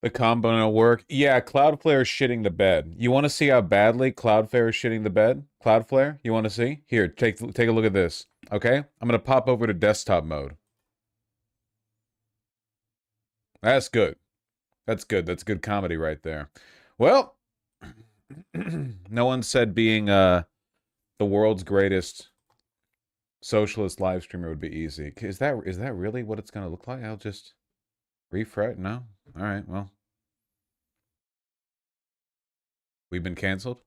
The combo will work. Yeah, Cloudflare is shitting the bed. You want to see how badly Cloudflare is shitting the bed? Cloudflare, you want to see? Here, take a look at this. Okay? I'm going to pop over to desktop mode. That's good. That's good. That's good comedy right there. Well, no one said being the world's greatest socialist live streamer would be easy. Is that really what it's going to look like? I'll just refresh. No? All right, well. We've been canceled?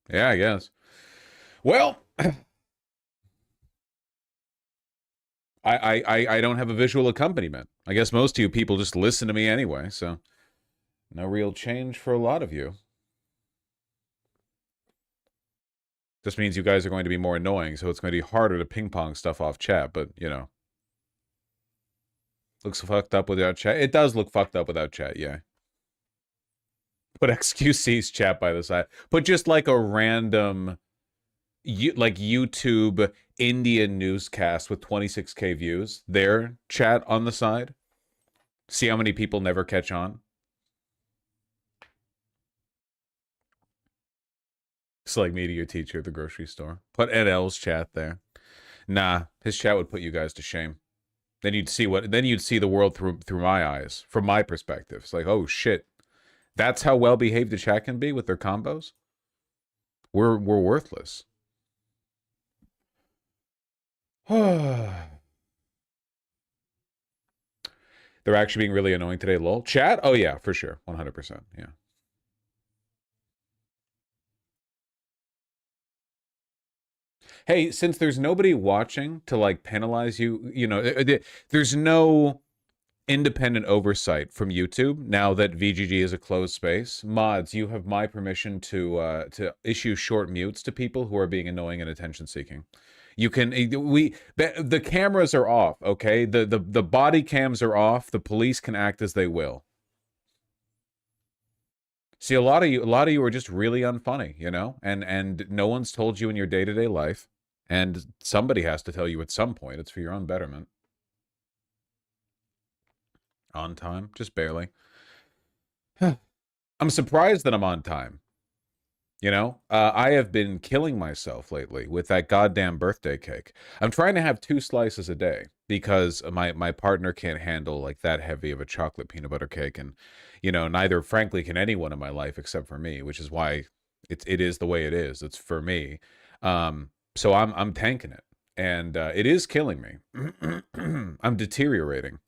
Yeah, I guess. Well, I don't have a visual accompaniment. I guess most of you people just listen to me anyway, so no real change for a lot of you. Just means you guys are going to be more annoying, so it's going to be harder to ping-pong stuff off chat, but, you know. Looks fucked up without chat. It does look fucked up without chat, yeah. Put XQC's chat by the side. Put just like a random, like YouTube Indian newscast with 26K views. Their chat on the side. See how many people never catch on. It's like me to your teacher at the grocery store. Put NL's chat there. Nah, his chat would put you guys to shame. Then you'd see the world through my eyes, from my perspective. It's like, oh shit. That's how well behaved the chat can be with their combos? We're worthless. They're actually being really annoying today, lol. Chat? Oh yeah, for sure. 100%. Yeah. Hey, since there's nobody watching to like penalize you, you know, there's no independent oversight from YouTube now that VGG is a closed space. Mods, you have my permission to issue short mutes to people who are being annoying and attention seeking. You can the cameras are off, okay? The body cams are off. The police can act as they will. See, a lot of you are just really unfunny, you know? And no one's told you in your day-to-day life, and somebody has to tell you at some point. It's for your own betterment. On time, just barely. I'm surprised that I'm on time. You know, I have been killing myself lately with that goddamn birthday cake. I'm trying to have 2 slices a day because my partner can't handle like that heavy of a chocolate peanut butter cake, and you know, neither frankly can anyone in my life except for me, which is why it is the way it is. It's for me. So I'm tanking it, and it is killing me. I'm deteriorating.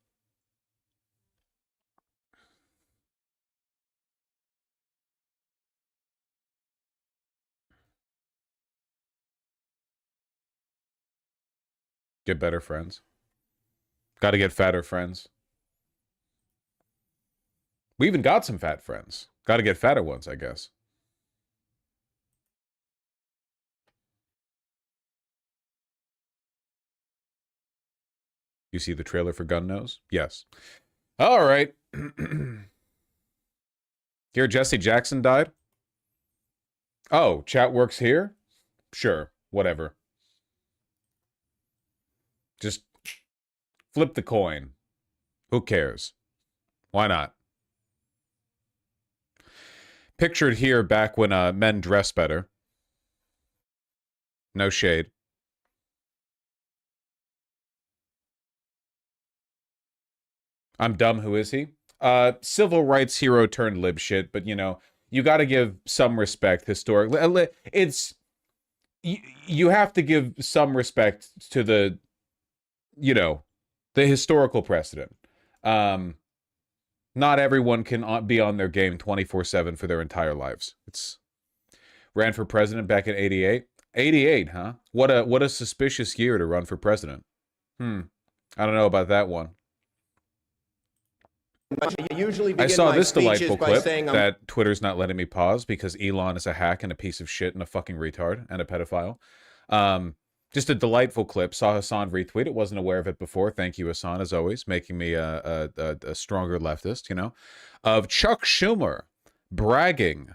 Get better friends. Got to get fatter friends. We even got some fat friends. Got to get fatter ones, I guess. You see the trailer for Gun Nose? Yes. All right. Here, Jesse Jackson died? Oh, chat works here? Sure, whatever. Just flip the coin. Who cares? Why not? Pictured here back when men dress better. No shade. I'm dumb, who is he? Civil rights hero turned lib shit, but you know, you gotta give some respect historically. It's... You have to give some respect to the, you know, the historical precedent. Not everyone can be on their game 24/7 for their entire lives. It's ran for president back in 88. 88, huh? What a suspicious year to run for president. I don't know about that one. I saw this delightful clip that Twitter's not letting me pause because Elon is a hack and a piece of shit and a fucking retard and a pedophile. Just a delightful clip. Saw Hassan retweet it. Wasn't aware of it before. Thank you, Hassan, as always, making me a stronger leftist, you know. Of Chuck Schumer bragging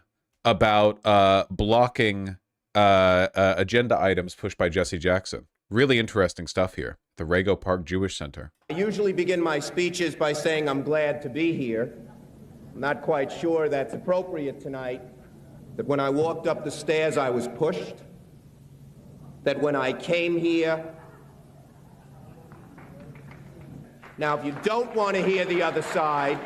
about blocking agenda items pushed by Jesse Jackson. Really interesting stuff here. The Rego Park Jewish Center. I usually begin my speeches by saying I'm glad to be here. I'm not quite sure that's appropriate tonight. That when I walked up the stairs, I was pushed. That when I came here... Now, if you don't want to hear the other side,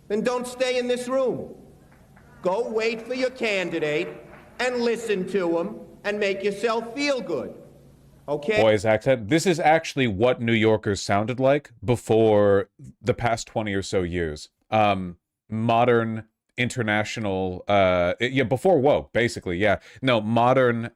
then don't stay in this room. Go wait for your candidate and listen to him and make yourself feel good. Okay? Boy's accent. This is actually what New Yorkers sounded like before the past 20 or so years. Modern international, before woke, basically, yeah. No, modern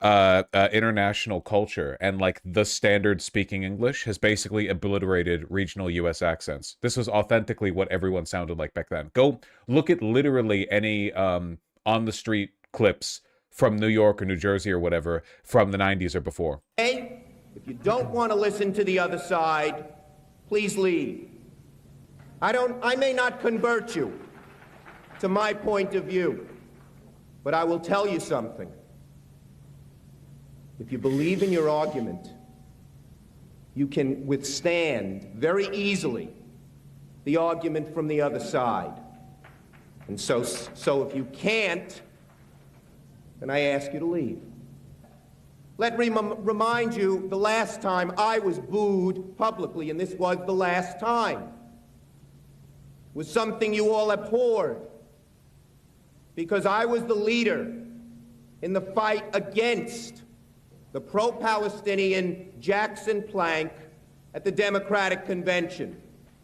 international culture and like the standard speaking English has basically obliterated regional US accents. This was authentically what everyone sounded like back then. Go look at literally any on the street clips from New York or New Jersey or whatever from the 90s or before. Hey, if you don't want to listen to the other side, please leave. I may not convert you to my point of view, but I will tell you something. If you believe in your argument, you can withstand very easily the argument from the other side. And so if you can't, then I ask you to leave. Let me remind you the last time I was booed publicly, and this was the last time, was something you all abhorred, because I was the leader in the fight against the pro-Palestinian Jackson plank at the Democratic Convention.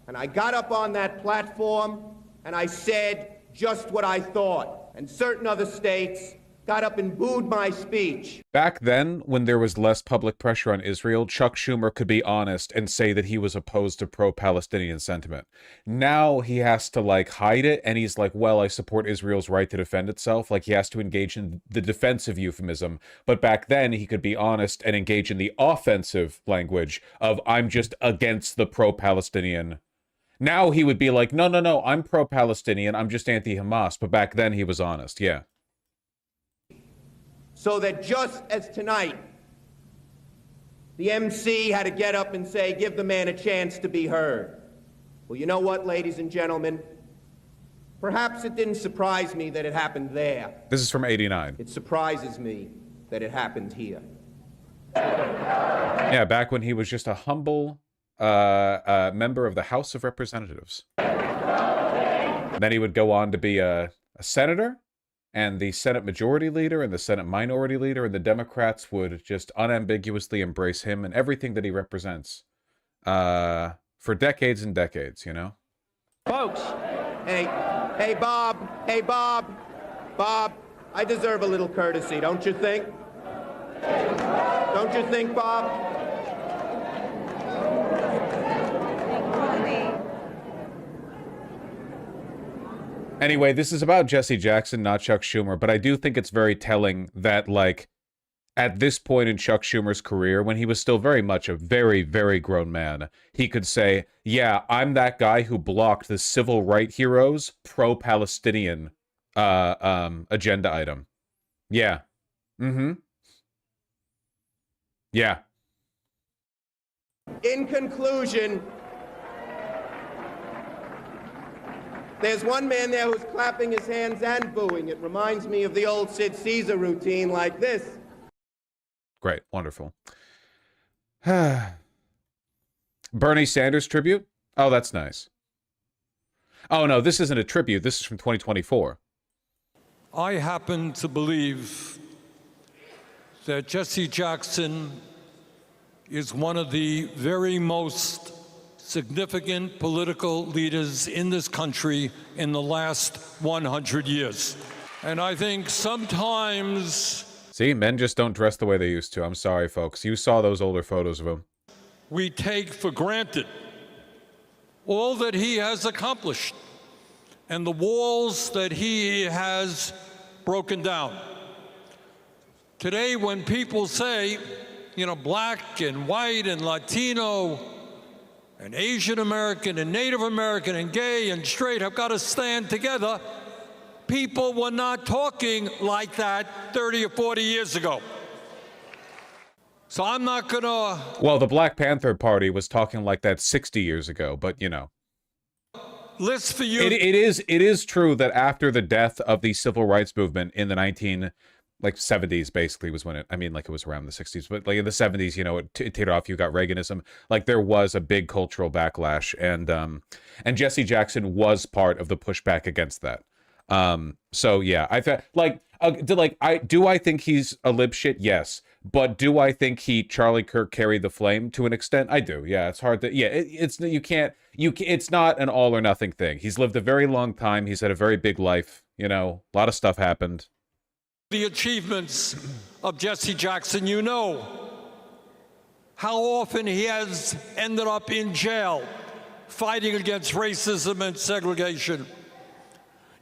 And I got up on that platform and I said just what I thought. And certain other states got up and booed my speech. Back then, when there was less public pressure on Israel, Chuck Schumer could be honest and say that he was opposed to pro-Palestinian sentiment. Now he has to, like, hide it, and he's like, well, I support Israel's right to defend itself. Like, he has to engage in the defensive euphemism. But back then, he could be honest and engage in the offensive language of, I'm just against the pro-Palestinian. Now he would be like, no, I'm pro-Palestinian, I'm just anti-Hamas. But back then, he was honest, yeah. So that just as tonight, the MC had to get up and say, give the man a chance to be heard. Well, you know what, ladies and gentlemen? Perhaps it didn't surprise me that it happened there. This is from '89. It surprises me that it happened here. Yeah, back when he was just a humble member of the House of Representatives. And then he would go on to be a senator, and the Senate Majority Leader and the Senate Minority Leader, and the Democrats would just unambiguously embrace him and everything that he represents for decades and decades, you know? Folks, hey, Bob, I deserve a little courtesy, don't you think? Don't you think, Bob? Anyway, this is about Jesse Jackson, not Chuck Schumer, but I do think it's very telling that, like, at this point in Chuck Schumer's career, when he was still very much a very, very grown man, he could say, yeah, I'm that guy who blocked the civil rights heroes pro-Palestinian agenda item. Yeah. Mm-hmm. Yeah. In conclusion, there's one man there who's clapping his hands and booing. It reminds me of the old Sid Caesar routine like this. Great. Wonderful. Bernie Sanders tribute? Oh, that's nice. Oh, no, this isn't a tribute. This is from 2024. I happen to believe that Jesse Jackson is one of the very most significant political leaders in this country in the last 100 years. And I think sometimes... See, men just don't dress the way they used to. I'm sorry, folks. You saw those older photos of him. We take for granted all that he has accomplished and the walls that he has broken down. Today, when people say, you know, black and white and Latino and Asian American and Native American and gay and straight have got to stand together, people were not talking like that 30 or 40 years ago. So I'm not going to... Well, the Black Panther Party was talking like that 60 years ago, but, you know. List for you... It is true that after the death of the civil rights movement in the 70s, basically, was when it... I mean, like, it was around the 60s, but, like, in the 70s, you know, it tapered off. You got Reaganism. Like, there was a big cultural backlash, and Jesse Jackson was part of the pushback against that. So yeah, I thought, do I think he's a lib shit? Yes. But do I think Charlie Kirk carried the flame to an extent? I do. Yeah, it's hard to, yeah, it's not an all or nothing thing. He's lived a very long time. He's had a very big life. You know, a lot of stuff happened. The achievements of Jesse Jackson, you know how often he has ended up in jail fighting against racism and segregation.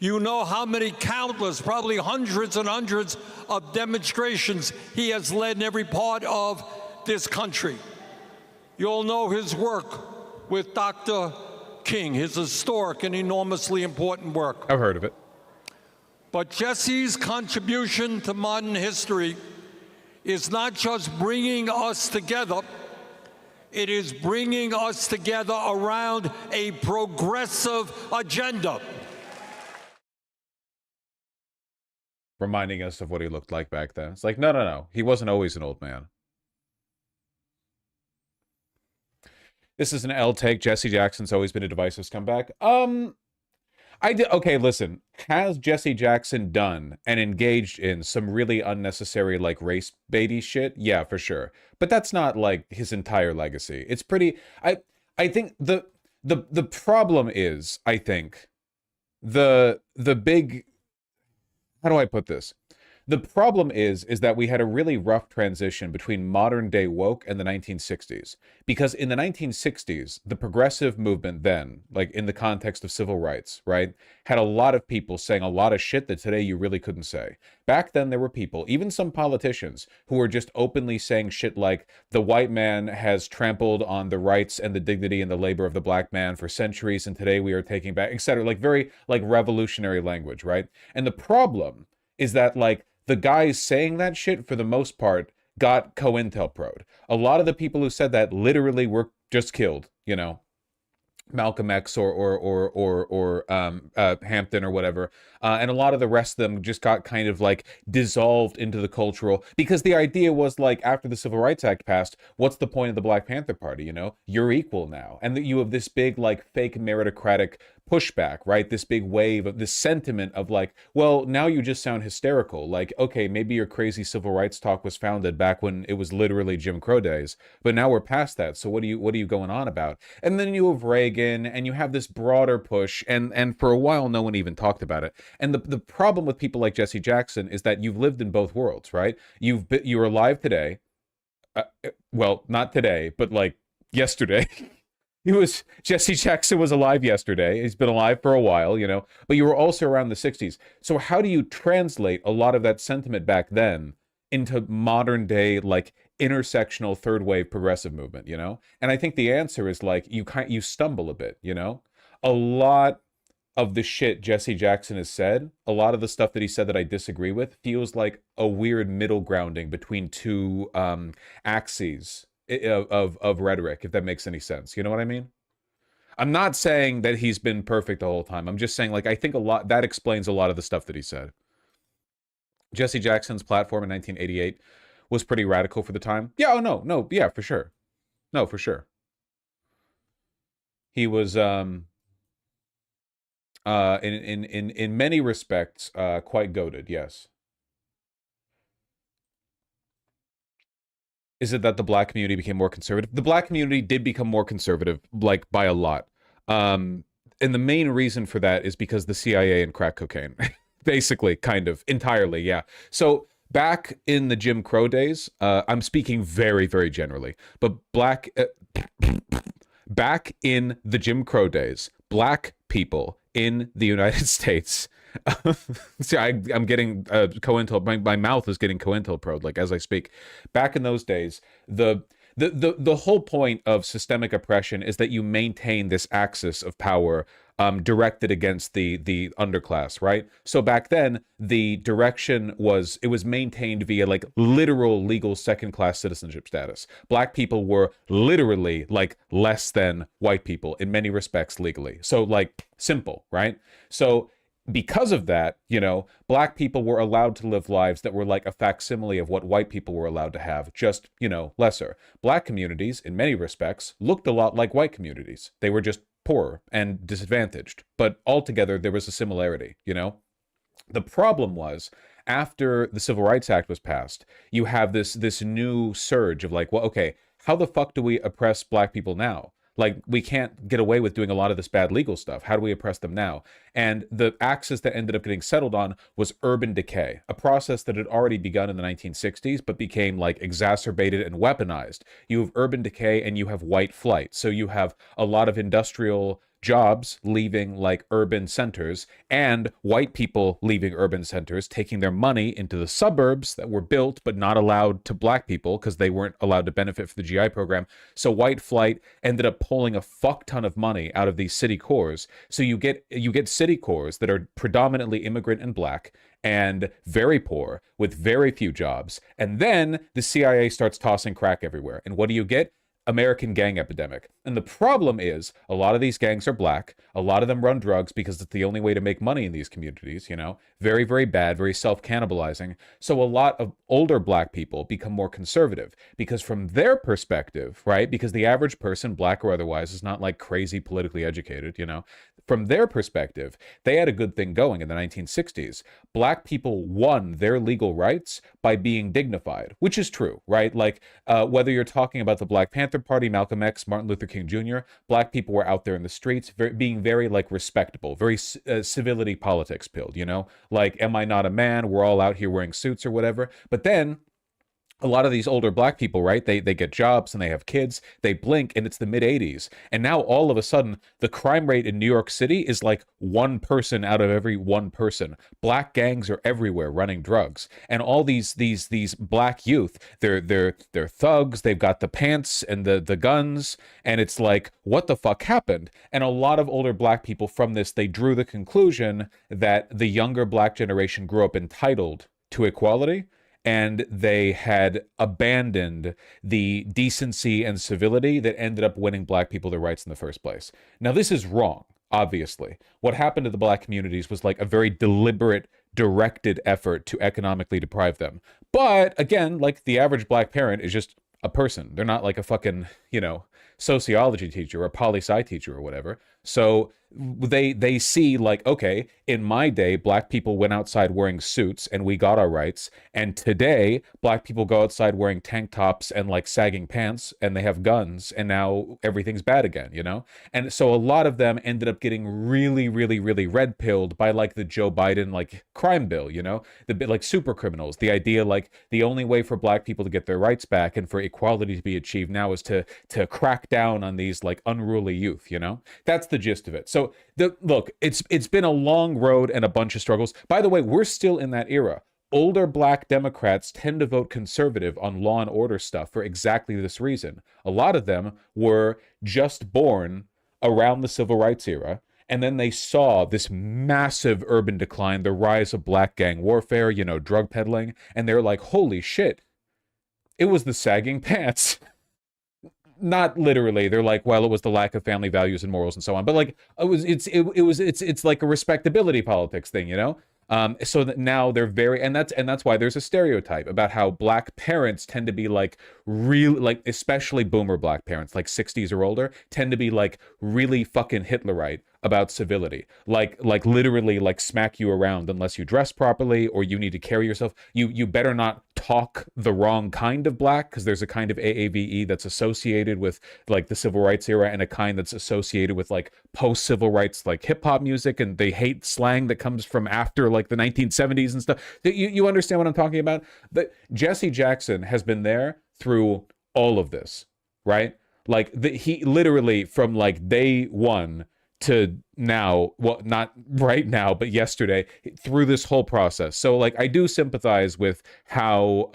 You know how many countless, probably hundreds and hundreds of demonstrations he has led in every part of this country. You all know his work with Dr. King, his historic and enormously important work. I've heard of it. But Jesse's contribution to modern history is not just bringing us together, it is bringing us together around a progressive agenda. Reminding us of what he looked like back then. It's like, no. He wasn't always an old man. This is an L take. Jesse Jackson's always been a divisive scumbag. Okay, listen. Has Jesse Jackson done and engaged in some really unnecessary, like, race baity shit? Yeah, for sure. But that's not, like, his entire legacy. It's pretty... I think the problem is, I think, the big... How do I put this? The problem is that we had a really rough transition between modern day woke and the 1960s. Because in the 1960s, the progressive movement then, like in the context of civil rights, right, had a lot of people saying a lot of shit that today you really couldn't say. Back then, there were people, even some politicians, who were just openly saying shit like, the white man has trampled on the rights and the dignity and the labor of the black man for centuries, and today we are taking back, etc. Like, very, like, revolutionary language, right? And the problem is that, like, the guys saying that shit, for the most part, got COINTELPRO'd. A lot of the people who said that literally were just killed, you know, Malcolm X or Hampton or whatever. And a lot of the rest of them just got kind of like dissolved into the cultural, because the idea was like, after the Civil Rights Act passed, what's the point of the Black Panther Party? You know, you're equal now. And that you have this big like fake meritocratic pushback, right? This big wave of this sentiment of like, well, now you just sound hysterical. Like, okay, maybe your crazy civil rights talk was founded back when it was literally Jim Crow days, but now we're past that. So what are you going on about? And then you have Reagan, and you have this broader push, and for a while no one even talked about it. And the problem with people like Jesse Jackson is that you've lived in both worlds, right? You're alive today. Well, not today, but like yesterday. Jesse Jackson was alive yesterday. He's been alive for a while, you know, but you were also around the 60s. So how do you translate a lot of that sentiment back then into modern day, like, intersectional third wave progressive movement, you know? And I think the answer is like, you stumble a bit, you know? A lot of the shit Jesse Jackson has said, a lot of the stuff that he said that I disagree with, feels like a weird middle grounding between two axes of rhetoric, if that makes any sense. You know what I mean? I'm not saying that he's been perfect the whole time. I'm just saying, like, I think that explains a lot of the stuff that he said. Jesse Jackson's platform in 1988 was pretty radical for the time. Yeah, oh no, yeah, for sure. No, for sure. He was in many respects quite goated, yes. Is it that the black community became more conservative? The black community did become more conservative, like, by a lot. And the main reason for that is because the CIA and crack cocaine. Basically, kind of, entirely, yeah. So, back in the Jim Crow days, I'm speaking very, very generally, but back in the Jim Crow days, black people in the United States... See, I'm getting my mouth is getting COINTELPRO'd, like, as I speak. Back in those days, the the whole point of systemic oppression is that you maintain this axis of power directed against the underclass, right? So back then, the direction was it was maintained via like literal legal second class citizenship status. Black people were literally like less than white people in many respects legally. So like simple, right? So because of that, you know, black people were allowed to live lives that were like a facsimile of what white people were allowed to have, just, you know, lesser. Black communities, in many respects, looked a lot like white communities. They were just poorer and disadvantaged, but altogether there was a similarity, you know? The problem was after the Civil Rights Act was passed, you have this new surge of like, well, okay, how the fuck do we oppress black people now? Like, we can't get away with doing a lot of this bad legal stuff. How do we oppress them now? And the axis that ended up getting settled on was urban decay, a process that had already begun in the 1960s, but became like exacerbated and weaponized. You have urban decay and you have white flight. So you have a lot of industrial jobs leaving like urban centers and white people leaving urban centers, taking their money into the suburbs that were built but not allowed to black people because they weren't allowed to benefit from the GI program. So white flight ended up pulling a fuck ton of money out of these city cores. So you get city cores that are predominantly immigrant and black and very poor with very few jobs. And then the CIA starts tossing crack everywhere. And what do you get? American gang epidemic. And the problem is a lot of these gangs are black. A lot of them run drugs because it's the only way to make money in these communities, you know, very, very bad, very self-cannibalizing. So a lot of older black people become more conservative because from their perspective, right, because the average person, black or otherwise, is not like crazy politically educated, you know, from their perspective, they had a good thing going in the 1960s. Black people won their legal rights by being dignified, which is true, right? Like whether you're talking about the Black Panther Party, Malcolm X, Martin Luther King Jr., black people were out there in the streets being very like respectable, very civility politics pilled, you know? Like, am I not a man? We're all out here wearing suits or whatever. But then a lot of these older black people, right? They get jobs and they have kids. They blink and it's the mid 80s. And now all of a sudden, the crime rate in New York City is like one person out of every one person. Black gangs are everywhere running drugs. And all these black youth, they're thugs. They've got the pants and the guns. And it's like, what the fuck happened? And a lot of older black people from this, they drew the conclusion that the younger black generation grew up entitled to equality, and they had abandoned the decency and civility that ended up winning black people their rights in the first place. Now, this is wrong, obviously. What happened to the black communities was like a very deliberate, directed effort to economically deprive them. But again, like the average black parent is just a person. They're not like a fucking, you know, sociology teacher or a poli-sci teacher or whatever. So they see like, okay, in my day, black people went outside wearing suits and we got our rights. And today, black people go outside wearing tank tops and like sagging pants and they have guns and now everything's bad again, you know? And so a lot of them ended up getting really, really, really red pilled by like the Joe Biden like crime bill, you know? The bit like super criminals. The idea like the only way for black people to get their rights back and for equality to be achieved now is to crack down on these like unruly youth, you know? That's the gist of it. So look, it's been a long road and a bunch of struggles. By the way, we're still in that era. Older black Democrats tend to vote conservative on law and order stuff for exactly this reason. A lot of them were just born around the civil rights era, and then they saw this massive urban decline, the rise of black gang warfare, you know, drug peddling, and they're like, holy shit, it was the sagging pants. Not literally, they're like, well, it was the lack of family values and morals and so on, but like it's like a respectability politics thing, you know? So that now they're very, and that's why there's a stereotype about how black parents tend to be like really, like especially boomer black parents, like 60s or older, tend to be like really fucking Hitlerite about civility, like literally like smack you around unless you dress properly or you need to carry yourself. You better not talk the wrong kind of black, because there's a kind of AAVE that's associated with like the civil rights era and a kind that's associated with like post civil rights like hip hop music, and they hate slang that comes from after like the 1970s and stuff. You understand what I'm talking about? But Jesse Jackson has been there through all of this, right? Like he literally from like day one to now, well, not right now, but yesterday, through this whole process. So like I do sympathize with how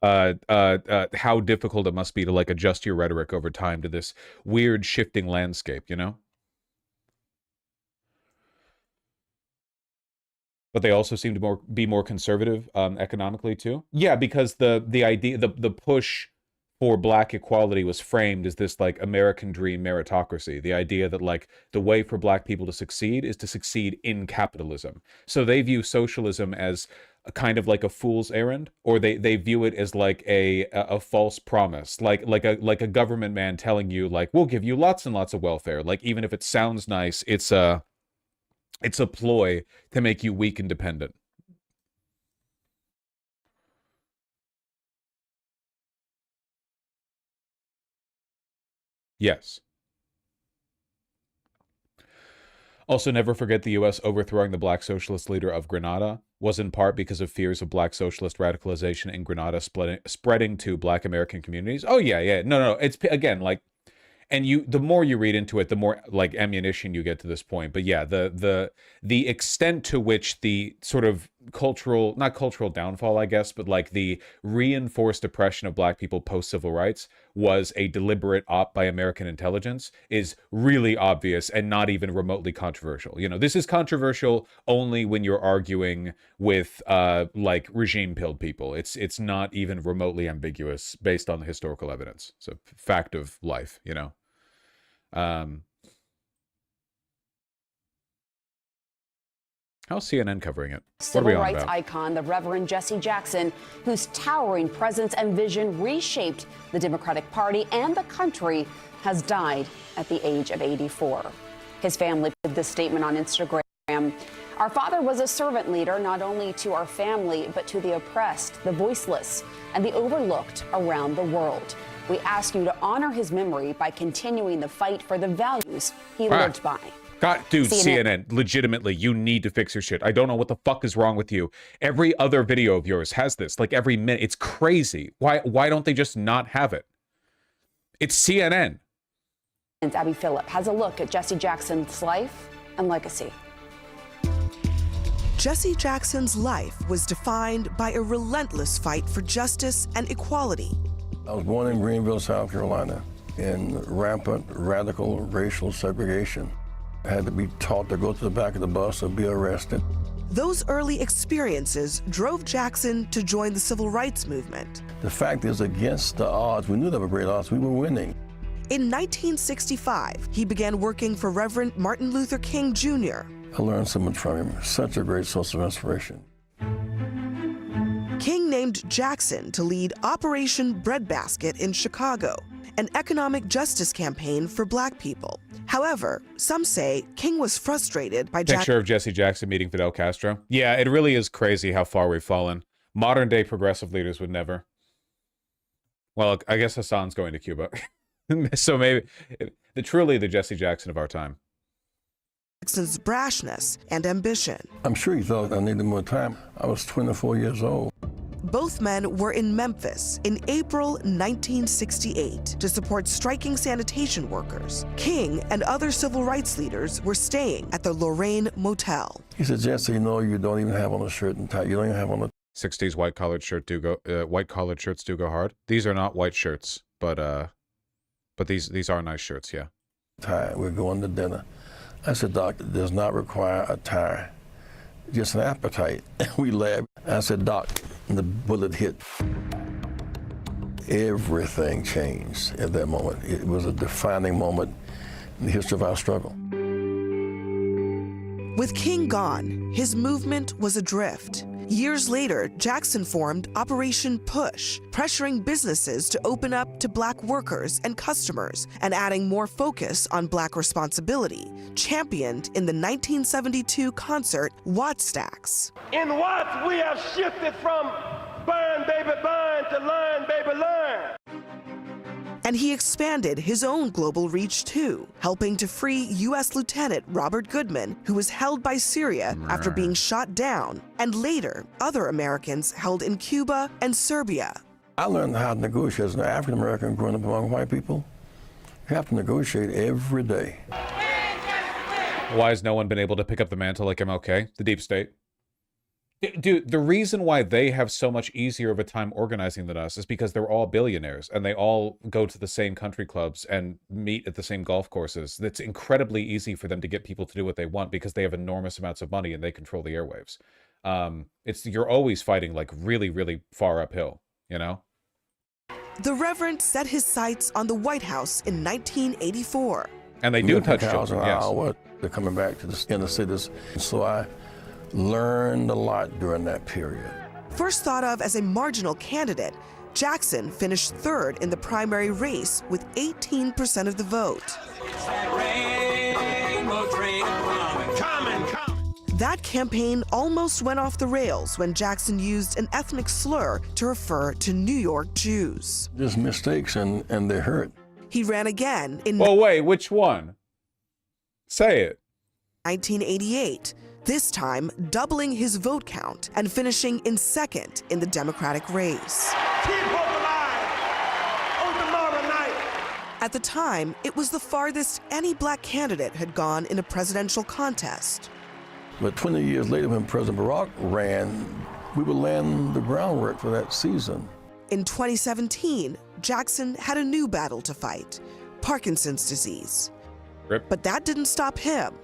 how difficult it must be to like adjust your rhetoric over time to this weird shifting landscape, you know? But they also seem to be more conservative economically too. Yeah, because the idea, the push for black equality was framed as this like American dream meritocracy. The idea that like the way for black people to succeed is to succeed in capitalism. So they view socialism as a kind of like a fool's errand, or they view it as like a false promise, like a government man telling you like, we'll give you lots and lots of welfare. Like even if it sounds nice, it's a ploy to make you weak and dependent. Yes. Also, never forget the U.S. overthrowing the black socialist leader of Grenada was in part because of fears of black socialist radicalization in Grenada spreading to black American communities. Oh, yeah, yeah. No. It's, again, like, and the more you read into it, the more like ammunition you get to this point. But yeah, the extent to which the sort of not cultural downfall, I guess, but like the reinforced oppression of black people post civil rights was a deliberate op by American intelligence is really obvious and not even remotely controversial. You know, this is controversial only when you're arguing with like regime pilled people. It's not even remotely ambiguous based on the historical evidence. It's a fact of life, you know. How's CNN covering it? Civil rights icon, the Reverend Jesse Jackson, whose towering presence and vision reshaped the Democratic Party and the country, has died at the age of 84. His family put this statement on Instagram. Our father was a servant leader, not only to our family, but to the oppressed, the voiceless, and the overlooked around the world. We ask you to honor his memory by continuing the fight for the values he lived by. God, dude, CNN, legitimately, you need to fix your shit. I don't know what the fuck is wrong with you. Every other video of yours has this, like every minute. It's crazy. Why don't they just not have it? It's CNN. And Abby Phillip has a look at Jesse Jackson's life and legacy. Jesse Jackson's life was defined by a relentless fight for justice and equality. I was born in Greenville, South Carolina, in rampant, radical racial segregation. I had to be taught to go to the back of the bus or be arrested. Those early experiences drove Jackson to join the civil rights movement. The fact is, against the odds, we knew there were great odds, we were winning. In 1965, he began working for Reverend Martin Luther King Jr. I learned so much from him, such a great source of inspiration. King named Jackson to lead Operation Breadbasket in Chicago, an economic justice campaign for black people. However, some say King was frustrated by Picture of Jesse Jackson meeting Fidel Castro. Yeah, it really is crazy how far we've fallen. Modern day progressive leaders would never. Well, I guess Hassan's going to Cuba. So maybe truly the Jesse Jackson of our time. Jackson's brashness and ambition. I'm sure he thought I needed more time. I was 24 years old. Both men were in Memphis in April 1968 to support striking sanitation workers. King and other civil rights leaders were staying at the Lorraine Motel. He said, Jesse, you know, you don't even have on a shirt and tie. You don't even have on a 60s white collared shirts do go hard. These are not white shirts, but these are nice shirts, yeah. Tie. We're going to dinner. I said, Doc, it does not require a tie, just an appetite. We laughed. I said, Doc, and the bullet hit. Everything changed at that moment. It was a defining moment in the history of our struggle. With King gone, his movement was adrift. Years later, Jackson formed Operation Push, pressuring businesses to open up to black workers and customers and adding more focus on black responsibility, championed in the 1972 concert Wattstacks. In Watts, we have shifted from burn, baby, burn to learn, baby, learn. And he expanded his own global reach too, helping to free U.S. Lieutenant Robert Goodman, who was held by Syria after being shot down, and later other Americans held in Cuba and Serbia. I learned how to negotiate as an African American growing up among white people. You have to negotiate every day. Why has no one been able to pick up the mantle like MLK, the deep state? Dude, the reason why they have so much easier of a time organizing than us is because they're all billionaires and they all go to the same country clubs and meet at the same golf courses. It's incredibly easy for them to get people to do what they want because they have enormous amounts of money and they control the airwaves. You're always fighting like really, really far uphill, you know? The Reverend set his sights on the White House in 1984. And they do touch children, yes. They're coming back to the inner cities. So I learned a lot during that period. First thought of as a marginal candidate, Jackson finished third in the primary race with 18% of the vote. That campaign almost went off the rails when Jackson used an ethnic slur to refer to New York Jews. Just mistakes and they hurt. He ran again in Well, wait, which one? Say it. 1988, this time doubling his vote count and finishing in second in the Democratic race. Keep hope alive on tomorrow night. At the time, it was the farthest any black candidate had gone in a presidential contest. But 20 years later, when President Barack ran, we were laying the groundwork for that season. In 2017, Jackson had a new battle to fight, Parkinson's disease. Rip. But that didn't stop him.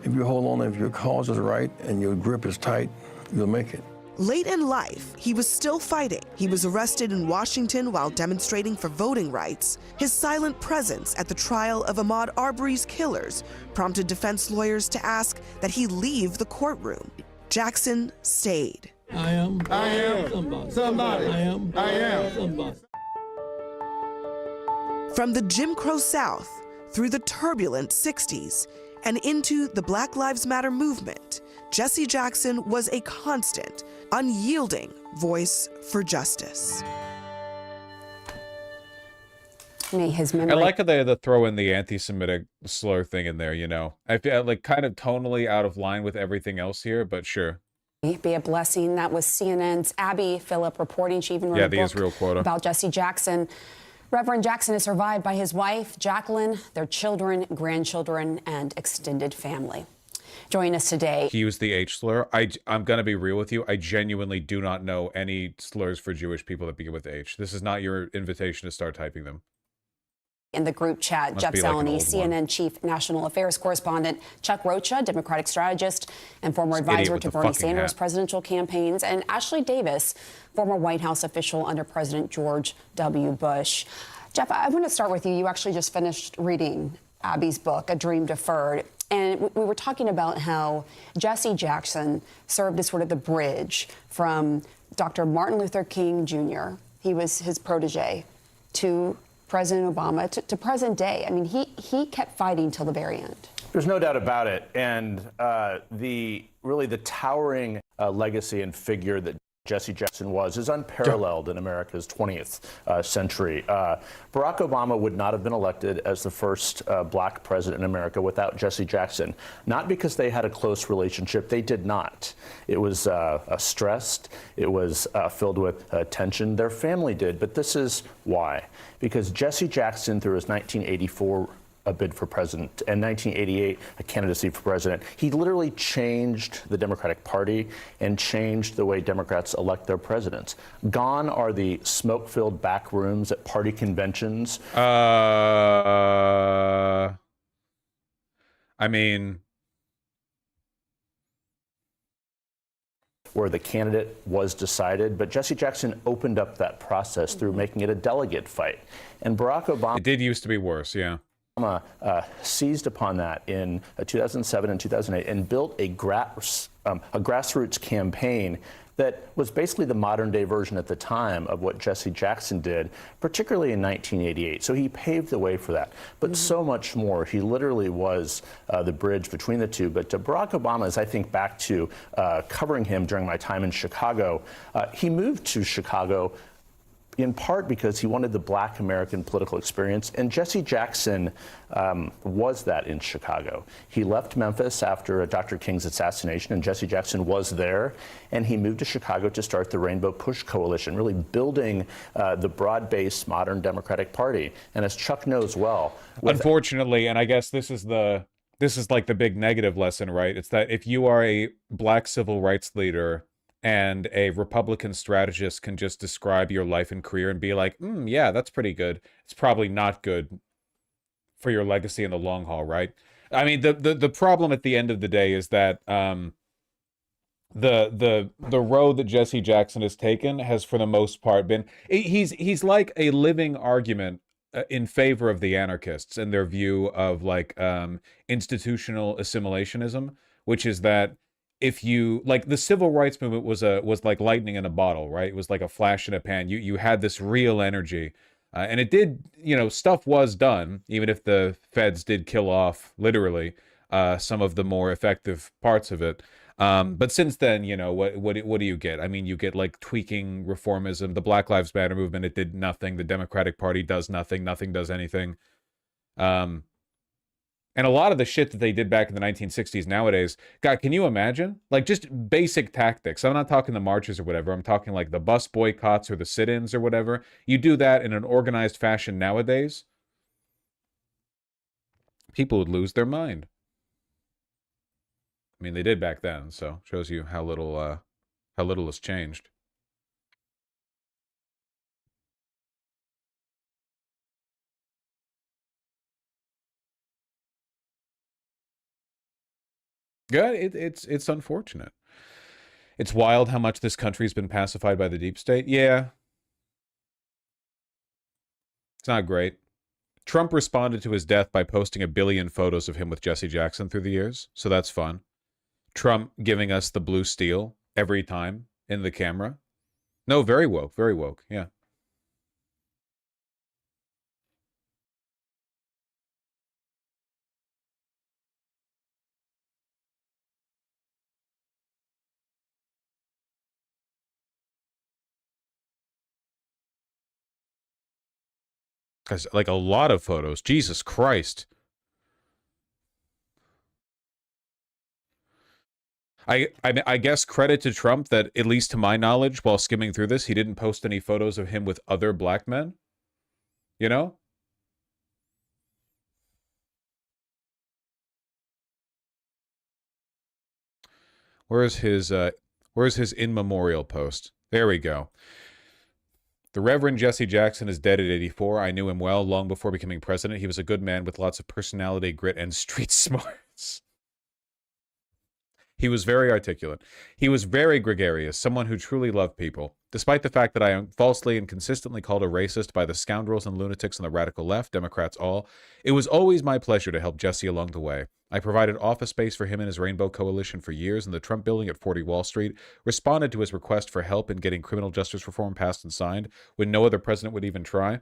If you hold on, if your cause is right and your grip is tight, you'll make it. Late in life, he was still fighting. He was arrested in Washington while demonstrating for voting rights. His silent presence at the trial of Ahmaud Arbery's killers prompted defense lawyers to ask that he leave the courtroom. Jackson stayed. I am somebody. I am somebody. From the Jim Crow South, through the turbulent 60s, and into the Black Lives Matter movement, Jesse Jackson was a constant, unyielding voice for justice. May his memory. I like how they had to throw in the anti-Semitic slur thing in there, you know? I feel like kind of tonally out of line with everything else here, but sure. Be a blessing. That was CNN's Abby Phillip reporting. She even wrote a the book Israel quota about Jesse Jackson. Reverend Jackson is survived by his wife, Jacqueline, their children, grandchildren, and extended family. Joining us today. He used the H slur. I'm going to be real with you. I genuinely do not know any slurs for Jewish people that begin with H. This is not your invitation to start typing them. In the group chat, Jeff Zeleny, CNN Chief National Affairs Correspondent, Chuck Rocha, Democratic strategist and former advisor to Bernie Sanders' presidential campaigns, and Ashley Davis, former White House official under President George W. Bush. Jeff, I want to start with you. You actually just finished reading Abby's book, A Dream Deferred. And we were talking about how Jesse Jackson served as sort of the bridge from Dr. Martin Luther King Jr., he was his protege, to President Obama, to present day. I mean, he kept fighting till the very end. There's no doubt about it. And the towering legacy and figure that Jesse Jackson is unparalleled in America's 20th century. Barack Obama would not have been elected as the first black president in America without Jesse Jackson. Not because they had a close relationship. They did not. It was stressed. It was filled with tension. Their family did. But this is why. Because Jesse Jackson, through his 1984 a bid for president, and 1988, a candidacy for president. He literally changed the Democratic Party and changed the way Democrats elect their presidents. Gone are the smoke-filled back rooms at party conventions. I mean, where the candidate was decided, but Jesse Jackson opened up that process through making it a delegate fight. And Barack Obama... It did used to be worse, yeah. Obama seized upon that in 2007 and 2008 and built a grassroots campaign that was basically the modern-day version at the time of what Jesse Jackson did, particularly in 1988. So he paved the way for that. But so much more. He literally was the bridge between the two. But to Barack Obama, as I think back to covering him during my time in Chicago, he moved to Chicago in part because he wanted the black American political experience, and Jesse Jackson was that in Chicago. He left Memphis after Dr. King's assassination, and Jesse Jackson was there, and he moved to Chicago to start the Rainbow Push Coalition, really building the broad-based modern Democratic Party. And as Chuck knows well... Unfortunately, and I guess this is like the big negative lesson, right? It's that if you are a black civil rights leader and a Republican strategist can just describe your life and career and be like, yeah, that's pretty good. It's probably not good for your legacy in the long haul, right? I mean, the problem at the end of the day is that the road that Jesse Jackson has taken has, for the most part, been he's like a living argument in favor of the anarchists and their view of like institutional assimilationism, which is that if you like the civil rights movement was like lightning in a bottle, right? It was like a flash in a pan. You had this real energy. And it did, stuff was done, even if the feds did kill off, literally, some of the more effective parts of it. But since then, what do you get? I mean, you get like tweaking reformism. The Black Lives Matter movement, it did nothing. The Democratic Party does nothing. Nothing does anything. And a lot of the shit that they did back in the 1960s nowadays, God, can you imagine? Like just basic tactics. I'm not talking the marches or whatever. I'm talking like the bus boycotts or the sit-ins or whatever. You do that in an organized fashion nowadays, people would lose their mind. I mean, they did back then, so shows you how little has changed. Yeah, it's unfortunate. It's wild how much this country's been pacified by the deep state. Yeah. It's not great. Trump responded to his death by posting 1 billion photos of him with Jesse Jackson through the years, so that's fun. Trump giving us the blue steel every time in the camera. No, very woke, yeah. Because, like, a lot of photos. Jesus Christ. I guess credit to Trump that, at least to my knowledge, while skimming through this, he didn't post any photos of him with other black men. You know? Where's his in memorial post? There we go. The Reverend Jesse Jackson is dead at 84. I knew him well long before becoming president. He was a good man with lots of personality, grit, and street smarts. He was very articulate. He was very gregarious, someone who truly loved people. Despite the fact that I am falsely and consistently called a racist by the scoundrels and lunatics on the radical left, Democrats all, it was always my pleasure to help Jesse along the way. I provided office space for him and his Rainbow Coalition for years, and the Trump building at 40 Wall Street responded to his request for help in getting criminal justice reform passed and signed when no other president would even try.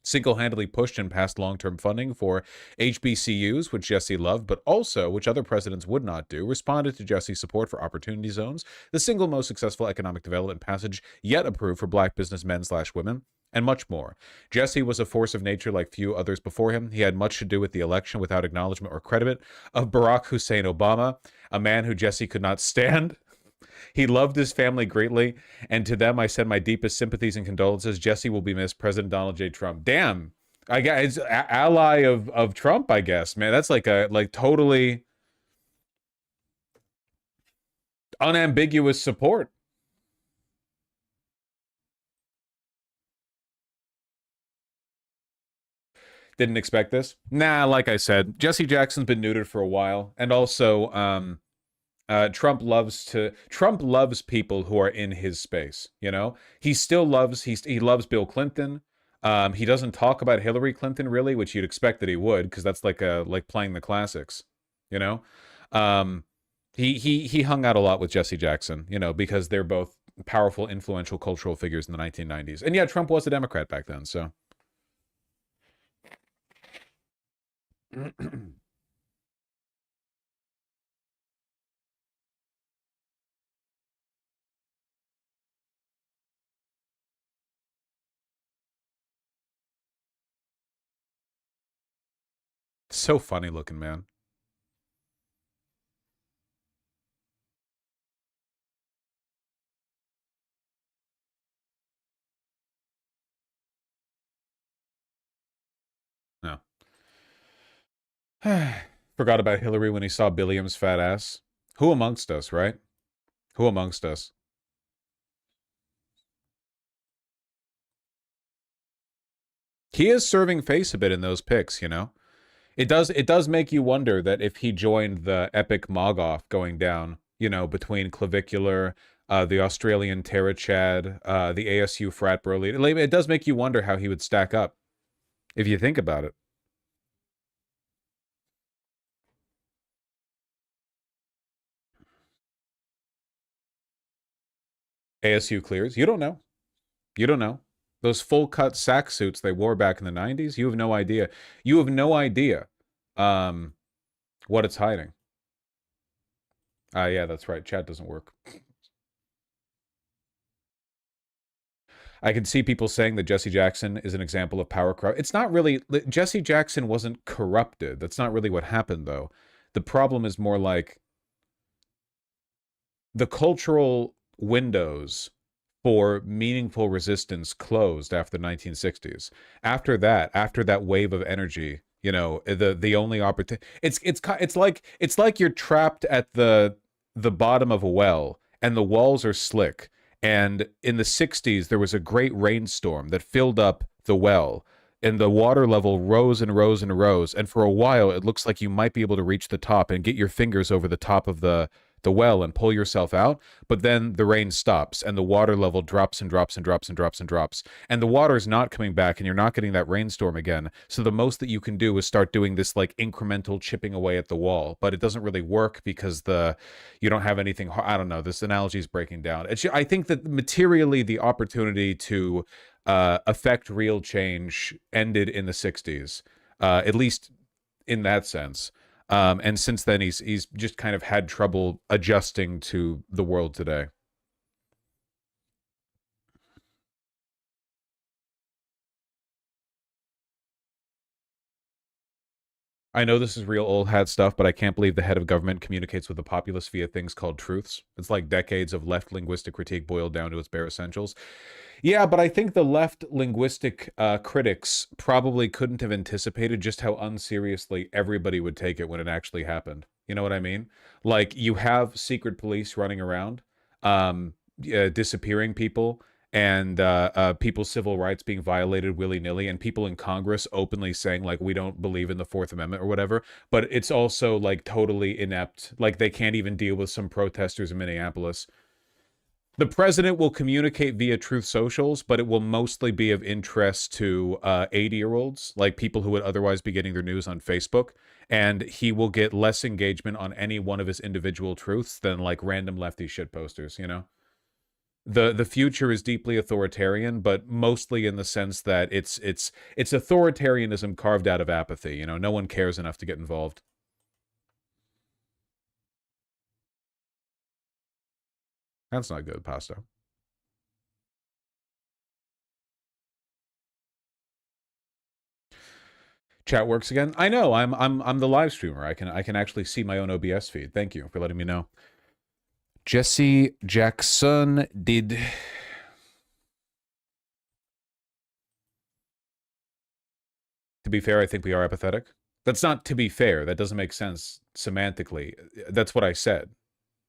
Single-handedly pushed and passed long-term funding for HBCUs, which Jesse loved, but also, which other presidents would not do, responded to Jesse's support for Opportunity Zones, the single most successful economic development passage yet approved for black businessmen/women, and much more. Jesse was a force of nature like few others before him. He had much to do with the election without acknowledgement or credit of Barack Hussein Obama, a man who Jesse could not stand. He loved his family greatly, and to them I send my deepest sympathies and condolences. Jesse will be missed. President Donald J. Trump. Damn, I guess ally of Trump. I guess, man, that's like a totally unambiguous support. Didn't expect this. Nah, like I said, Jesse Jackson's been neutered for a while, and also Trump loves people who are in his space. He still loves he loves Bill Clinton. He doesn't talk about Hillary Clinton really, which you'd expect that he would, because that's like playing the classics. He hung out a lot with Jesse Jackson, because they're both powerful, influential cultural figures in the 1990s. And yeah, Trump was a Democrat back then, so. So funny looking, man. No. Forgot about Hillary when he saw Billiam's fat ass. Who amongst us, right? Who amongst us? He is serving face a bit in those picks, you know? It does make you wonder that if he joined the epic Mogoth going down, you know, between Clavicular, the Australian Terra Chad, the ASU frat bro leader, it does make you wonder how he would stack up, if you think about it. ASU clears. You don't know. You don't know. Those full-cut sack suits they wore back in the 90s, you have no idea. You have no idea what it's hiding. Yeah, that's right. Chat doesn't work. I can see people saying that Jesse Jackson is an example of power corrupt. It's not really... Jesse Jackson wasn't corrupted. That's not really what happened, though. The problem is more like the cultural windows for meaningful resistance closed after the 1960s. After that wave of energy, you know, the only opportunity... It's like you're trapped at the bottom of a well, and the walls are slick. And in the 60s, there was a great rainstorm that filled up the well, and the water level rose and rose and rose. And for a while, it looks like you might be able to reach the top and get your fingers over the top of the well and pull yourself out. But then the rain stops, and the water level drops and drops and drops and drops and drops. And the water is not coming back, and you're not getting that rainstorm again. So the most that you can do is start doing this like incremental chipping away at the wall. But it doesn't really work because you don't have anything. I don't know. This analogy is breaking down. I think that materially the opportunity to affect real change ended in the 60s, at least in that sense. And since then, he's just kind of had trouble adjusting to the world today. I know this is real old hat stuff, but I can't believe the head of government communicates with the populace via things called truths. It's like decades of left linguistic critique boiled down to its bare essentials. Yeah, but I think the left linguistic critics probably couldn't have anticipated just how unseriously everybody would take it when it actually happened. You know what I mean? Like, you have secret police running around, disappearing people, and people's civil rights being violated willy-nilly, and people in Congress openly saying, like, we don't believe in the Fourth Amendment or whatever, but it's also, like, totally inept. Like, they can't even deal with some protesters in Minneapolis. The president will communicate via Truth Socials, but it will mostly be of interest to 80-year-olds, like people who would otherwise be getting their news on Facebook, and he will get less engagement on any one of his individual truths than, like, random lefty shitposters, you know? The future is deeply authoritarian, but mostly in the sense that it's authoritarianism carved out of apathy. You know, no one cares enough to get involved. That's not good, pasta. Chat works again. I know. I'm the live streamer. I can actually see my own OBS feed. Thank you for letting me know. Jesse Jackson did. To be fair, I think we are apathetic. That's not to be fair. That doesn't make sense semantically. That's what I said.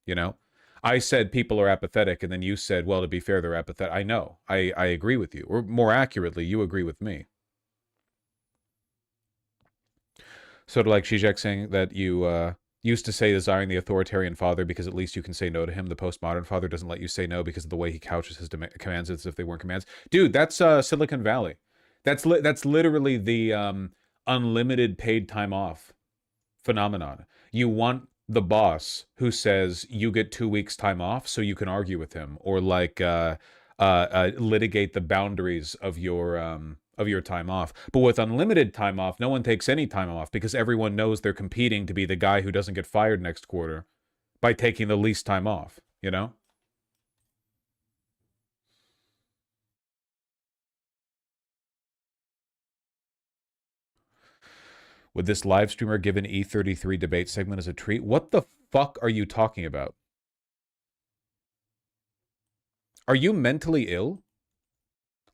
You know? I said people are apathetic, and then you said, well, to be fair, they're apathetic. I know. I agree with you. Or more accurately, you agree with me. Sort of like Zizek saying that you used to say desiring the authoritarian father because at least you can say no to him. The postmodern father doesn't let you say no because of the way he couches his commands as if they weren't commands. Dude, that's Silicon Valley. That's literally the unlimited paid time off phenomenon. You want the boss who says you get 2 weeks time off so you can argue with him, or like litigate the boundaries of your time off. But with unlimited time off, no one takes any time off because everyone knows they're competing to be the guy who doesn't get fired next quarter by taking the least time off, you know? Would this live streamer give an E33 debate segment as a treat? What the fuck are you talking about? Are you mentally ill?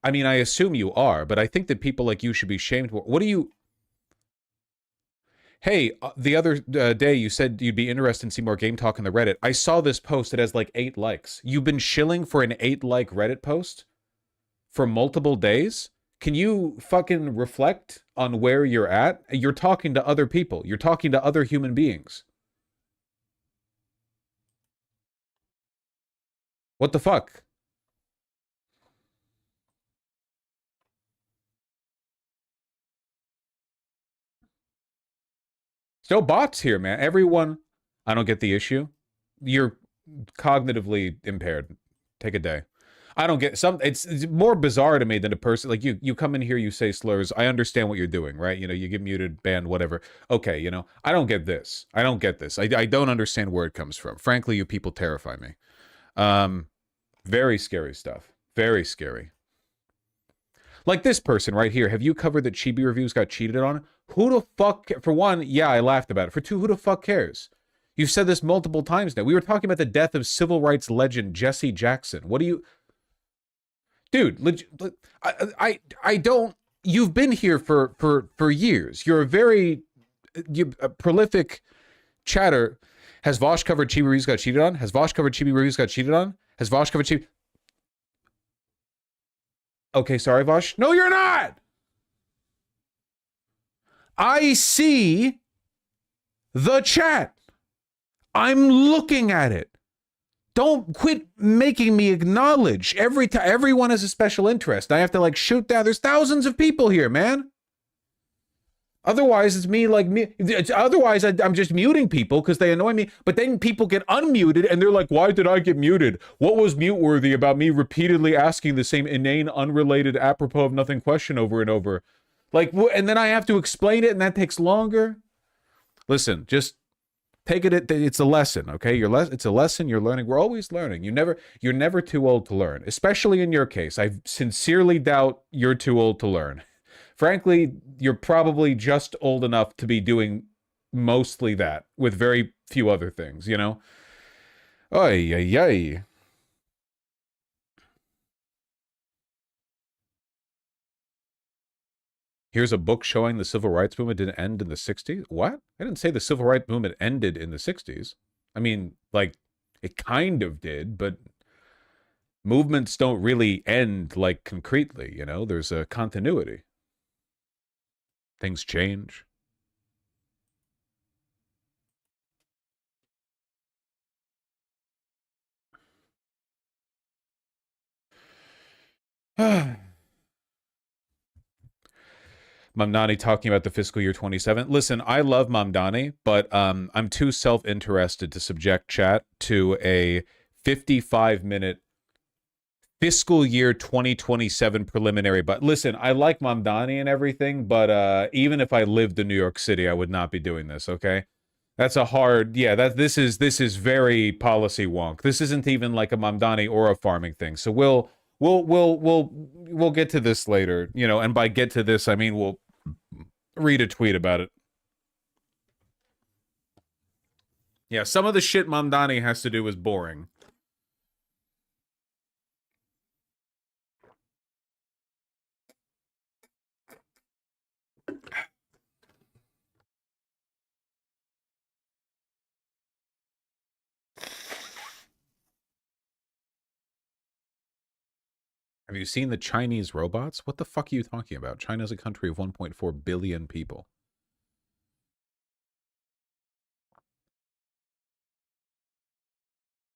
I mean, I assume you are, but I think that people like you should be shamed. What do you... Hey, the other day you said you'd be interested in see more game talk in the Reddit. I saw this post. It has like 8 likes. You've been shilling for an 8-like Reddit post for multiple days? Can you fucking reflect on where you're at? You're talking to other people. You're talking to other human beings. What the fuck? No bots here, man. Everyone, I don't get the issue. You're cognitively impaired. Take a day. I don't get some. It's more bizarre to me than a person like you. You come in here, you say slurs. I understand what you're doing, right? You know, you get muted, banned, whatever. Okay, you know, I don't get this. I don't get this. I don't understand where it comes from. Frankly, you people terrify me. Very scary stuff. Very scary. Like this person right here. Have you covered that Chibi Reviews got cheated on? Who the fuck? For one, yeah, I laughed about it. For two, who the fuck cares? You've said this multiple times now. We were talking about the death of civil rights legend Jesse Jackson. What do you... Dude, I don't... You've been here for years. You're a very prolific chatter. Has Vosh covered Chibi Reviews got cheated on? Has Vosh covered Chibi Reviews got cheated on? Has Vosh covered Chibi... Okay, sorry, Vosh. No, you're not! I see the chat. I'm looking at it. Don't quit making me acknowledge every time. Everyone has a special interest. I have to like shoot down. There's thousands of people here, man. Otherwise, it's me like me. Otherwise, I'm just muting people because they annoy me. But then people get unmuted and they're like, why did I get muted? What was mute-worthy about me repeatedly asking the same inane, unrelated, apropos of nothing question over and over? Like, and then I have to explain it and that takes longer. Listen, just take it. It's a lesson, okay? It's a lesson you're learning. We're always learning. You're never too old to learn, especially in your case. I sincerely doubt you're too old to learn. Frankly, you're probably just old enough to be doing mostly that with very few other things, you know? Ay, ay, ay. Here's a book showing the civil rights movement didn't end in the 60s. What? I didn't say the civil rights movement ended in the 60s. I mean, like, it kind of did, but movements don't really end, like, concretely, you know? There's a continuity. Things change. Mamdani talking about the fiscal year 27. Listen, I love Mamdani, but I'm too self-interested to subject chat to a 55-minute fiscal year 2027 preliminary. But listen, I like Mamdani and everything, but even if I lived in New York City, I would not be doing this, okay? That's a hard, yeah, this is very policy wonk. This isn't even like a Mamdani or a farming thing. So we'll get to this later, you know, and by get to this, I mean, we'll read a tweet about it. Yeah, some of the shit Mamdani has to do is boring. Have you seen the Chinese robots? What the fuck are you talking about? China's a country of 1.4 billion people.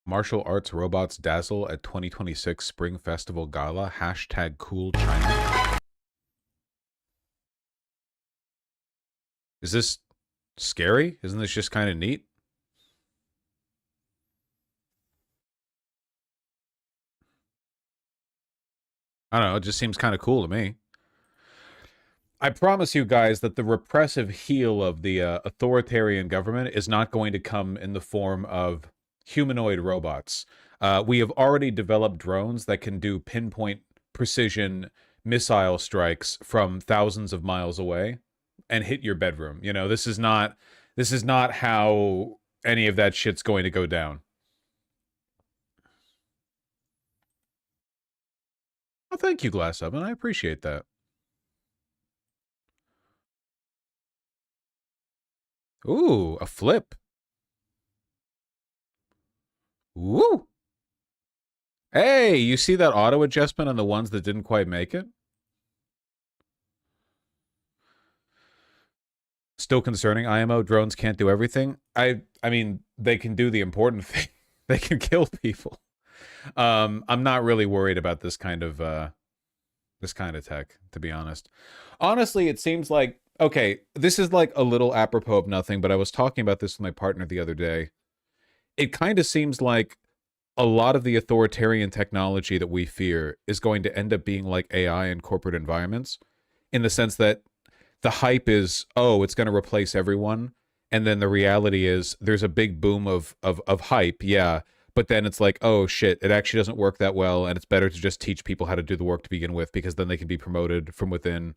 Martial arts robots dazzle at 2026 Spring Festival Gala. Hashtag cool China. Is this scary? Isn't this just kind of neat? I don't know, it just seems kind of cool to me. I promise you guys that the repressive heel of the authoritarian government is not going to come in the form of humanoid robots. We have already developed drones that can do pinpoint precision missile strikes from thousands of miles away and hit your bedroom. You know, this is not how any of that shit's going to go down. Oh, thank you, Glass Oven. I appreciate that. Ooh, a flip. Woo! Hey, you see that auto adjustment on the ones that didn't quite make it? Still concerning. IMO drones can't do everything. I mean, they can do the important thing. They can kill people. I'm not really worried about this kind of tech, to be honest. Honestly, it seems like, okay, this is like a little apropos of nothing, but I was talking about this with my partner the other day. It kind of seems like a lot of the authoritarian technology that we fear is going to end up being like AI in corporate environments, in the sense that the hype is, oh, it's going to replace everyone. And then the reality is there's a big boom of hype. Yeah. But then it's like, oh shit, it actually doesn't work that well. And it's better to just teach people how to do the work to begin with, because then they can be promoted from within,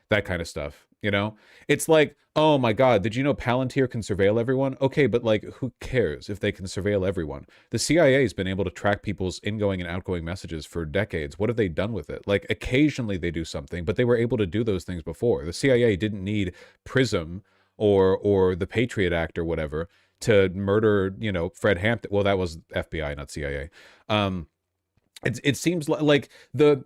that kind of stuff. You know, it's like, oh my God, did you know Palantir can surveil everyone? Okay, but like, who cares if they can surveil everyone? The CIA has been able to track people's ingoing and outgoing messages for decades. What have they done with it? Like, occasionally they do something, but they were able to do those things before. The CIA didn't need PRISM or the Patriot Act or whatever to murder, you know, Fred Hampton. Well, that was FBI, not CIA. It seems like the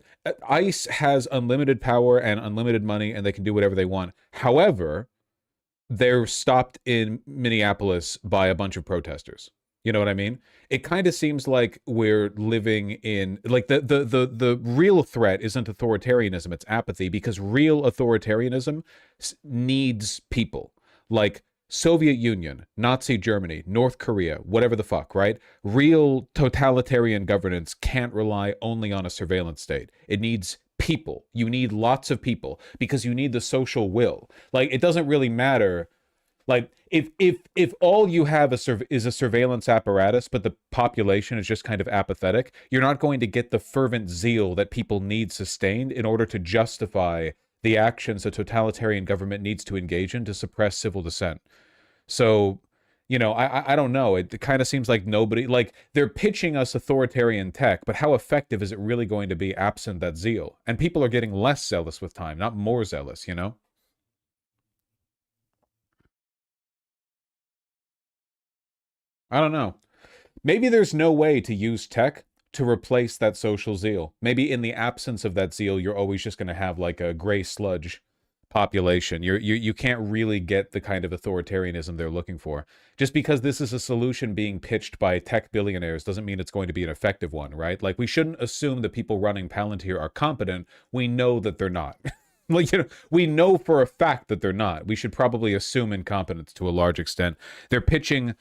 ICE has unlimited power and unlimited money, and they can do whatever they want. However, they're stopped in Minneapolis by a bunch of protesters. You know what I mean? It kind of seems like we're living in, like, the real threat isn't authoritarianism, it's apathy, because real authoritarianism needs people. Like Soviet Union, Nazi Germany, North Korea, whatever the fuck, right? Real totalitarian governance can't rely only on a surveillance state. It needs people. You need lots of people, because you need the social will. Like, it doesn't really matter. Like, if all you have is a surveillance apparatus, but the population is just kind of apathetic, you're not going to get the fervent zeal that people need sustained in order to justify the actions a totalitarian government needs to engage in to suppress civil dissent. So, you know, I don't know. It kind of seems like nobody, like, they're pitching us authoritarian tech, but how effective is it really going to be absent that zeal? And people are getting less zealous with time, not more zealous, you know? I don't know. Maybe there's no way to use tech to replace that social zeal. Maybe in the absence of that zeal, you're always just going to have like a gray sludge population. You can't really get the kind of authoritarianism they're looking for. Just because this is a solution being pitched by tech billionaires doesn't mean it's going to be an effective one, right? Like, we shouldn't assume that people running Palantir are competent. We know that they're not. Like, you know, we know for a fact that they're not. We should probably assume incompetence to a large extent. They're pitching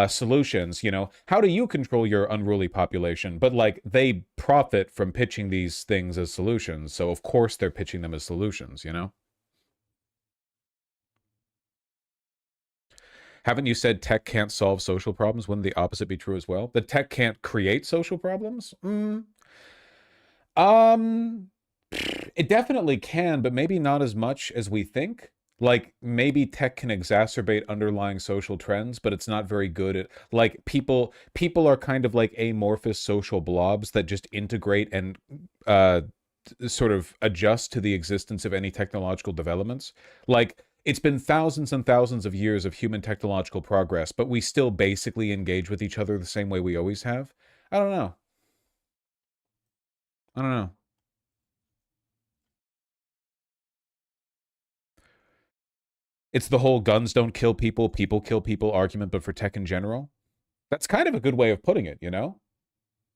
solutions, you know, how do you control your unruly population? But like, they profit from pitching these things as solutions, so of course they're pitching them as solutions, you know? Haven't you said tech can't solve social problems? Wouldn't the opposite be true as well? The tech can't create social problems? It definitely can, but maybe not as much as we think. Like, maybe tech can exacerbate underlying social trends, but it's not very good at, like, people are kind of like amorphous social blobs that just integrate and sort of adjust to the existence of any technological developments. Like, it's been thousands and thousands of years of human technological progress, but we still basically engage with each other the same way we always have. I don't know. I don't know. It's the whole guns don't kill people, people kill people argument, but for tech in general. That's kind of a good way of putting it, you know?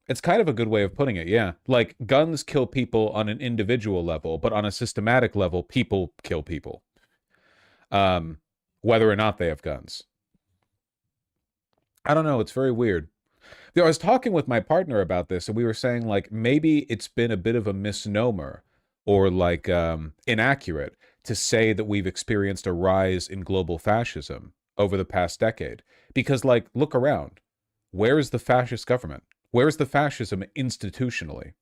It's kind of a good way of putting it, yeah. Like, guns kill people on an individual level, but on a systematic level, people kill people. Whether or not they have guns. I don't know, it's very weird. I was talking with my partner about this, and we were saying, like, maybe it's been a bit of a misnomer, or like inaccurate, to say that we've experienced a rise in global fascism over the past decade. Because, like, look around. Where is the fascist government? Where is the fascism institutionally?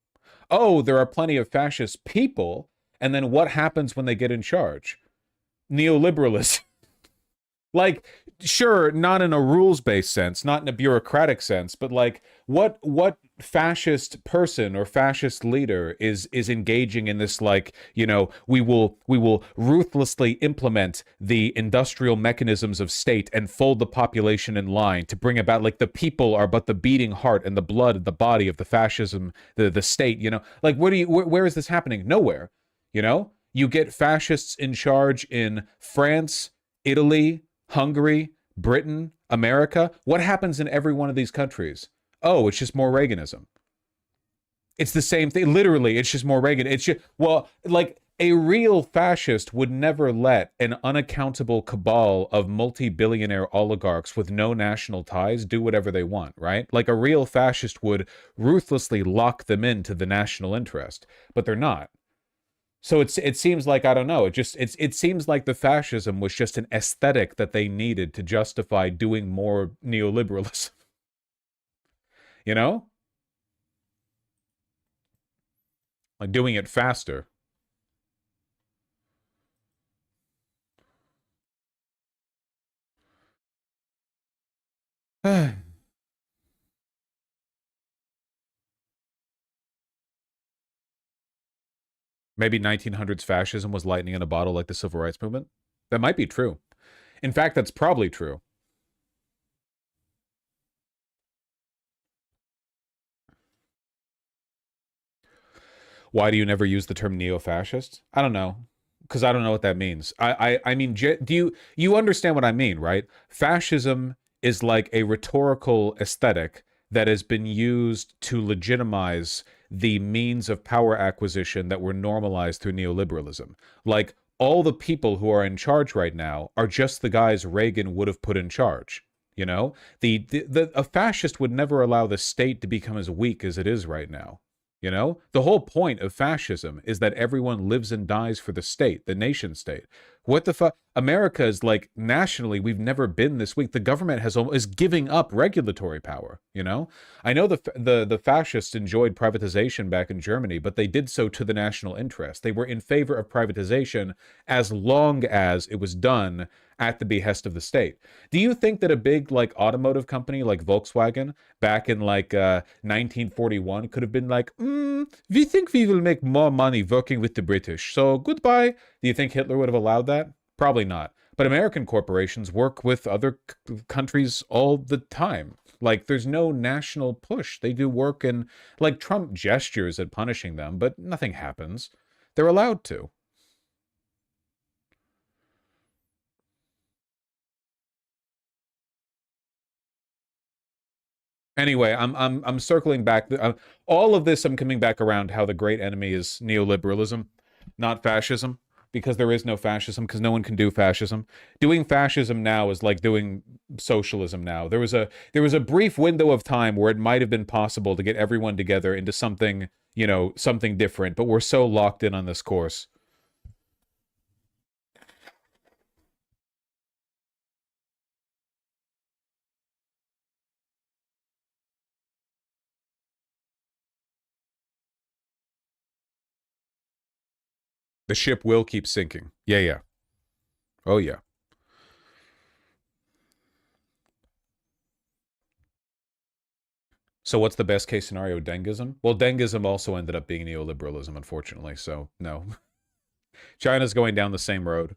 Oh, there are plenty of fascist people, and then what happens when they get in charge? Neoliberalism. Like, sure, not in a rules-based sense, not in a bureaucratic sense, but like, what fascist person or fascist leader is engaging in this, like, we will ruthlessly implement the industrial mechanisms of state and fold the population in line to bring about, like, the people are but the beating heart and the blood and the body of the fascism, the state, like, where is this happening? Nowhere. You get fascists in charge in France, Italy, Hungary, Britain, America. What happens in every one of these countries? Oh, it's just more Reaganism. It's the same thing. Literally, it's just more Reagan. It's just, well, like, a real fascist would never let an unaccountable cabal of multi-billionaire oligarchs with no national ties do whatever they want, right? Like, a real fascist would ruthlessly lock them into the national interest, but they're not. So it seems like, I don't know, it seems like the fascism was just an aesthetic that they needed to justify doing more neoliberalism. Like, doing it faster. Maybe 1900s fascism was lightning in a bottle like the civil rights movement? That might be true. In fact, that's probably true. Why do you never use the term neo-fascist? I don't know, because I don't know what that means. I mean, do you understand what I mean, right? Fascism is like a rhetorical aesthetic that has been used to legitimize the means of power acquisition that were normalized through neoliberalism. Like, all the people who are in charge right now are just the guys Reagan would have put in charge. A fascist would never allow the state to become as weak as it is right now. The whole point of fascism is that everyone lives and dies for the state, the nation state. What the fuck? America is, like, nationally, we've never been this weak. The government is giving up regulatory power. I know the fascists enjoyed privatization back in Germany, but they did so to the national interest. They were in favor of privatization as long as it was done at the behest of the state. Do you think that a big, like, automotive company like Volkswagen back in, like, 1941 could have been like, we think we will make more money working with the British, so goodbye? Do you think Hitler would have allowed that? Probably not. But American corporations work with other countries all the time. Like, there's no national push. They do work in, like, Trump gestures at punishing them, but nothing happens. They're allowed to. Anyway, I'm circling back. All of this, I'm coming back around how the great enemy is neoliberalism, not fascism, because there is no fascism, because no one can do fascism. Doing fascism now is like doing socialism now. There was a brief window of time where it might have been possible to get everyone together into something, something different, but we're so locked in on this course. The ship will keep sinking. Yeah. Oh, yeah. So what's the best case scenario? Dengism? Well, Dengism also ended up being neoliberalism, unfortunately, so no. China's going down the same road.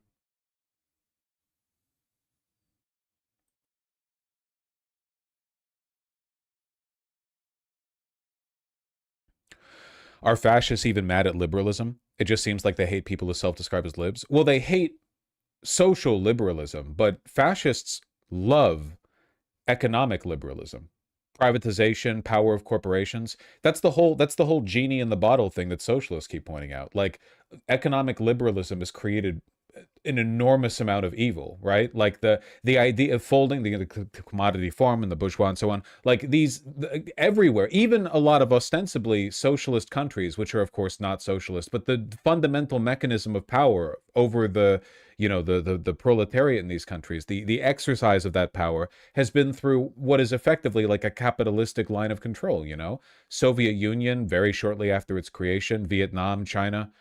Are fascists even mad at liberalism? It just seems like they hate people who self-describe as libs. Well, they hate social liberalism, but fascists love economic liberalism. Privatization, power of corporations. That's the whole genie in the bottle thing that socialists keep pointing out. Like, economic liberalism has created an enormous amount of evil, right? Like the idea of folding the commodity farm and the bourgeois and so on, like everywhere, even a lot of ostensibly socialist countries, which are of course not socialist, but the fundamental mechanism of power over the the proletariat in these countries, the exercise of that power has been through what is effectively like a capitalistic line of control. Soviet Union very shortly after its creation, Vietnam, China.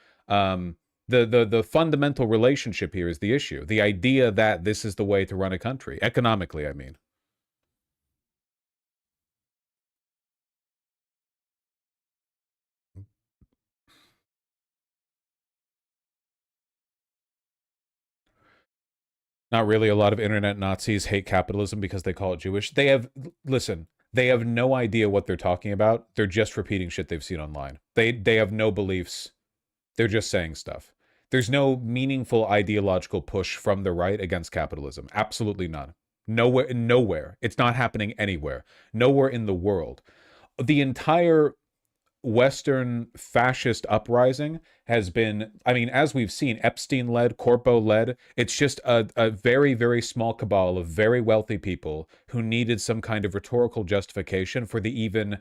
The fundamental relationship here is the issue. The idea that this is the way to run a country, economically, I mean. Not really. A lot of internet Nazis hate capitalism because they call it Jewish. They have, listen, they have no idea what they're talking about. They're just repeating shit they've seen online. They have no beliefs. They're just saying stuff. There's no meaningful ideological push from the right against capitalism. Absolutely none. Nowhere, nowhere. It's not happening anywhere. Nowhere in the world. The entire Western fascist uprising has been, I mean, as we've seen, Epstein-led, Corpo-led. It's just a very, very small cabal of very wealthy people who needed some kind of rhetorical justification for the even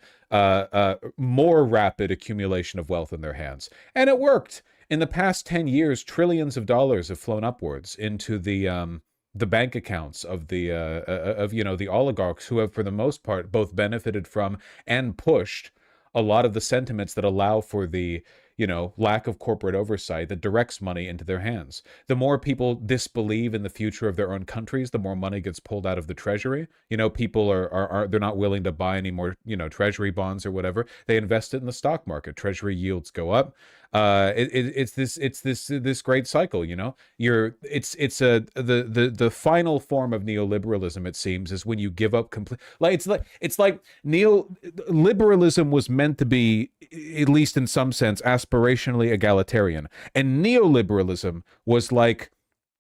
more rapid accumulation of wealth in their hands. And it worked. In the past 10 years, trillions of dollars have flown upwards into the bank accounts of the the oligarchs who have, for the most part, both benefited from and pushed a lot of the sentiments that allow for the, lack of corporate oversight that directs money into their hands. The more people disbelieve in the future of their own countries, the more money gets pulled out of the treasury. People are they're not willing to buy any more, treasury bonds or whatever. They invest it in the stock market. Treasury yields go up. It's this great cycle. The final form of neoliberalism, it seems, is when you give up complete. It's like neoliberalism was meant to be, at least in some sense, aspirationally egalitarian, and neoliberalism was like,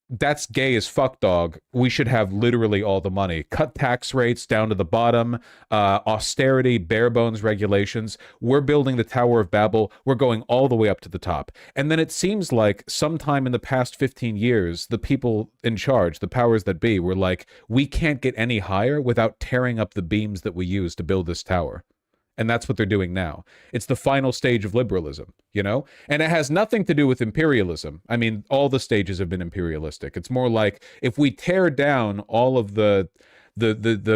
that's gay as fuck, dog. We should have literally all the money. Cut tax rates down to the bottom, austerity, bare bones regulations. We're building the Tower of Babel. We're going all the way up to the top. And then it seems like sometime in the past 15 years, the people in charge, the powers that be, were like, we can't get any higher without tearing up the beams that we use to build this tower. And that's what they're doing now. It's the final stage of liberalism, And it has nothing to do with imperialism. I mean, all the stages have been imperialistic. It's more like, if we tear down all of the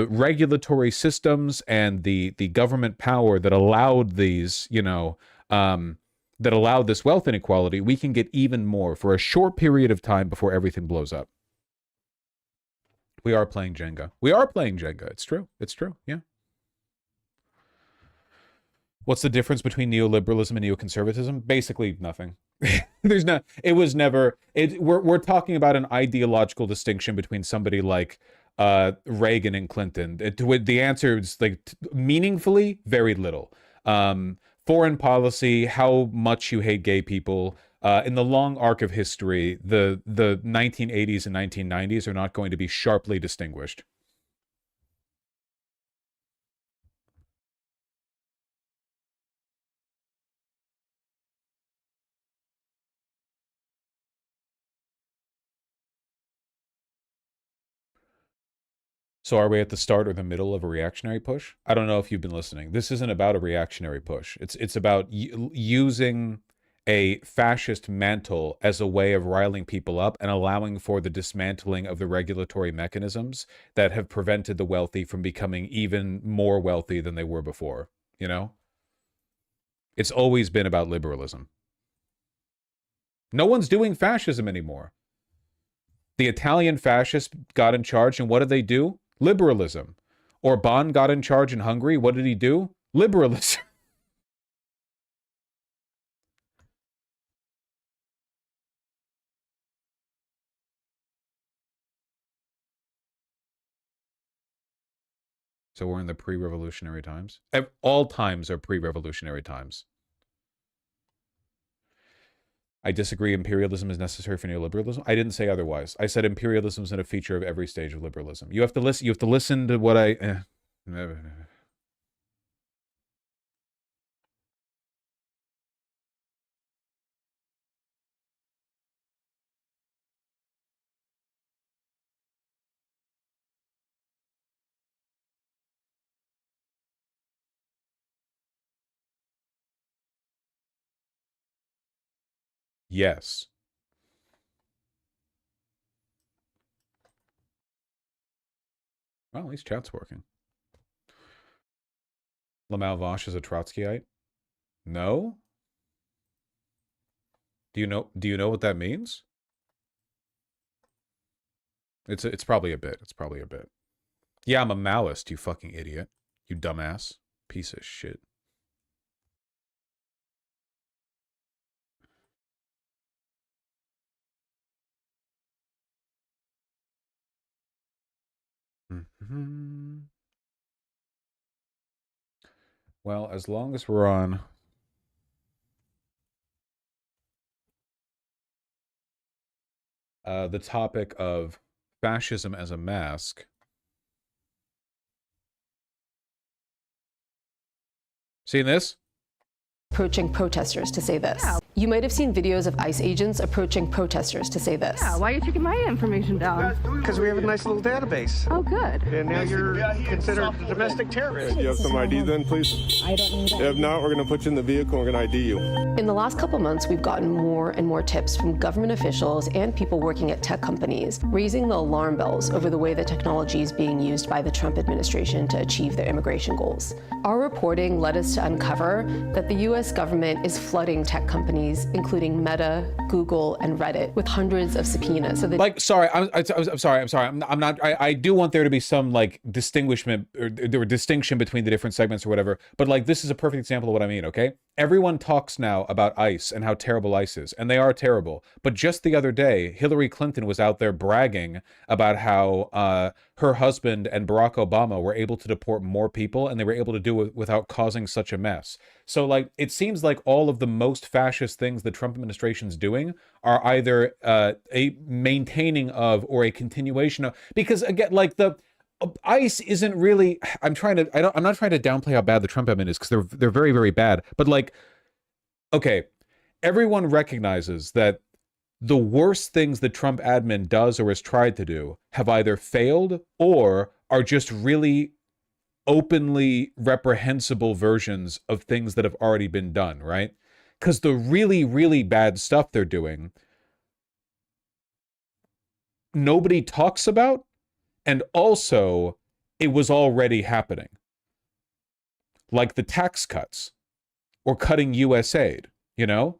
regulatory systems and the government power that allowed these, that allowed this wealth inequality, we can get even more for a short period of time before everything blows up. We are playing Jenga. We are playing Jenga. It's true. It's true. Yeah. What's the difference between neoliberalism and neoconservatism? Basically nothing. There's not, it was never, we're talking about an ideological distinction between somebody like Reagan and Clinton. The answer is meaningfully, very little. Foreign policy, how much you hate gay people. In the long arc of history, the 1980s and 1990s are not going to be sharply distinguished. So are we at the start or the middle of a reactionary push? I don't know if you've been listening. This isn't about a reactionary push. It's about using a fascist mantle as a way of riling people up and allowing for the dismantling of the regulatory mechanisms that have prevented the wealthy from becoming even more wealthy than they were before, It's always been about liberalism. No one's doing fascism anymore. The Italian fascists got in charge, and what did they do? Liberalism. Orban got in charge in Hungary. What did he do? Liberalism. So we're in the pre-revolutionary times. All times are pre-revolutionary times. I disagree. Imperialism is necessary for neoliberalism. I didn't say otherwise. I said imperialism is a feature of every stage of liberalism. You have to listen. You have to listen to what I. Yes. Well, at least chat's working. Lamau Vosh is a Trotskyite? No? Do you know what that means? It's probably a bit. It's probably a bit. Yeah, I'm a Maoist, you fucking idiot. You dumbass. Piece of shit. Well, as long as we're on the topic of fascism as a mask. Seen this? Approaching protesters to say this. Yeah. You might have seen videos of ICE agents approaching protesters to say this. Yeah, why are you taking my information down? Because we have a nice little database. Oh, good. And now you're considered a domestic terrorist. Do you have some ID then, please? I don't need it. If not, we're going to put you in the vehicle and we're going to ID you. In the last couple months, we've gotten more and more tips from government officials and people working at tech companies, raising the alarm bells over the way that technology is being used by the Trump administration to achieve their immigration goals. Our reporting led us to uncover that the U.S. government is flooding tech companies, including Meta, Google, and Reddit, with hundreds of subpoenas. So like, sorry, I'm sorry. I'm not. I do want there to be some like distinguishment or distinction between the different segments or whatever. But like, this is a perfect example of what I mean. Okay, everyone talks now about ICE and how terrible ICE is, and they are terrible. But just the other day, Hillary Clinton was out there bragging about how her husband and Barack Obama were able to deport more people, and they were able to do it without causing such a mess. So like, it seems like all of the most fascist things the Trump administration's doing are either a maintaining of or a continuation of, because again, like the ICE isn't really, I'm not trying to downplay how bad the Trump admin is, because they're very, very bad. But like, okay, everyone recognizes that the worst things the Trump admin does or has tried to do have either failed or are just really openly reprehensible versions of things that have already been done, right? Because the really, really bad stuff they're doing, nobody talks about, and also it was already happening. Like the tax cuts or cutting U.S. aid, you know?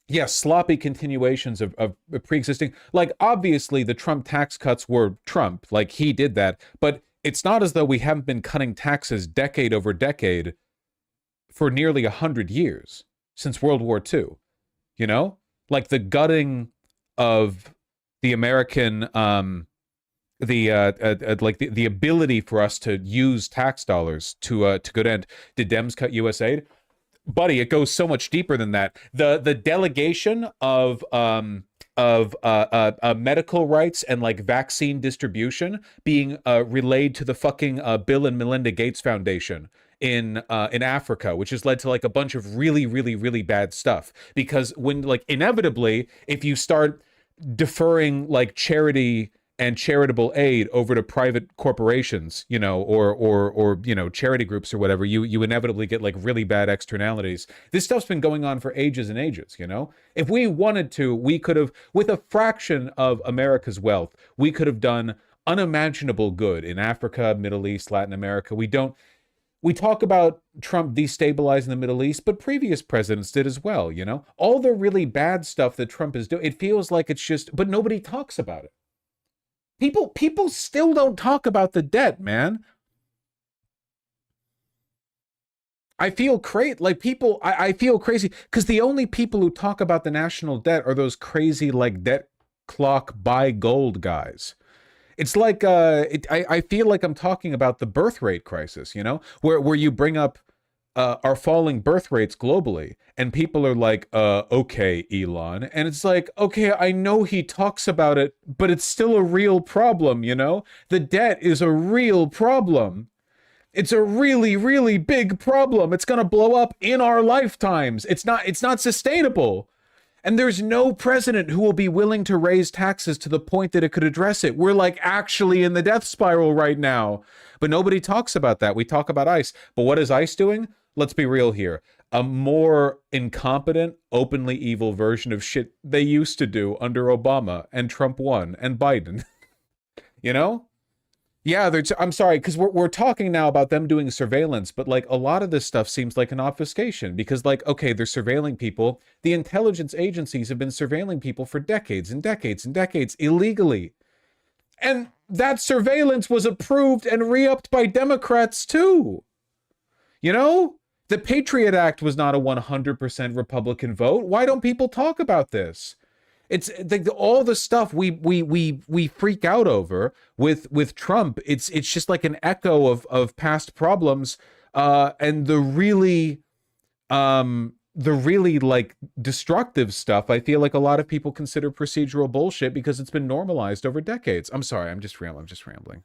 Yeah, sloppy continuations of pre-existing. Like, obviously, the Trump tax cuts were Trump. Like, he did that. But it's not as though we haven't been cutting taxes decade over decade for nearly 100 years since World War II. You know? Like, the gutting of the American, the ability for us to use tax dollars to good end. Did Dems cut U.S. aid? Buddy, it goes so much deeper than that. The delegation of medical rights and like vaccine distribution being relayed to the fucking Bill and Melinda Gates Foundation in Africa, which has led to like a bunch of really, really, really bad stuff. Because when like inevitably, if you start deferring like charity and charitable aid over to private corporations, you know, or you know, charity groups or whatever, you inevitably get like really bad externalities. This stuff's been going on for ages and ages, you know? If we wanted to, we could have, with a fraction of America's wealth, we could have done unimaginable good in Africa, Middle East, Latin America. We talk about Trump destabilizing the Middle East, but previous presidents did as well, you know? All the really bad stuff that Trump is doing, it feels like it's just, but nobody talks about it. People still don't talk about the debt, man. I feel I feel crazy because the only people who talk about the national debt are those crazy like debt clock buy gold guys. It's like I feel like I'm talking about the birth rate crisis, you know, where you bring up our falling birth rates globally, and people are like, okay, Elon. And it's like, okay, I know he talks about it, but it's still a real problem, you know? The debt is a real problem. It's a really, really big problem. It's gonna blow up in our lifetimes. It's not sustainable. And there's no president who will be willing to raise taxes to the point that it could address it. We're like actually in the death spiral right now. But nobody talks about that. We talk about ICE. But what is ICE doing? Let's be real here. A more incompetent, openly evil version of shit they used to do under Obama and Trump 1 and Biden. You know? Yeah, I'm sorry, because we're talking now about them doing surveillance, but like a lot of this stuff seems like an obfuscation because like, okay, they're surveilling people. The intelligence agencies have been surveilling people for decades and decades and decades illegally. And that surveillance was approved and re-upped by Democrats too. You know? The Patriot Act was not a 100% Republican vote. Why don't people talk about this? It's like all the stuff we freak out over with Trump. It's just like an echo of past problems, and the really like destructive stuff. I feel like a lot of people consider procedural bullshit because it's been normalized over decades. I'm sorry, I'm just rambling.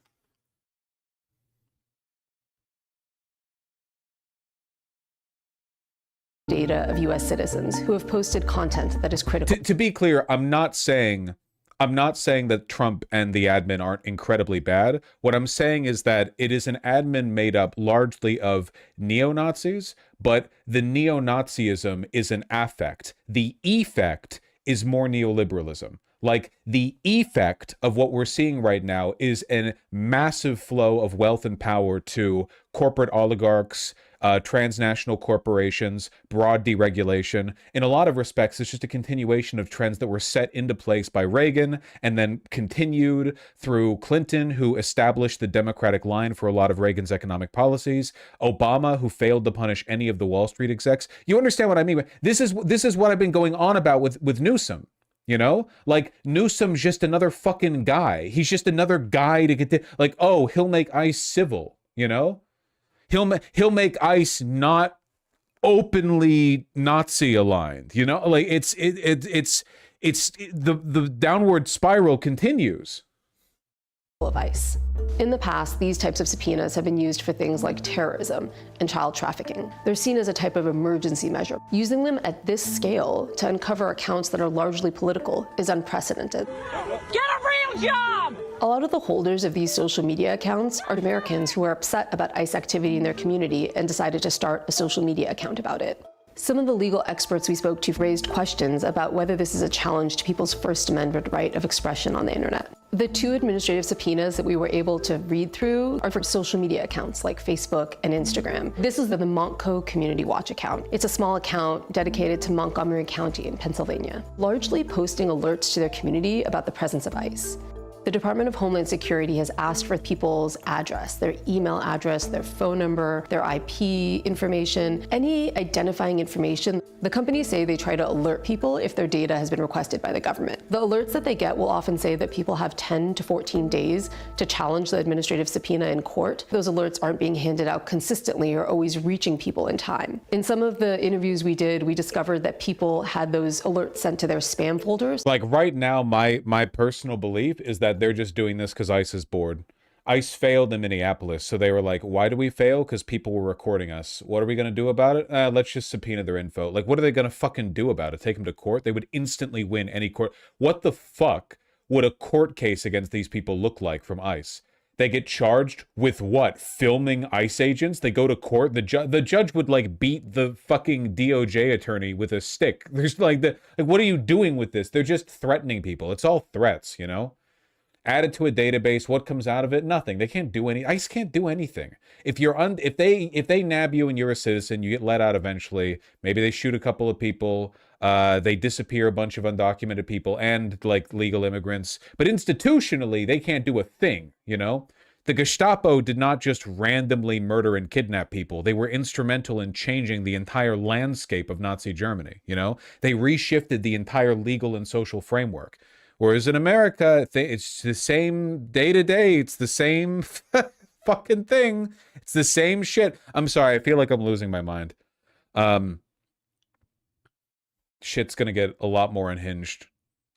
Data of U.S. citizens who have posted content that is critical. To be clear, I'm not saying that Trump and the admin aren't incredibly bad. What I'm saying is that it is an admin made up largely of neo-Nazis, but the neo-Nazism is an affect. The effect is more neoliberalism. Like, the effect of what we're seeing right now is a massive flow of wealth and power to corporate oligarchs, transnational corporations, broad deregulation. In a lot of respects, it's just a continuation of trends that were set into place by Reagan and then continued through Clinton, who established the Democratic line for a lot of Reagan's economic policies, Obama, who failed to punish any of the Wall Street execs. You understand what I mean? This is what I've been going on about with Newsom. You know, like, Newsom's just another fucking guy. He's just another guy to get to, like, oh, he'll make ICE civil, you know? He'll make ICE not openly Nazi aligned, you know? Like, it's the downward spiral continues. Of ICE. In the past, these types of subpoenas have been used for things like terrorism and child trafficking. They're seen as a type of emergency measure. Using them at this scale to uncover accounts that are largely political is unprecedented. Get a real job! A lot of the holders of these social media accounts are Americans who are upset about ICE activity in their community and decided to start a social media account about it. Some of the legal experts we spoke to raised questions about whether this is a challenge to people's First Amendment right of expression on the internet. The two administrative subpoenas that we were able to read through are for social media accounts like Facebook and Instagram. This is the Montco Community Watch account. It's a small account dedicated to Montgomery County in Pennsylvania, largely posting alerts to their community about the presence of ICE. The Department of Homeland Security has asked for people's address, their email address, their phone number, their IP information, any identifying information. The companies say they try to alert people if their data has been requested by the government. The alerts that they get will often say that people have 10 to 14 days to challenge the administrative subpoena in court. Those alerts aren't being handed out consistently or always reaching people in time. In some of the interviews we did, we discovered that people had those alerts sent to their spam folders. Like, right now, my personal belief is that they're just doing this because ICE is bored. ICE failed in Minneapolis, so they were like, why do we fail? Because people were recording us. What are we going to do about it? Let's just subpoena their info. Like, what are they going to fucking do about it? Take them to court? They would instantly win any court. What the fuck would a court case against these people look like from ICE? They get charged with what? Filming ICE agents? They go to court. The judge would like beat the fucking DOJ attorney with a stick. There's like what are you doing with this? They're just threatening people. It's all threats, you know? Added to a database, what comes out of it? Nothing. They can't do any. ICE can't do anything. If they nab you and you're a citizen, you get let out eventually. Maybe they shoot a couple of people. They disappear a bunch of undocumented people and like legal immigrants. But institutionally, they can't do a thing. You know, the Gestapo did not just randomly murder and kidnap people. They were instrumental in changing the entire landscape of Nazi Germany. You know, they reshifted the entire legal and social framework. Whereas in America, it's the same day to day. It's the same fucking thing. It's the same shit. I'm sorry. I feel like I'm losing my mind. Shit's gonna get a lot more unhinged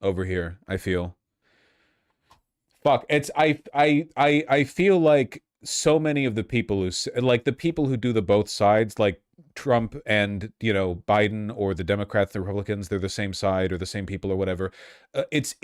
over here, I feel. Fuck. I feel like so many of the people who do the both sides, like Trump and, you know, Biden, or the Democrats, the Republicans, they're the same side or the same people or whatever. It's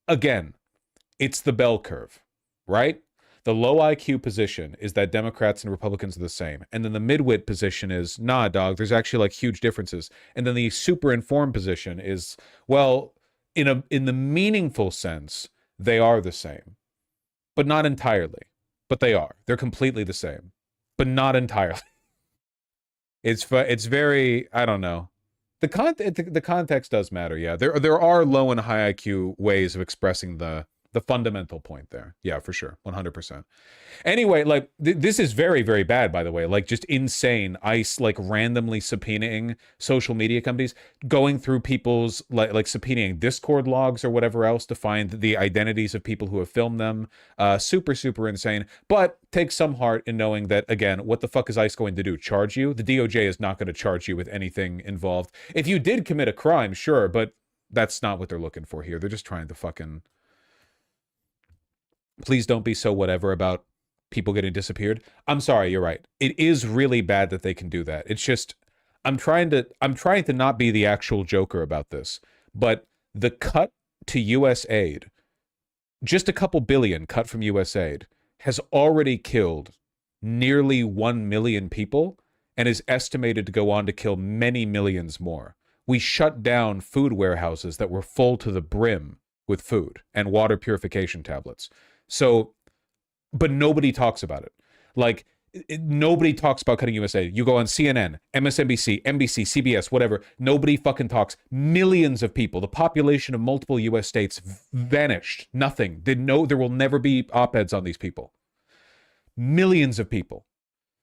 the bell curve, right? The low IQ position is that Democrats and Republicans are the same. And then the midwit position is, nah, dog, there's actually like huge differences. And then the super informed position is, well, in the meaningful sense, they are the same, but not entirely. But they are. They're completely the same, but not entirely. It's very, I don't know. The context does matter, yeah. There are low and high IQ ways of expressing the The fundamental point there. Yeah, for sure. 100%. Anyway, like this is very, very bad, by the way. Like just insane. ICE like randomly subpoenaing social media companies, going through people's like subpoenaing Discord logs or whatever else to find the identities of people who have filmed them. Super, super insane. But take some heart in knowing that, again, what the fuck is ICE going to do? Charge you? The DOJ is not going to charge you with anything involved. If you did commit a crime, sure, but that's not what they're looking for here. They're just trying to fucking... Please don't be so whatever about people getting disappeared. I'm sorry, you're right. It is really bad that they can do that. It's just I'm trying to not be the actual Joker about this, but the cut to US aid, just a couple billion cut from US aid, has already killed nearly 1 million people and is estimated to go on to kill many millions more. We shut down food warehouses that were full to the brim with food and water purification tablets. So, but nobody talks about it. Like, nobody talks about cutting USA. You go on CNN, MSNBC, NBC, CBS, whatever. Nobody fucking talks. Millions of people, the population of multiple US states vanished. Nothing. There will never be op-eds on these people. Millions of people.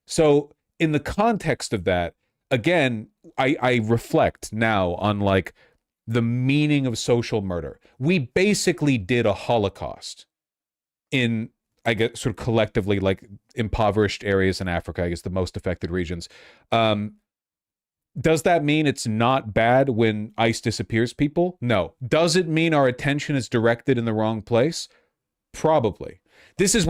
So, in the context of that, again, I reflect now on like the meaning of social murder. We basically did a Holocaust in, I guess, sort of collectively, like impoverished areas in Africa, I guess the most affected regions. Does that mean it's not bad when ICE disappears people? No. Does it mean our attention is directed in the wrong place? Probably. This is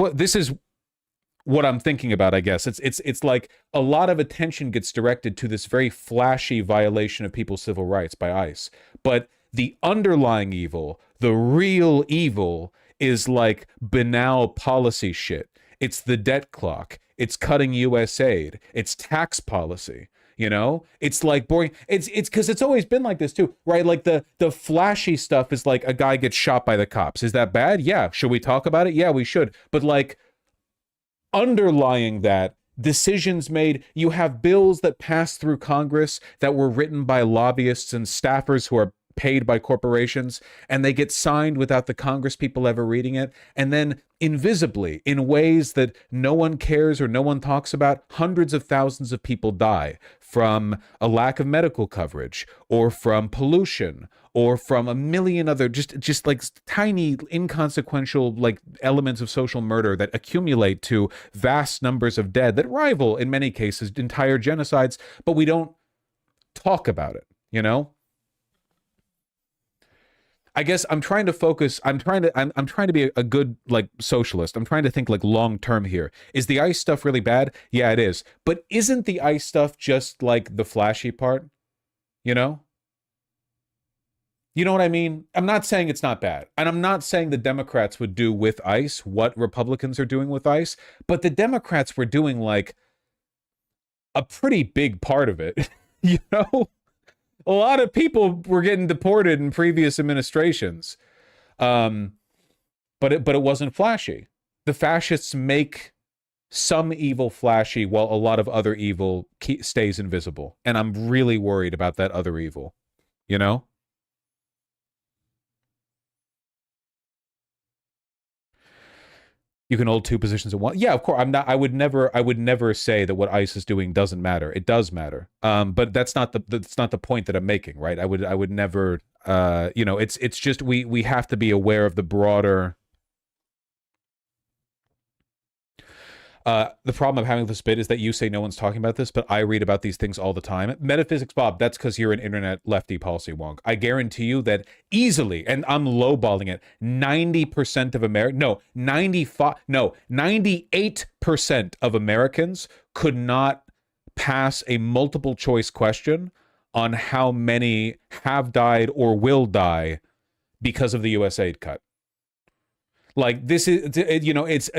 what I'm thinking about, I guess. It's like a lot of attention gets directed to this very flashy violation of people's civil rights by ICE. But the underlying evil, the real evil, is like banal policy shit. It's the debt clock. It's cutting US aid. It's tax policy. You know, it's like boring. It's because it's always been like this too, right? Like the flashy stuff is like a guy gets shot by the cops. Is that bad? Yeah. Should we talk about it? Yeah, we should. But like underlying that, decisions made, you have bills that pass through Congress that were written by lobbyists and staffers who are paid by corporations, and they get signed without the Congress people ever reading it, and then invisibly, in ways that no one cares or no one talks about, hundreds of thousands of people die from a lack of medical coverage, or from pollution, or from a million other just like tiny inconsequential like elements of social murder that accumulate to vast numbers of dead that rival in many cases entire genocides, but we don't talk about it, you know? I guess I'm trying to focus. I'm trying to be a good like socialist. I'm trying to think like long term here. Is the ICE stuff really bad? Yeah, it is. But isn't the ICE stuff just like the flashy part? You know? You know what I mean? I'm not saying it's not bad. And I'm not saying the Democrats would do with ICE what Republicans are doing with ICE, but the Democrats were doing like a pretty big part of it, you know? A lot of people were getting deported in previous administrations, but it wasn't flashy. The fascists make some evil flashy while a lot of other evil stays invisible, and I'm really worried about that other evil. You know? You can hold two positions at once. Yeah, of course. I would never say that what ICE is doing doesn't matter. It does matter. But that's not the point that I'm making, right? I would never you know, it's just we have to be aware of the broader the problem of having this bit is that you say no one's talking about this, but I read about these things all the time. Metaphysics Bob, that's because you're an internet lefty policy wonk. I guarantee you that easily, and I'm lowballing it, 90% of Americans, no, 98% of Americans could not pass a multiple choice question on how many have died or will die because of the US aid cut. Like this is, you know, it's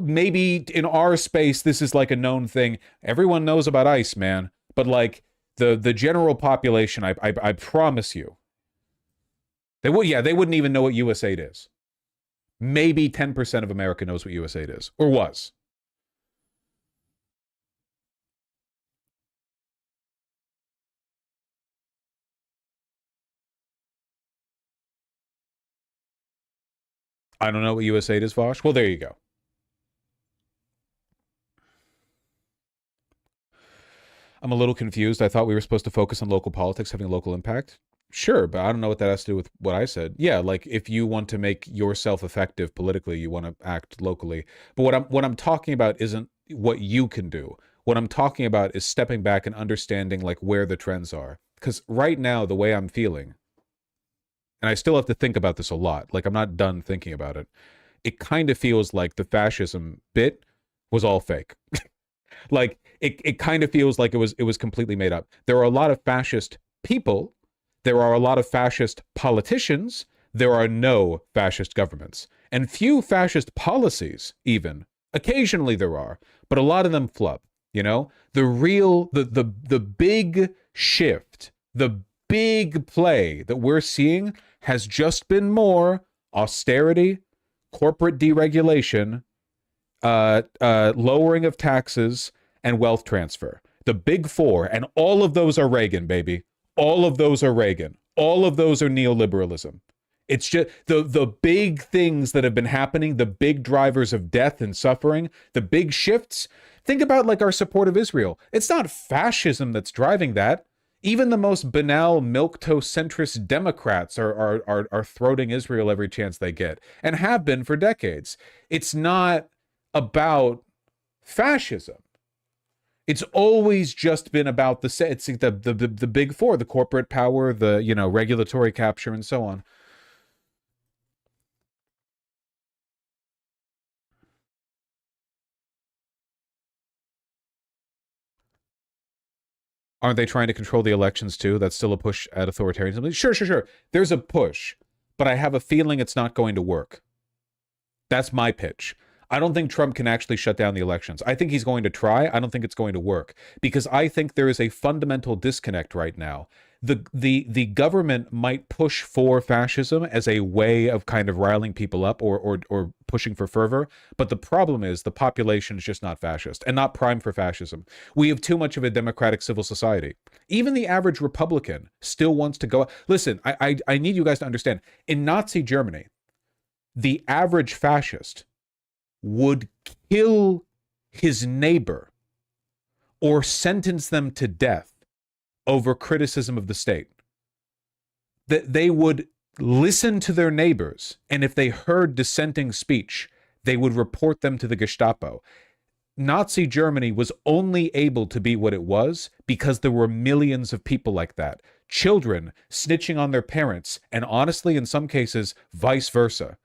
maybe in our space, this is like a known thing. Everyone knows about ICE, man. But like the general population, I promise you, they wouldn't even know what USAID is. Maybe 10% of America knows what USAID is or was. I don't know what US aid is, Vosh. Well, there you go. I'm a little confused. I thought we were supposed to focus on local politics having a local impact. Sure, but I don't know what that has to do with what I said. Yeah, like if you want to make yourself effective politically, you want to act locally. But what I'm talking about isn't what you can do. What I'm talking about is stepping back and understanding like where the trends are. Because right now, the way I'm feeling, and I still have to think about this a lot, like I'm not done thinking about it, it kind of feels like the fascism bit was all fake. Like it kind of feels like it was completely made up. There are a lot of fascist people. There are a lot of fascist politicians. There are no fascist governments. And few fascist policies, even. Occasionally there are, but a lot of them flub, you know? The big shift, the big play that we're seeing has just been more austerity, corporate deregulation, lowering of taxes, and wealth transfer. The big four, and all of those are Reagan, baby. All of those are Reagan. All of those are neoliberalism. It's just the big things that have been happening, the big drivers of death and suffering, the big shifts. Think about like our support of Israel. It's not fascism that's driving that. Even the most banal milquetoast centrist Democrats are throating Israel every chance they get and have been for decades. It's not about fascism. It's always just been about the big four, the corporate power, the regulatory capture, and so on. Aren't they trying to control the elections too? That's still a push at authoritarianism. Sure. There's a push, but I have a feeling it's not going to work. That's my pitch. I don't think Trump can actually shut down the elections. I think he's going to try. I don't think it's going to work because I think there is a fundamental disconnect right now. The government might push for fascism as a way of kind of riling people up or pushing for fervor, but the problem is the population is just not fascist and not primed for fascism. We have too much of a democratic civil society. Even the average Republican still wants to go. Listen, I need you guys to understand. In Nazi Germany, the average fascist would kill his neighbor or sentence them to death over criticism of the state. That they would listen to their neighbors, and if they heard dissenting speech, they would report them to the Gestapo. Nazi Germany was only able to be what it was because there were millions of people like that. Children snitching on their parents, and honestly, in some cases, vice versa.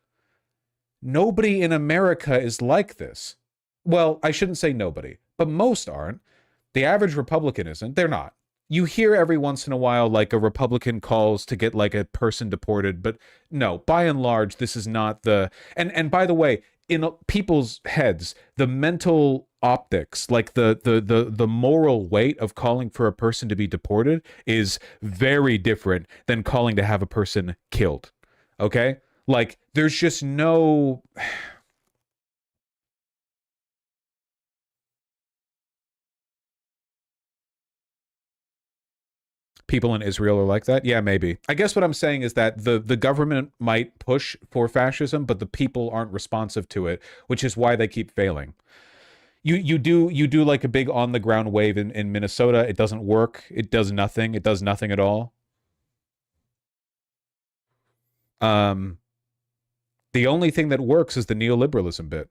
Nobody in America is like this. Well, I shouldn't say nobody, but most aren't. The average Republican isn't. They're not. You hear every once in a while like a Republican calls to get like a person deported, but no, by and large, this is not the... And by the way, in people's heads, the mental optics, like the moral weight of calling for a person to be deported is very different than calling to have a person killed. Okay? Like, there's just no... People in Israel are like that? Yeah, maybe. I guess what I'm saying is that the government might push for fascism, but the people aren't responsive to it, which is why they keep failing. You do like a big on the ground wave in Minnesota. It doesn't work. It does nothing. It does nothing at all. The only thing that works is the neoliberalism bit.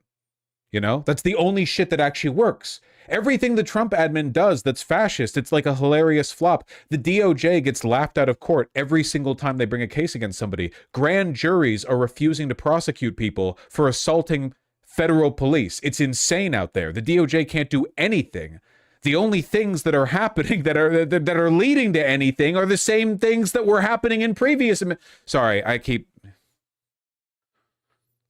You know, that's the only shit that actually works. Everything the Trump admin does that's fascist, it's like a hilarious flop. The DOJ gets laughed out of court every single time they bring a case against somebody. Grand juries are refusing to prosecute people for assaulting federal police. It's insane out there. The DOJ can't do anything. The only things that are happening that are leading to anything are the same things that were happening in previous... Sorry, I keep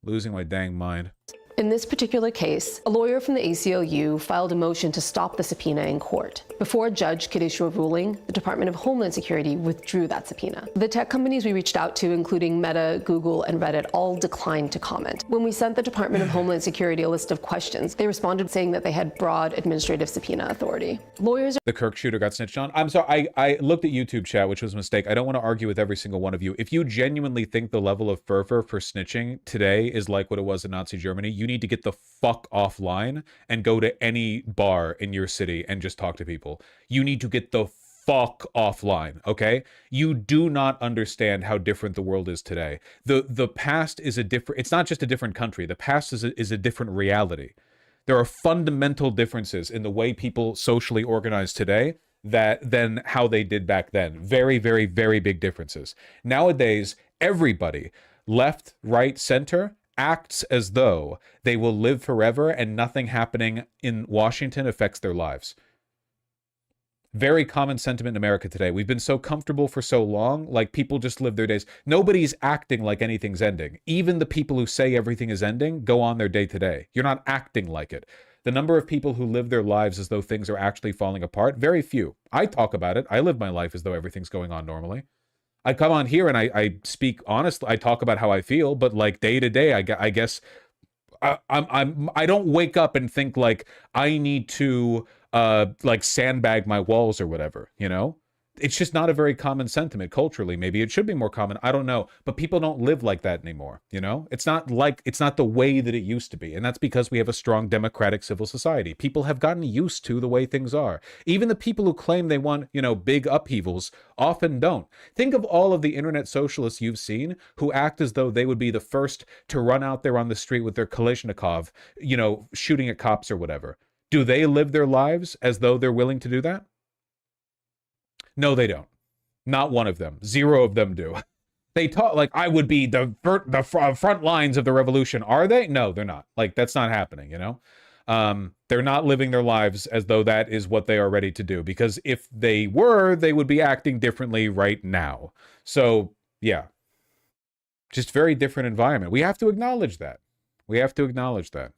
losing my dang mind. In this particular case, a lawyer from the ACLU filed a motion to stop the subpoena in court. Before a judge could issue a ruling, the Department of Homeland Security withdrew that subpoena. The tech companies we reached out to, including Meta, Google, and Reddit, all declined to comment. When we sent the Department of Homeland Security a list of questions, they responded saying that they had broad administrative subpoena authority. Lawyers The Kirk shooter got snitched on. I'm sorry, I looked at YouTube chat, which was a mistake. I don't want to argue with every single one of you. If you genuinely think the level of fervor for snitching today is like what it was in Nazi Germany, you need to get the fuck offline and go to any bar in your city and just talk to people. You need to get the fuck offline, okay? You do not understand how different the world is today. The past is a different, it's not just a different country. The past is a different reality. There are fundamental differences in the way people socially organize today than how they did back then. Very, very, very big differences. Nowadays, everybody, left, right, center, acts as though they will live forever and nothing happening in Washington affects their lives. Very common sentiment in America today. We've been so comfortable for so long, like people just live their days. Nobody's acting like anything's ending. Even the people who say everything is ending go on their day to day. You're not acting like it. The number of people who live their lives as though things are actually falling apart, very few. I talk about it. I live my life as though everything's going on normally. I come on here and I speak honestly. I talk about how I feel, but like day to day, I guess I don't wake up and think like I need to like sandbag my walls or whatever, you know? It's just not a very common sentiment culturally. Maybe it should be more common. I don't know. But people don't live like that anymore, you know? It's not the way that it used to be. And that's because we have a strong democratic civil society. People have gotten used to the way things are. Even the people who claim they want, you know, big upheavals often don't. Think of all of the internet socialists you've seen who act as though they would be the first to run out there on the street with their Kalashnikov, you know, shooting at cops or whatever. Do they live their lives as though they're willing to do that? No, they don't. Not one of them. Zero of them do. They talk like I would be the front lines of the revolution. Are they? No, they're not. Like, that's not happening, you know? They're not living their lives as though that is what they are ready to do. Because if they were, they would be acting differently right now. So, yeah. Just very different environment. We have to acknowledge that. We have to acknowledge that.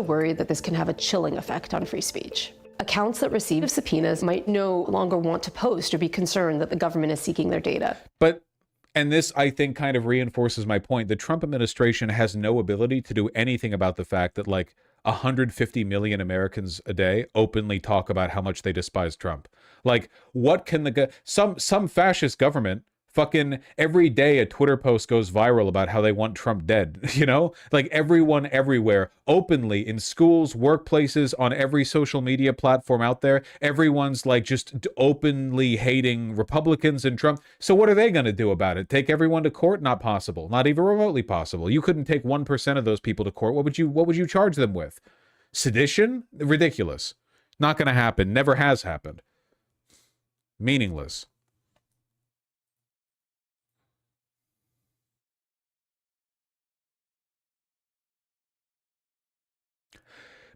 worried that this can have a chilling effect on free speech. Accounts that receive subpoenas might no longer want to post or be concerned that the government is seeking their data. And this, I think, kind of reinforces my point. The Trump administration has no ability to do anything about the fact that, like, 150 million Americans a day openly talk about how much they despise Trump. Like, what can some fascist government fucking every day a Twitter post goes viral about how they want Trump dead, you know? Like everyone everywhere, openly, in schools, workplaces, on every social media platform out there, everyone's like just openly hating Republicans and Trump. So what are they going to do about it? Take everyone to court? Not possible. Not even remotely possible. You couldn't take 1% of those people to court. What would you charge them with? Sedition? Ridiculous. Not going to happen. Never has happened. Meaningless.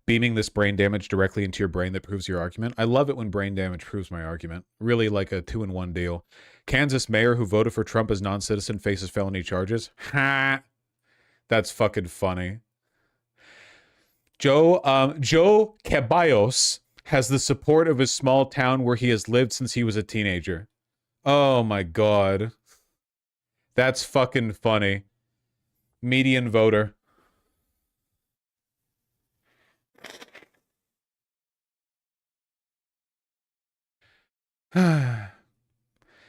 Beaming this brain damage directly into your brain that proves your argument. I love it when brain damage proves my argument. Really like a 2-in-1 deal. Kansas mayor who voted for Trump as non-citizen faces felony charges. Ha! That's fucking funny. Joe Caballos has the support of his small town where he has lived since he was a teenager. Oh my god. That's fucking funny. Median voter.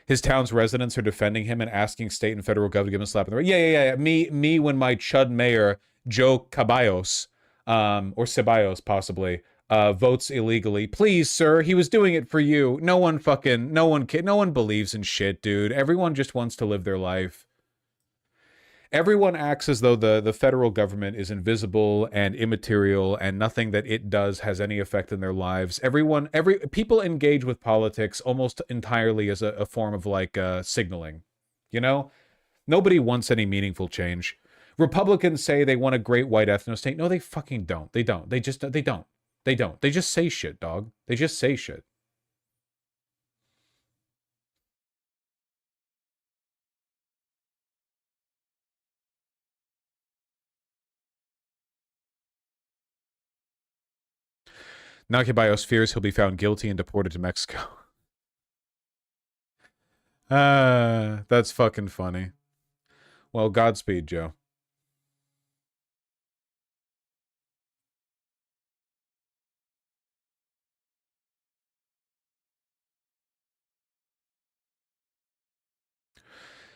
His town's residents are defending him and asking state and federal government to give him a slap in the wrist. Yeah. Me when my chud mayor, Joe Caballos, or Ceballos possibly, votes illegally. Please, sir, he was doing it for you. No one believes in shit, dude. Everyone just wants to live their life. Everyone acts as though the federal government is invisible and immaterial and nothing that it does has any effect in their lives. People engage with politics almost entirely as a form of like signaling, you know? Nobody wants any meaningful change. Republicans say they want a great white ethno-state. No, they fucking don't. They don't. They don't. They just say shit, dog. They just say shit. Nakibios fears he'll be found guilty and deported to Mexico. That's fucking funny. Well, Godspeed, Joe.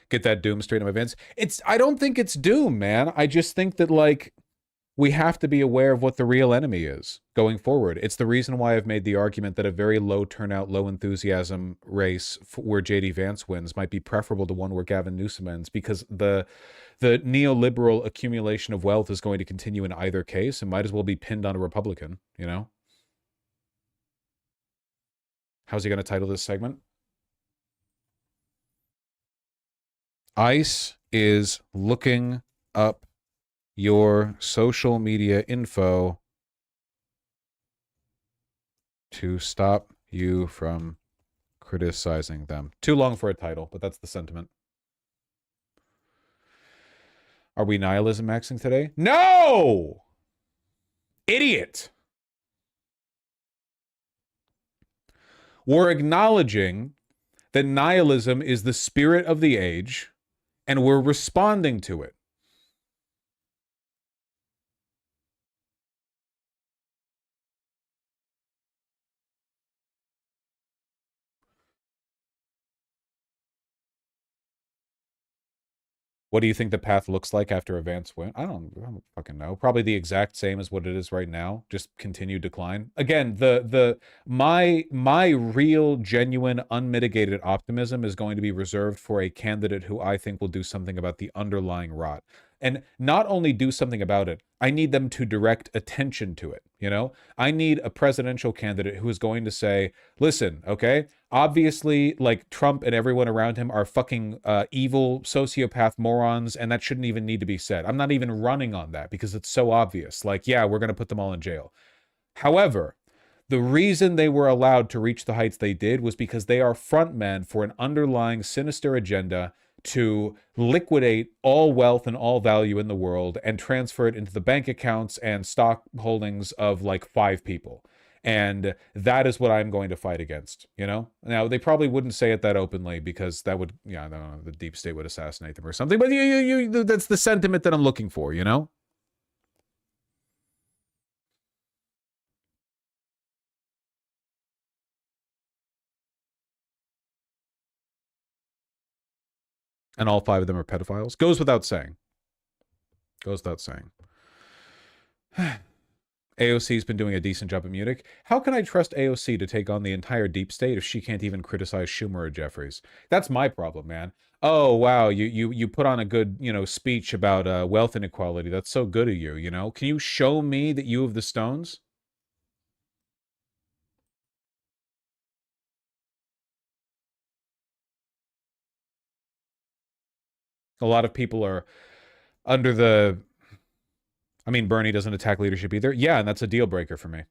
Get that doom straight in my veins. I don't think it's doom, man. I just think that, like, we have to be aware of what the real enemy is going forward. It's the reason why I've made the argument that a very low turnout, low enthusiasm race where JD Vance wins might be preferable to one where Gavin Newsom ends, because the neoliberal accumulation of wealth is going to continue in either case and might as well be pinned on a Republican, you know? How's he going to title this segment? ICE is looking up your social media info to stop you from criticizing them. Too long for a title, but that's the sentiment. Are we nihilism maxing today? No! Idiot! We're acknowledging that nihilism is the spirit of the age, and we're responding to it. What do you think the path looks like after a Vance win? I don't fucking know. Probably the exact same as what it is right now. Just continued decline. Again, my real, genuine, unmitigated optimism is going to be reserved for a candidate who I think will do something about the underlying rot. And not only do something about it, I need them to direct attention to it, you know? I need a presidential candidate who is going to say, listen, okay, obviously, like, Trump and everyone around him are fucking evil sociopath morons, and that shouldn't even need to be said. I'm not even running on that because it's so obvious. Like, yeah, we're going to put them all in jail. However, the reason they were allowed to reach the heights they did was because they are frontmen for an underlying sinister agenda to liquidate all wealth and all value in the world and transfer it into the bank accounts and stock holdings of like 5 people. And that is what I'm going to fight against, you know? Now, they probably wouldn't say it that openly because that would, yeah, I don't know, the deep state would assassinate them or something, but that's the sentiment that I'm looking for, you know? And all 5 of them are pedophiles. Goes without saying. Goes without saying. AOC's been doing a decent job at Munich. How can I trust AOC to take on the entire deep state if she can't even criticize Schumer or Jeffries? That's my problem, man. Oh, wow, you put on a good, you know, speech about wealth inequality. That's so good of you, you know? Can you show me that you have the stones? A lot of people are under the... I mean, Bernie doesn't attack leadership either. Yeah, and that's a deal breaker for me.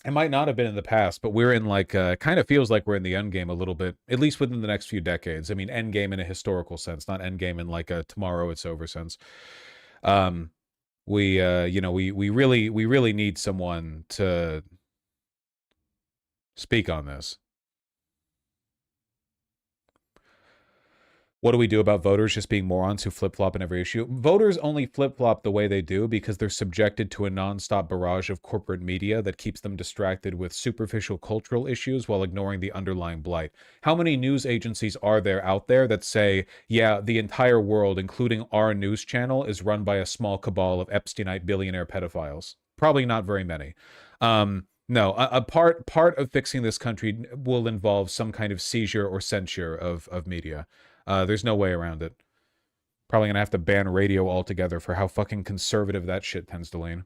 It might not have been in the past, but we're in like, kind of feels like we're in the end game a little bit, at least within the next few decades. I mean, end game in a historical sense, not end game in like a tomorrow it's over sense. We really need someone to speak on this. What do we do about voters just being morons who flip-flop in every issue? Voters only flip-flop the way they do because they're subjected to a nonstop barrage of corporate media that keeps them distracted with superficial cultural issues while ignoring the underlying blight. How many news agencies are there out there that say, yeah, the entire world, including our news channel, is run by a small cabal of Epsteinite billionaire pedophiles? Probably not very many. No, a part of fixing this country will involve some kind of seizure or censure of media. There's no way around it. Probably gonna have to ban radio altogether for how fucking conservative that shit tends to lean.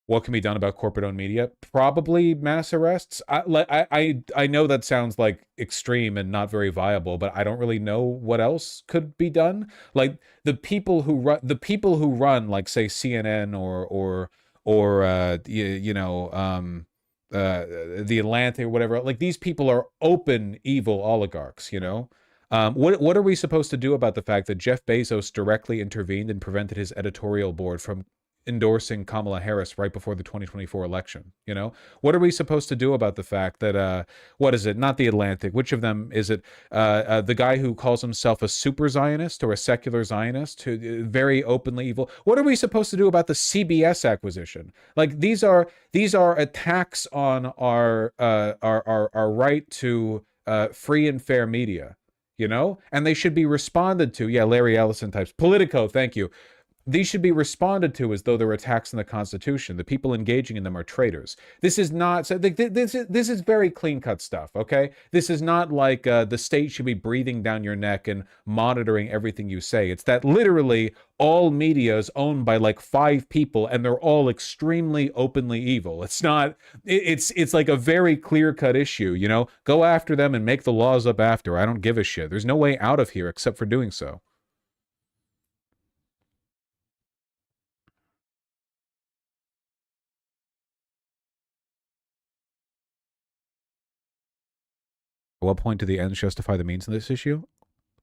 What can be done about corporate-owned media? Probably mass arrests. I know that sounds like extreme and not very viable, but I don't really know what else could be done. Like the people who run, like say CNN or the Atlantic or whatever, like these people are open evil oligarchs, you know? What are we supposed to do about the fact that Jeff Bezos directly intervened and prevented his editorial board from endorsing Kamala Harris right before the 2024 election. You know, what are we supposed to do about the fact that what is it? Not the Atlantic. Which of them is it? The guy who calls himself a super Zionist or a secular Zionist, who very openly evil. What are we supposed to do about the CBS acquisition? Like, these are attacks on our right to free and fair media. You know, and they should be responded to. Yeah, Larry Ellison types. Politico, thank you. These should be responded to as though they're attacks on the Constitution. The people engaging in them are traitors. This is not, so this is very clean-cut stuff, okay? This is not like the state should be breathing down your neck and monitoring everything you say. It's that literally all media is owned by like 5 people, and they're all extremely openly evil. It's not, it's like a very clear-cut issue, you know? Go after them and make the laws up after. I don't give a shit. There's no way out of here except for doing so. At what point do the ends justify the means in this issue?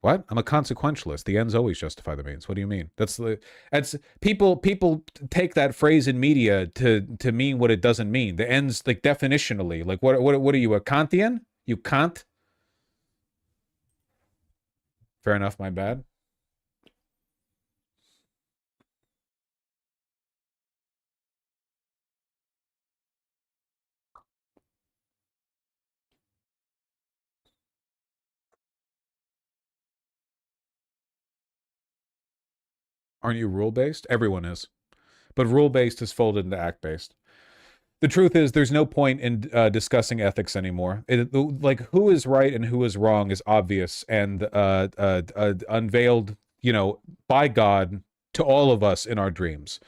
What? I'm a consequentialist. The ends always justify the means. What do you mean? That's people take that phrase in media to mean what it doesn't mean. The ends, like, definitionally, like what are you, a Kantian? You Kant? Fair enough, my bad. Aren't you rule-based? Everyone is. But rule-based is folded into act-based. The truth is, there's no point in discussing ethics anymore. Like, who is right and who is wrong is obvious and unveiled, you know, by God to all of us in our dreams.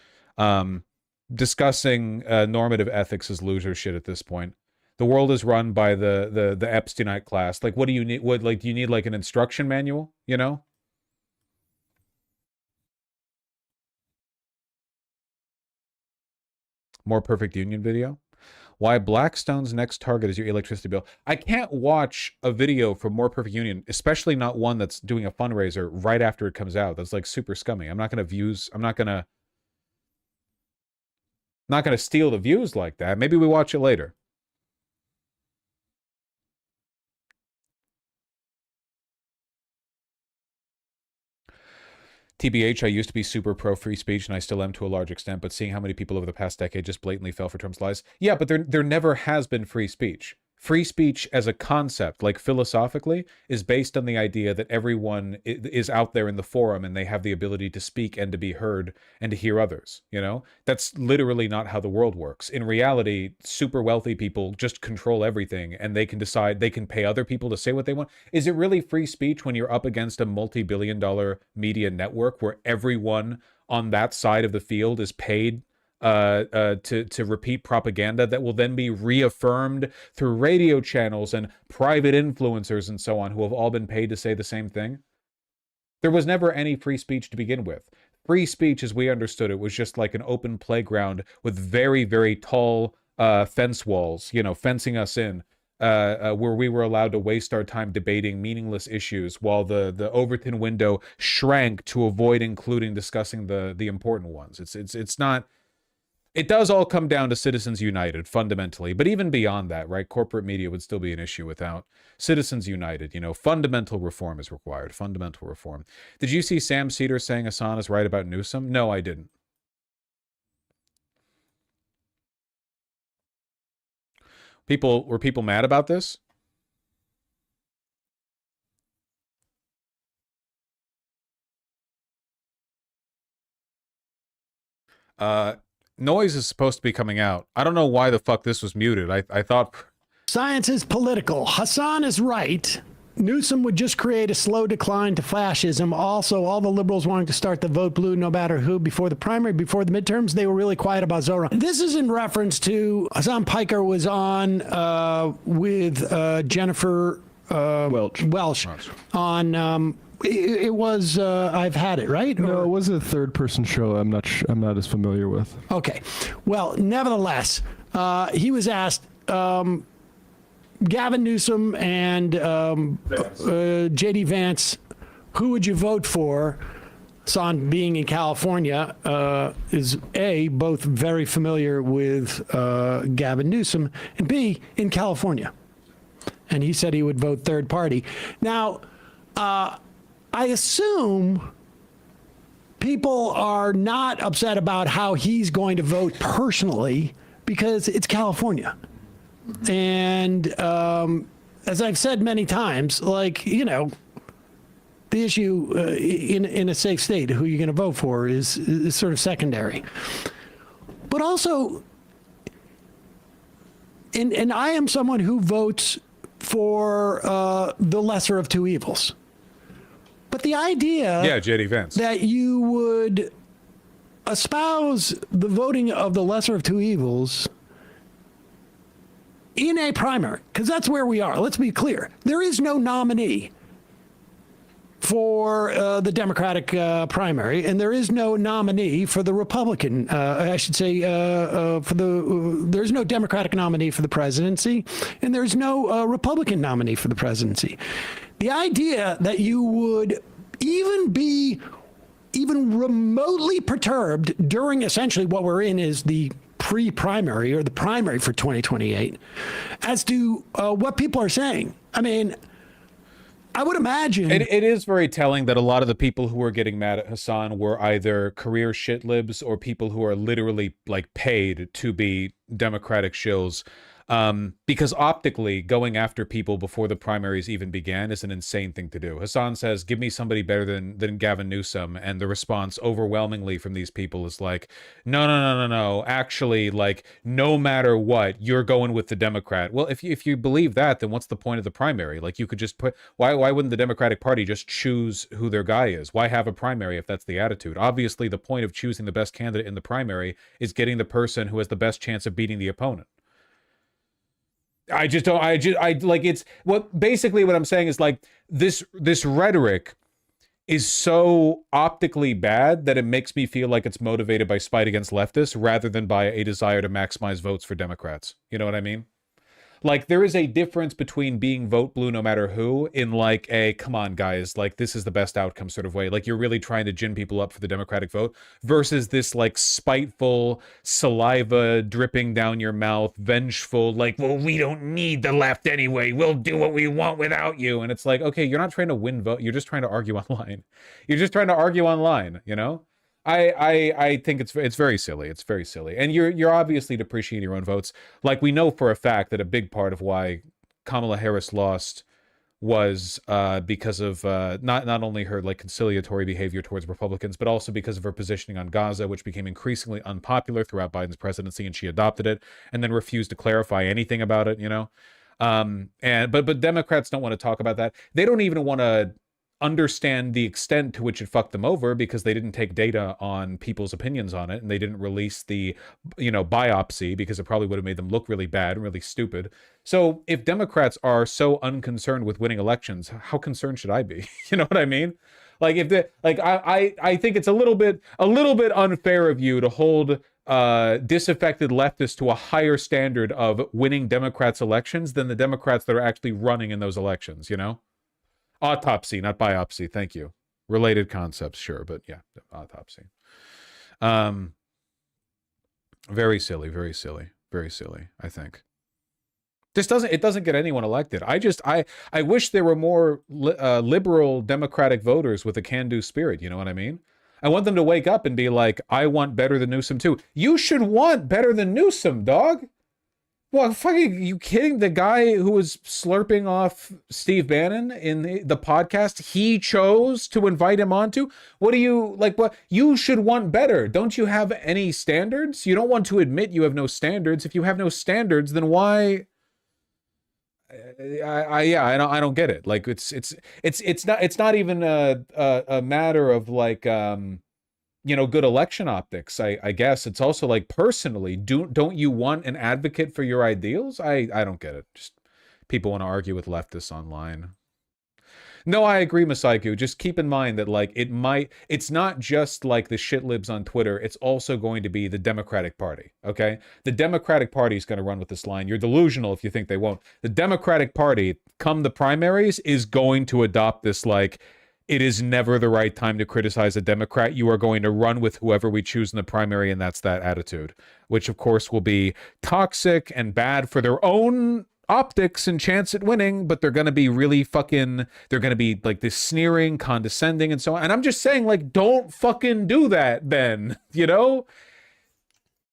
Discussing normative ethics is loser shit at this point. The world is run by the Epsteinite class. Like, what do you need? What, like, do you need like an instruction manual? You know? More Perfect Union video. Why Blackstone's next target is your electricity bill. I can't watch a video from More Perfect Union, especially not one that's doing a fundraiser right after it comes out. That's like super scummy. I'm not gonna steal the views like that. Maybe we watch it later. TBH, I used to be super pro free speech, and I still am to a large extent, but seeing how many people over the past decade just blatantly fell for Trump's lies. Yeah, but there never has been free speech. Free speech as a concept, like philosophically, is based on the idea that everyone is out there in the forum and they have the ability to speak and to be heard and to hear others, you know? That's literally not how the world works. In reality, super wealthy people just control everything, and they can decide, they can pay other people to say what they want. Is it really free speech when you're up against a multi-billion-dollar media network where everyone on that side of the field is paid to repeat propaganda that will then be reaffirmed through radio channels and private influencers and so on, who have all been paid to say the same thing? There was never any free speech to begin with. Free speech, as we understood it, was just like an open playground with very, very tall fence walls, you know, fencing us in, where we were allowed to waste our time debating meaningless issues while the Overton window shrank to avoid discussing the important ones. It's not. It does all come down to Citizens United, fundamentally. But even beyond that, right, corporate media would still be an issue without Citizens United. You know, fundamental reform is required. Fundamental reform. Did you see Sam Cedar saying Hassan is right about Newsom? No, I didn't. Were people mad about this? Noise is supposed to be coming out. I don't know why the fuck this was muted. I thought... Science is political. Hassan is right. Newsom would just create a slow decline to fascism. Also, all the liberals wanting to start the vote blue no matter who before the primary, before the midterms, they were really quiet about Zoran. This is in reference to Hassan Piker was on with Jennifer Welch on... It was I've Had It, right? No, it was a third-person show. I'm not as familiar with. Okay, well, nevertheless, he was asked, Gavin Newsom and J.D. Vance, who would you vote for? Hassan, being in California, is A, both very familiar with Gavin Newsom, and B, in California. And he said he would vote third party. Now, I assume people are not upset about how he's going to vote personally because it's California. And as I've said many times, like, you know, the issue in a safe state, who you're going to vote for is sort of secondary. But also, and I am someone who votes for the lesser of two evils. But the idea JD Vance, that you would espouse the voting of the lesser of two evils in a primary, because that's where we are. Let's be clear. There is no nominee for the Democratic primary, and there is no nominee for the Republican, I should say, there's no Democratic nominee for the presidency, and there's no Republican nominee for the presidency. The idea that you would even remotely perturbed during essentially what we're in is the pre-primary or the primary for 2028 as to what people are saying. I mean, I would imagine it is very telling that a lot of the people who were getting mad at Hassan were either career shit libs or people who are literally like paid to be Democratic shills. Because optically, going after people before the primaries even began is an insane thing to do. Hassan says, give me somebody better than Gavin Newsom. And the response overwhelmingly from these people is like, no. Actually, like, no matter what, you're going with the Democrat. Well, if you believe that, then what's the point of the primary? Like, you could just put, why wouldn't the Democratic Party just choose who their guy is? Why have a primary if that's the attitude? Obviously, the point of choosing the best candidate in the primary is getting the person who has the best chance of beating the opponent. I like, it's what basically what I'm saying is like this rhetoric is so optically bad that it makes me feel like it's motivated by spite against leftists rather than by a desire to maximize votes for Democrats. You know what I mean? Like, there is a difference between being vote blue no matter who in like a, come on guys, like this is the best outcome sort of way. Like, you're really trying to gin people up for the Democratic vote versus this like spiteful, saliva dripping down your mouth, vengeful, like, well, we don't need the left anyway. We'll do what we want without you. And it's like, okay, you're not trying to win vote. You're just trying to argue online. You're just trying to argue online, you know? I think it's very silly. It's very silly. And you're obviously depreciating your own votes. Like, we know for a fact that a big part of why Kamala Harris lost was because of not only her like conciliatory behavior towards Republicans, but also because of her positioning on Gaza, which became increasingly unpopular throughout Biden's presidency, and she adopted it and then refused to clarify anything about it, you know? But Democrats don't want to talk about that. They don't even want to understand the extent to which it fucked them over because they didn't take data on people's opinions on it, and they didn't release the, you know, biopsy because it probably would have made them look really bad and really stupid. So if Democrats are so unconcerned with winning elections, how concerned should I be? You know what I mean? Like, if the like I think it's a little bit unfair of you to hold disaffected leftists to a higher standard of winning Democrats elections than the Democrats that are actually running in those elections, you know? Autopsy, not biopsy. Thank you. Related concepts, sure, but yeah, autopsy. Very silly, very silly, very silly, I think. It doesn't get anyone elected. I wish there were more liberal Democratic voters with a can-do spirit, you know what I mean? I want them to wake up and be like, I want better than Newsom too. You should want better than Newsom, dog. Well, fucking, you kidding? The guy who was slurping off Steve Bannon in the podcast, he chose to invite him onto? What do you, like, what? You should want better. Don't you have any standards? You don't want to admit you have no standards. If you have no standards, then why? I don't get it. Like, it's not even a matter of like, you know, good election optics. I guess it's also like, personally, don't you want an advocate for your ideals? I don't get it. Just people want to argue with leftists online. No, I agree, Masaiku. Just keep in mind that like it's not just like the shit libs on Twitter. It's also going to be the Democratic Party. Okay, the Democratic Party is going to run with this line. You're delusional if you think they won't. The Democratic Party, come the primaries, is going to adopt this like, it is never the right time to criticize a Democrat. You are going to run with whoever we choose in the primary, and that's that attitude, which of course will be toxic and bad for their own optics and chance at winning, but they're going to be really fucking, they're going to be like this sneering, condescending, and so on. And I'm just saying, like, don't fucking do that then, you know?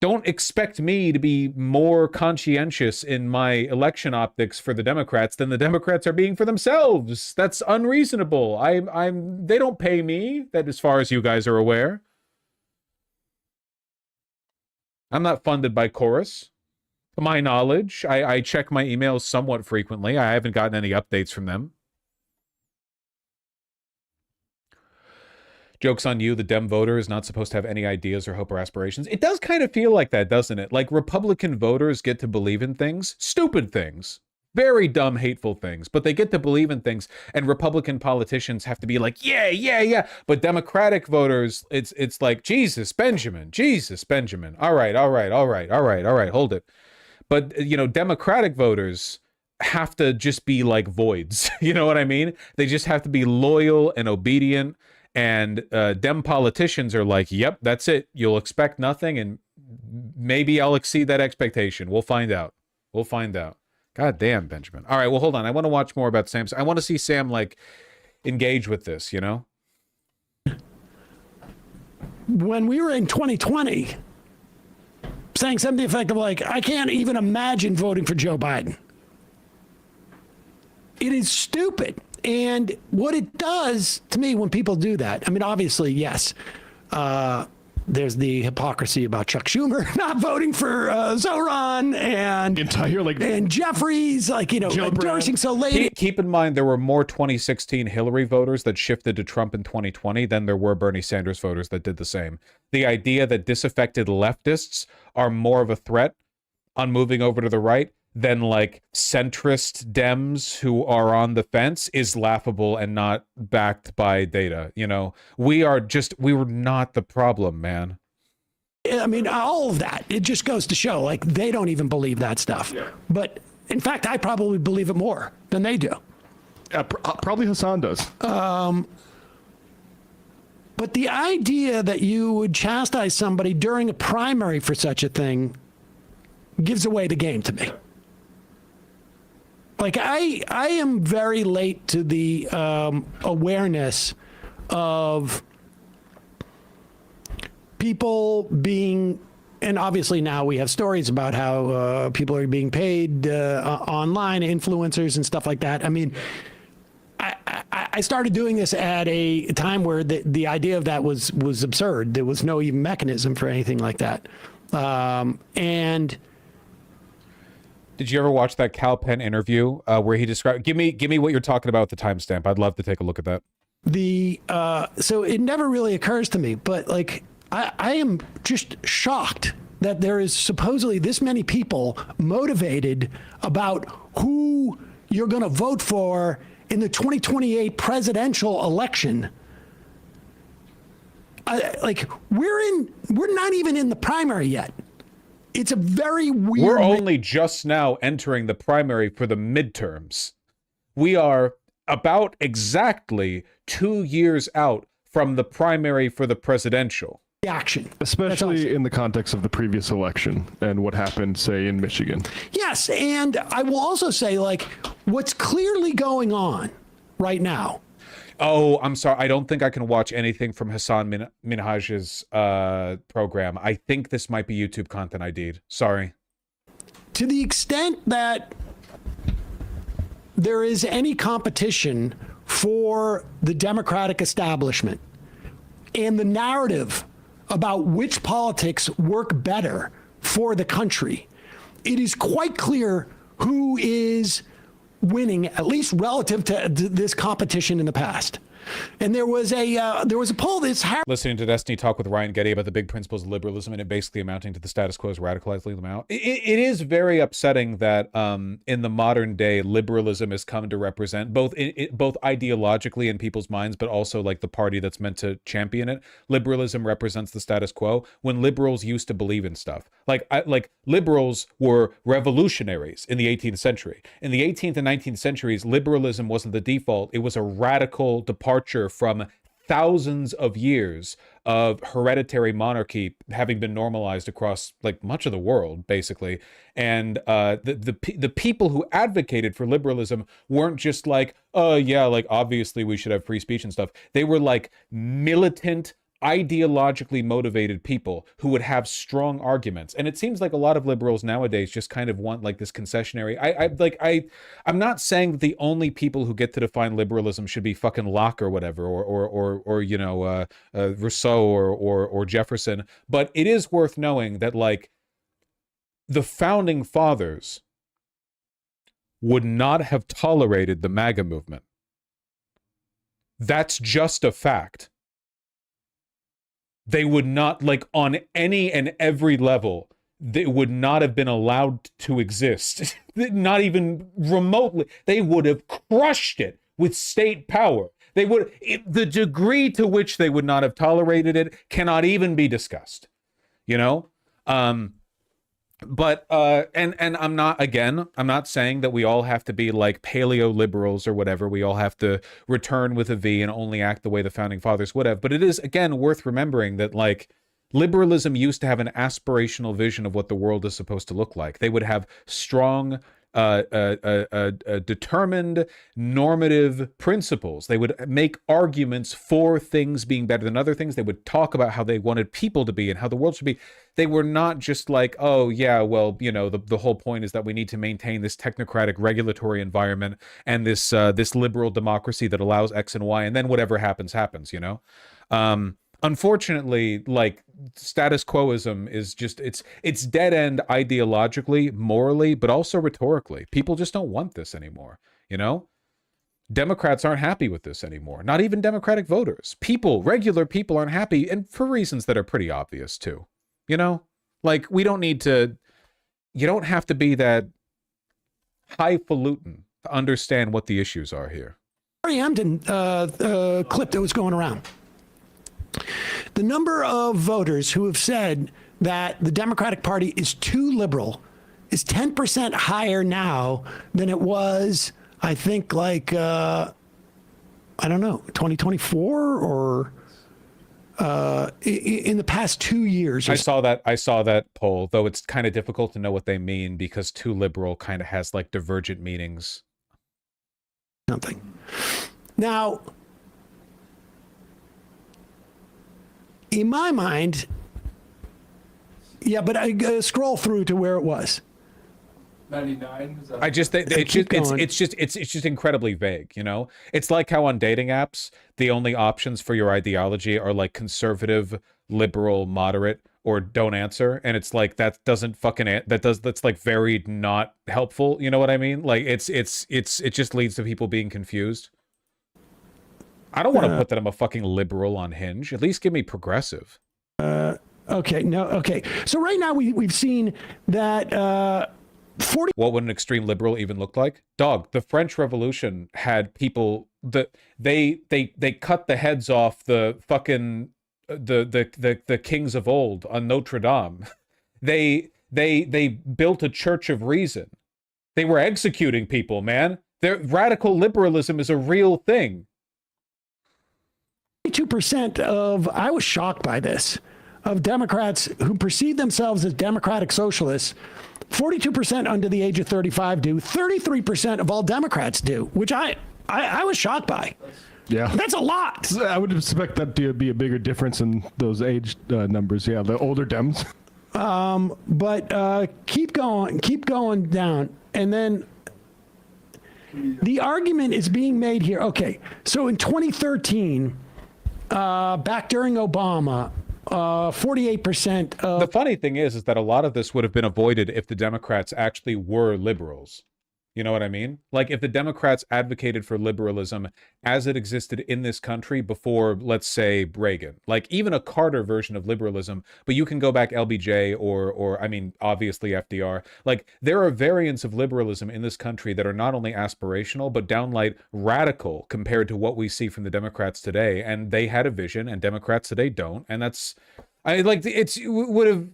Don't expect me to be more conscientious in my election optics for the Democrats than the Democrats are being for themselves. That's unreasonable. They don't pay me, that as far as you guys are aware. I'm not funded by Chorus. To my knowledge, I check my emails somewhat frequently. I haven't gotten any updates from them. Joke's on you, the Dem voter is not supposed to have any ideas or hope or aspirations. It does kind of feel like that, doesn't it? Like Republican voters get to believe in things, stupid things, very dumb, hateful things, but they get to believe in things, and Republican politicians have to be like, yeah, yeah, yeah. But Democratic voters, it's like, Jesus, Benjamin. All right, hold it. But, you know, Democratic voters have to just be like voids. You know what I mean? They just have to be loyal and obedient. And Dem politicians are like, yep, that's it. You'll expect nothing, and maybe I'll exceed that expectation. We'll find out. God damn, Benjamin. All right, well, hold on. I want to watch more about Sam. I want to see Sam, like, engage with this, you know? When we were in 2020, saying something to the effect of, like, I can't even imagine voting for Joe Biden. It is stupid. And what it does to me when people do that, I mean, obviously, yes, there's the hypocrisy about Chuck Schumer not voting for Zoran and Jeffries, like, you know, endorsing so late. Keep in mind, there were more 2016 Hillary voters that shifted to Trump in 2020 than there were Bernie Sanders voters that did the same. The idea that disaffected leftists are more of a threat on moving over to the right than like centrist Dems who are on the fence is laughable and not backed by data. You know, we were not the problem, man. I mean, all of that, it just goes to show, like, they don't even believe that stuff. Yeah. But in fact, I probably believe it more than they do. Probably Hassan does. But the idea that you would chastise somebody during a primary for such a thing gives away the game to me. Like, I am very late to the awareness of people being, and obviously now we have stories about how people are being paid online, influencers and stuff like that. I mean, I started doing this at a time where the idea of that was absurd. There was no even mechanism for anything like that. And did you ever watch that Cal Penn interview where he described? Give me what you're talking about with the timestamp. I'd love to take a look at that. So it never really occurs to me, but like I am just shocked that there is supposedly this many people motivated about who you're going to vote for in the 2028 presidential election. Like we're not even in the primary yet. It's a very weird. We're only just now entering the primary for the midterms. We are about exactly 2 years out from the primary for the presidential. Action. Especially in the context of the previous election and what happened, say, in Michigan. Yes, and I will also say, like, what's clearly going on right now. Oh, I'm sorry. I don't think I can watch anything from Hassan Minhaj's program. I think this might be YouTube content ID'd. Sorry. To the extent that there is any competition for the Democratic establishment and the narrative about which politics work better for the country, it is quite clear who is winning, at least relative to this competition in the past. And there was a poll that's listening to Destiny talk with Ryan Getty about the big principles of liberalism and it basically amounting to the status quo is radicalizing them out. It is very upsetting that in the modern day liberalism has come to represent both ideologically in people's minds, but also like the party that's meant to champion it. Liberalism represents the status quo when liberals used to believe in stuff. Like liberals were revolutionaries in the 18th century. In the 18th and 19th centuries, liberalism wasn't the default. It was a radical departure departure from thousands of years of hereditary monarchy having been normalized across like much of the world, basically. And the people who advocated for liberalism weren't just like, oh yeah, like obviously we should have free speech and stuff. They were like militant, ideologically motivated people who would have strong arguments. And it seems like a lot of liberals nowadays just kind of want like this concessionary. I'm not saying that the only people who get to define liberalism should be fucking Locke or whatever, or you know, Rousseau or Jefferson, but it is worth knowing that like the founding fathers would not have tolerated the MAGA movement. That's just a fact. They would not, like, on any and every level, they would not have been allowed to exist. Not even remotely. They would have crushed it with state power. They would, the degree to which they would not have tolerated it cannot even be discussed. You know? But I'm not saying that we all have to be like paleo liberals or whatever. We all have to return with a V and only act the way the founding fathers would have. But it is, again, worth remembering that like liberalism used to have an aspirational vision of what the world is supposed to look like. They would have strong, determined normative principles. They would make arguments for things being better than other things. They would talk about how they wanted people to be and how the world should be. They were not just like, oh yeah, well, you know, the whole point is that we need to maintain this technocratic regulatory environment and this this liberal democracy that allows X and Y, and then whatever happens, happens, you know? Unfortunately, like, status quoism is just, it's dead end ideologically, morally, but also rhetorically. People just don't want this anymore, you know? Democrats aren't happy with this anymore. Not even Democratic voters. People, regular people aren't happy, and for reasons that are pretty obvious too. You know? Like, we don't need to, you don't have to be that highfalutin to understand what the issues are here. Harry Hampton clip that was going around. The number of voters who have said that the Democratic Party is too liberal is 10% higher now than it was, I think, like, I don't know, 2024 or in the past 2 years. I saw that poll, though it's kind of difficult to know what they mean because too liberal kind of has like divergent meanings. Something. Now, in my mind, yeah, but I scroll through to where it was. 99. I just think it's just incredibly vague, you know? It's like how on dating apps, the only options for your ideology are like conservative, liberal, moderate, or don't answer, and it's like that doesn't fucking that's like very not helpful, you know what I mean? Like it just leads to people being confused. I don't want to put that I'm a fucking liberal on Hinge. At least give me progressive. Okay, no, okay. So right now we've seen that 40. What would an extreme liberal even look like? Dog, the French Revolution had people that they cut the heads off the fucking the kings of old on Notre Dame. They built a church of reason. They were executing people, man. Radical liberalism is a real thing. 42% of, I was shocked by this, of Democrats who perceive themselves as democratic socialists, 42% under the age of 35 do, 33% of all Democrats do, which I was shocked by. Yeah. That's a lot. I would expect that to be a bigger difference in those age numbers. Yeah, the older Dems. But keep going down. And then the argument is being made here. Okay, so in 2013, back during Obama, 48% of... The funny thing is that a lot of this would have been avoided if the Democrats actually were liberals. You know what I mean? Like if the Democrats advocated for liberalism as it existed in this country before, let's say, Reagan, like even a Carter version of liberalism, but you can go back LBJ or I mean, obviously FDR. Like there are variants of liberalism in this country that are not only aspirational, but downright radical compared to what we see from the Democrats today. And they had a vision and Democrats today don't. And that's, LBJ would have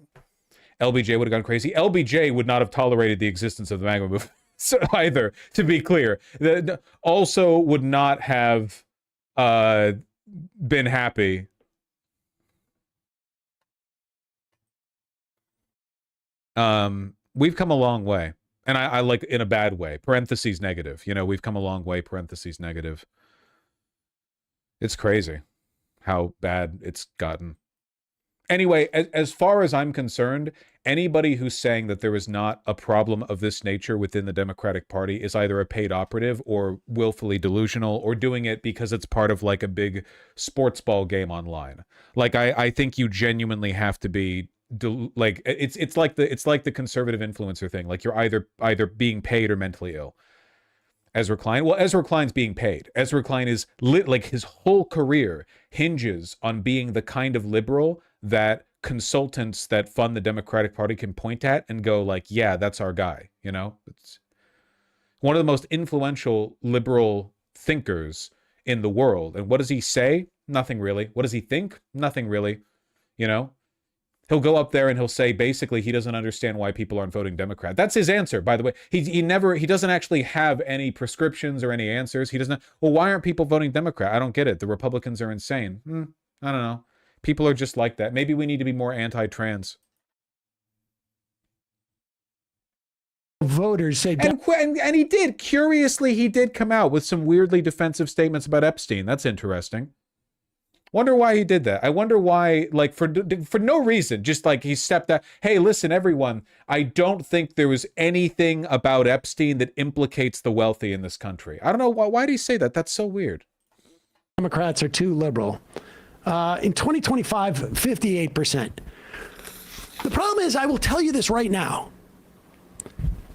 gone crazy. LBJ would not have tolerated the existence of the MAGA movement. So either, to be clear, also would not have been happy. We've come a long way. And I like in a bad way, parentheses negative. You know, we've come a long way, parentheses negative. It's crazy how bad it's gotten. Anyway, as far as I'm concerned, anybody who's saying that there is not a problem of this nature within the Democratic Party is either a paid operative or willfully delusional or doing it because it's part of like a big sports ball game online. Like I think you genuinely have to be like it's like the conservative influencer thing. Like you're either being paid or mentally ill. Ezra Klein. Well, Ezra Klein's being paid. Ezra Klein is like his whole career hinges on being the kind of liberal that consultants that fund the Democratic Party can point at and go like, yeah, that's our guy. You know, it's one of the most influential liberal thinkers in the world. And what does he say? Nothing really. What does he think? Nothing really. You know, he'll go up there and he'll say basically he doesn't understand why people aren't voting Democrat. That's his answer, by the way. He doesn't actually have any prescriptions or any answers. He doesn't. Well, why aren't people voting Democrat? I don't get it. The Republicans are insane. I don't know. People are just like that. Maybe we need to be more anti-trans. Voters say, and he did. Curiously, he did come out with some weirdly defensive statements about Epstein. That's interesting. Wonder why he did that. I wonder why, like, for no reason, just like he stepped out. Hey, listen, everyone, I don't think there was anything about Epstein that implicates the wealthy in this country. I don't know. Why did he say that? That's so weird. Democrats are too liberal. In 2025, 58%. The problem is, I will tell you this right now.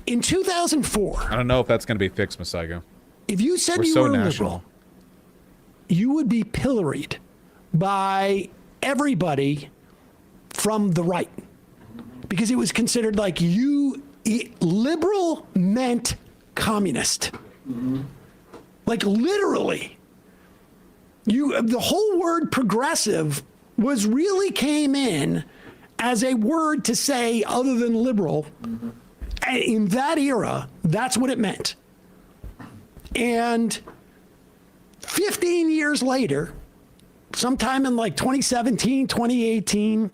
In 2004... I don't know if that's going to be fixed, Masaigo. If you said you were liberal, you would be pilloried by everybody from the right. Because it was considered like liberal meant communist. Like literally. The whole word progressive really came in as a word to say other than liberal. In that era, that's what it meant. And 15 years later, sometime in like 2017, 2018,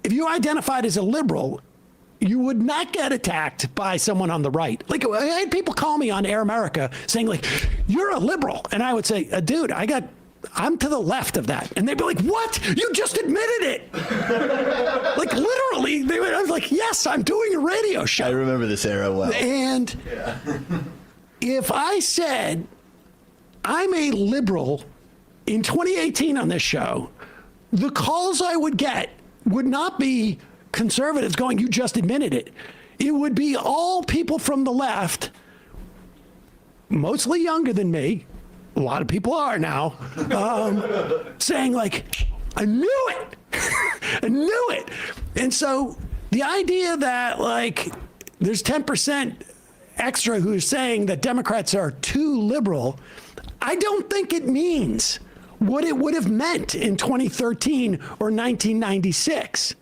if you identified as a liberal, you would not get attacked by someone on the right. Like, I had people call me on Air America saying, like, you're a liberal. And I would say, dude, I'm to the left of that. And they'd be like, what? You just admitted it. Like, literally, I was like, yes, I'm doing a radio show. I remember this era well. And if I said I'm a liberal in 2018 on this show, the calls I would get would not be conservatives going, you just admitted it. It would be all people from the left, mostly younger than me. A lot of people are now, saying like, I knew it. I knew it. And so the idea that like there's 10% extra who's saying that Democrats are too liberal, I don't think it means what it would have meant in 2013 or 1996.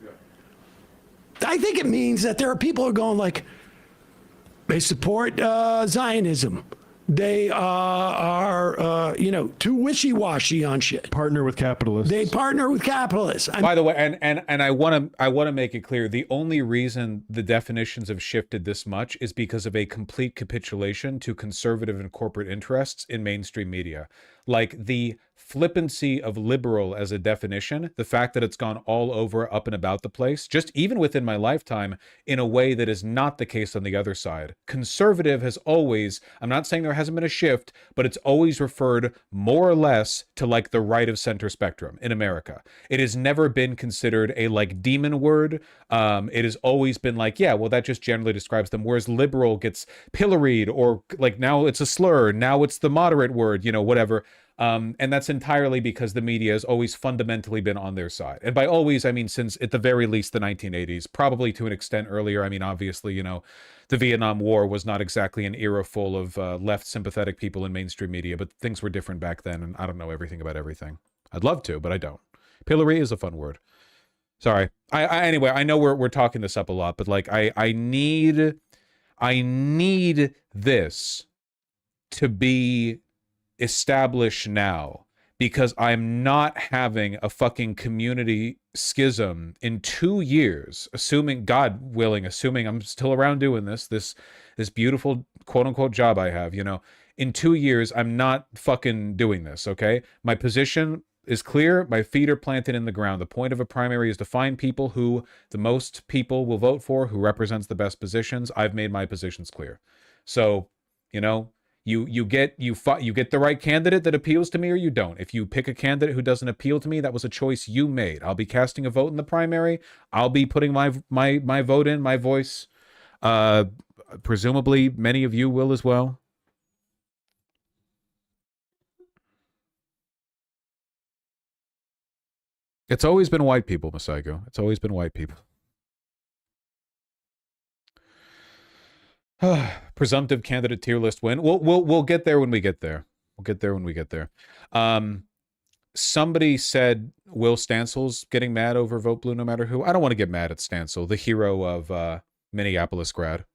I think it means that there are people who are going like, they support Zionism. They are too wishy-washy on shit. Partner with capitalists. They partner with capitalists. By the way, and I want to make it clear, the only reason the definitions have shifted this much is because of a complete capitulation to conservative and corporate interests in mainstream media. Like the flippancy of liberal as a definition, the fact that it's gone all over, up and about the place, just even within my lifetime, in a way that is not the case on the other side. Conservative has always, I'm not saying there hasn't been a shift, but it's always referred more or less to like the right of center spectrum in America. It has never been considered a like demon word. It has always been like, yeah, well, that just generally describes them. Whereas liberal gets pilloried, or like now it's a slur, now it's the moderate word, whatever. And that's entirely because the media has always fundamentally been on their side. And by always, I mean since at the very least the 1980s, probably to an extent earlier. I mean, obviously, the Vietnam War was not exactly an era full of left sympathetic people in mainstream media, but things were different back then. And I don't know everything about everything. I'd love to, but I don't. Pillory is a fun word. Sorry. Anyway, I know we're talking this up a lot, but like I need this to be establish now, because I'm not having a fucking community schism in 2 years, assuming, God willing, assuming I'm still around doing this beautiful quote unquote job I have, you know, in 2 years, I'm not fucking doing this, okay? My position is clear. My feet are planted in the ground. The point of a primary is to find people who the most people will vote for, who represents the best positions. I've made my positions clear. So, you know, you get the right candidate that appeals to me, or you don't. If you pick a candidate who doesn't appeal to me, that was a choice you made. I'll be casting a vote in the primary. I'll be putting my vote in, my voice. Presumably many of you will as well. It's always been white people, Masaigo. It's always been white people. Presumptive candidate tier list win. We'll get there when we get there. We'll get there when we get there. Somebody said Will Stansel's getting mad over Vote Blue no matter who. I don't want to get mad at Stansel, the hero of Minneapolis grad.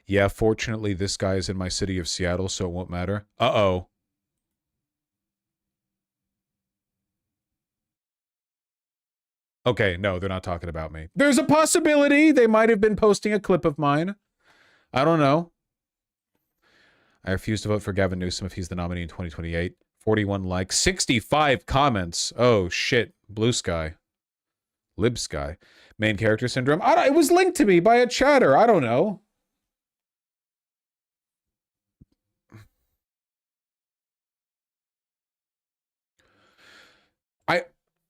Yeah, fortunately, this guy is in my city of Seattle, so it won't matter. Uh-oh. Okay, no, they're not talking about me. There's a possibility they might have been posting a clip of mine. I don't know. I refuse to vote for Gavin Newsom if he's the nominee in 2028. 41 likes, 65 comments. Oh, shit. Blue sky. Lib sky. Main character syndrome. It was linked to me by a chatter. I don't know.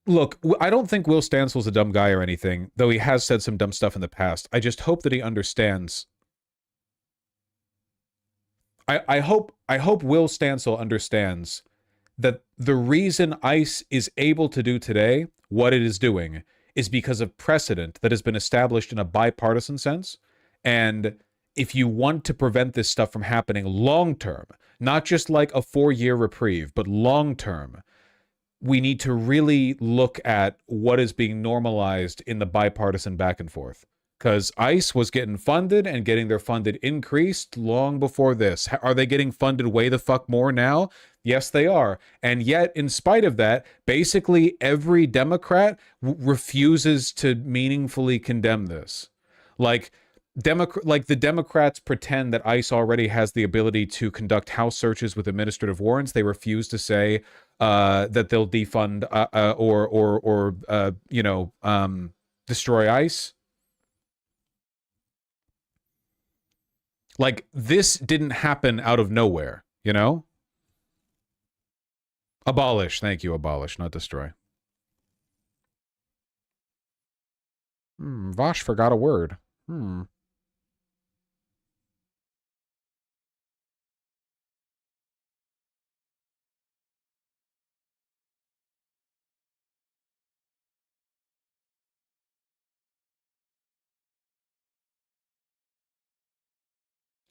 Look, I don't think Will Stansel's a dumb guy or anything, though he has said some dumb stuff in the past. I just hope that he understands. I hope Will Stansel understands that the reason ICE is able to do today what it is doing is because of precedent that has been established in a bipartisan sense. And if you want to prevent this stuff from happening long term, not just like a 4-year reprieve, but long term, we need to really look at what is being normalized in the bipartisan back and forth. Because ICE was getting funded and getting their funded increased long before this. Are they getting funded way the fuck more now? Yes, they are. And yet, in spite of that, basically every Democrat refuses to meaningfully condemn this. Like the Democrats pretend that ICE already has the ability to conduct house searches with administrative warrants. They refuse to say that they'll defund or destroy ICE. Like, this didn't happen out of nowhere, you know? Abolish. Thank you, abolish, not destroy. Vosh forgot a word.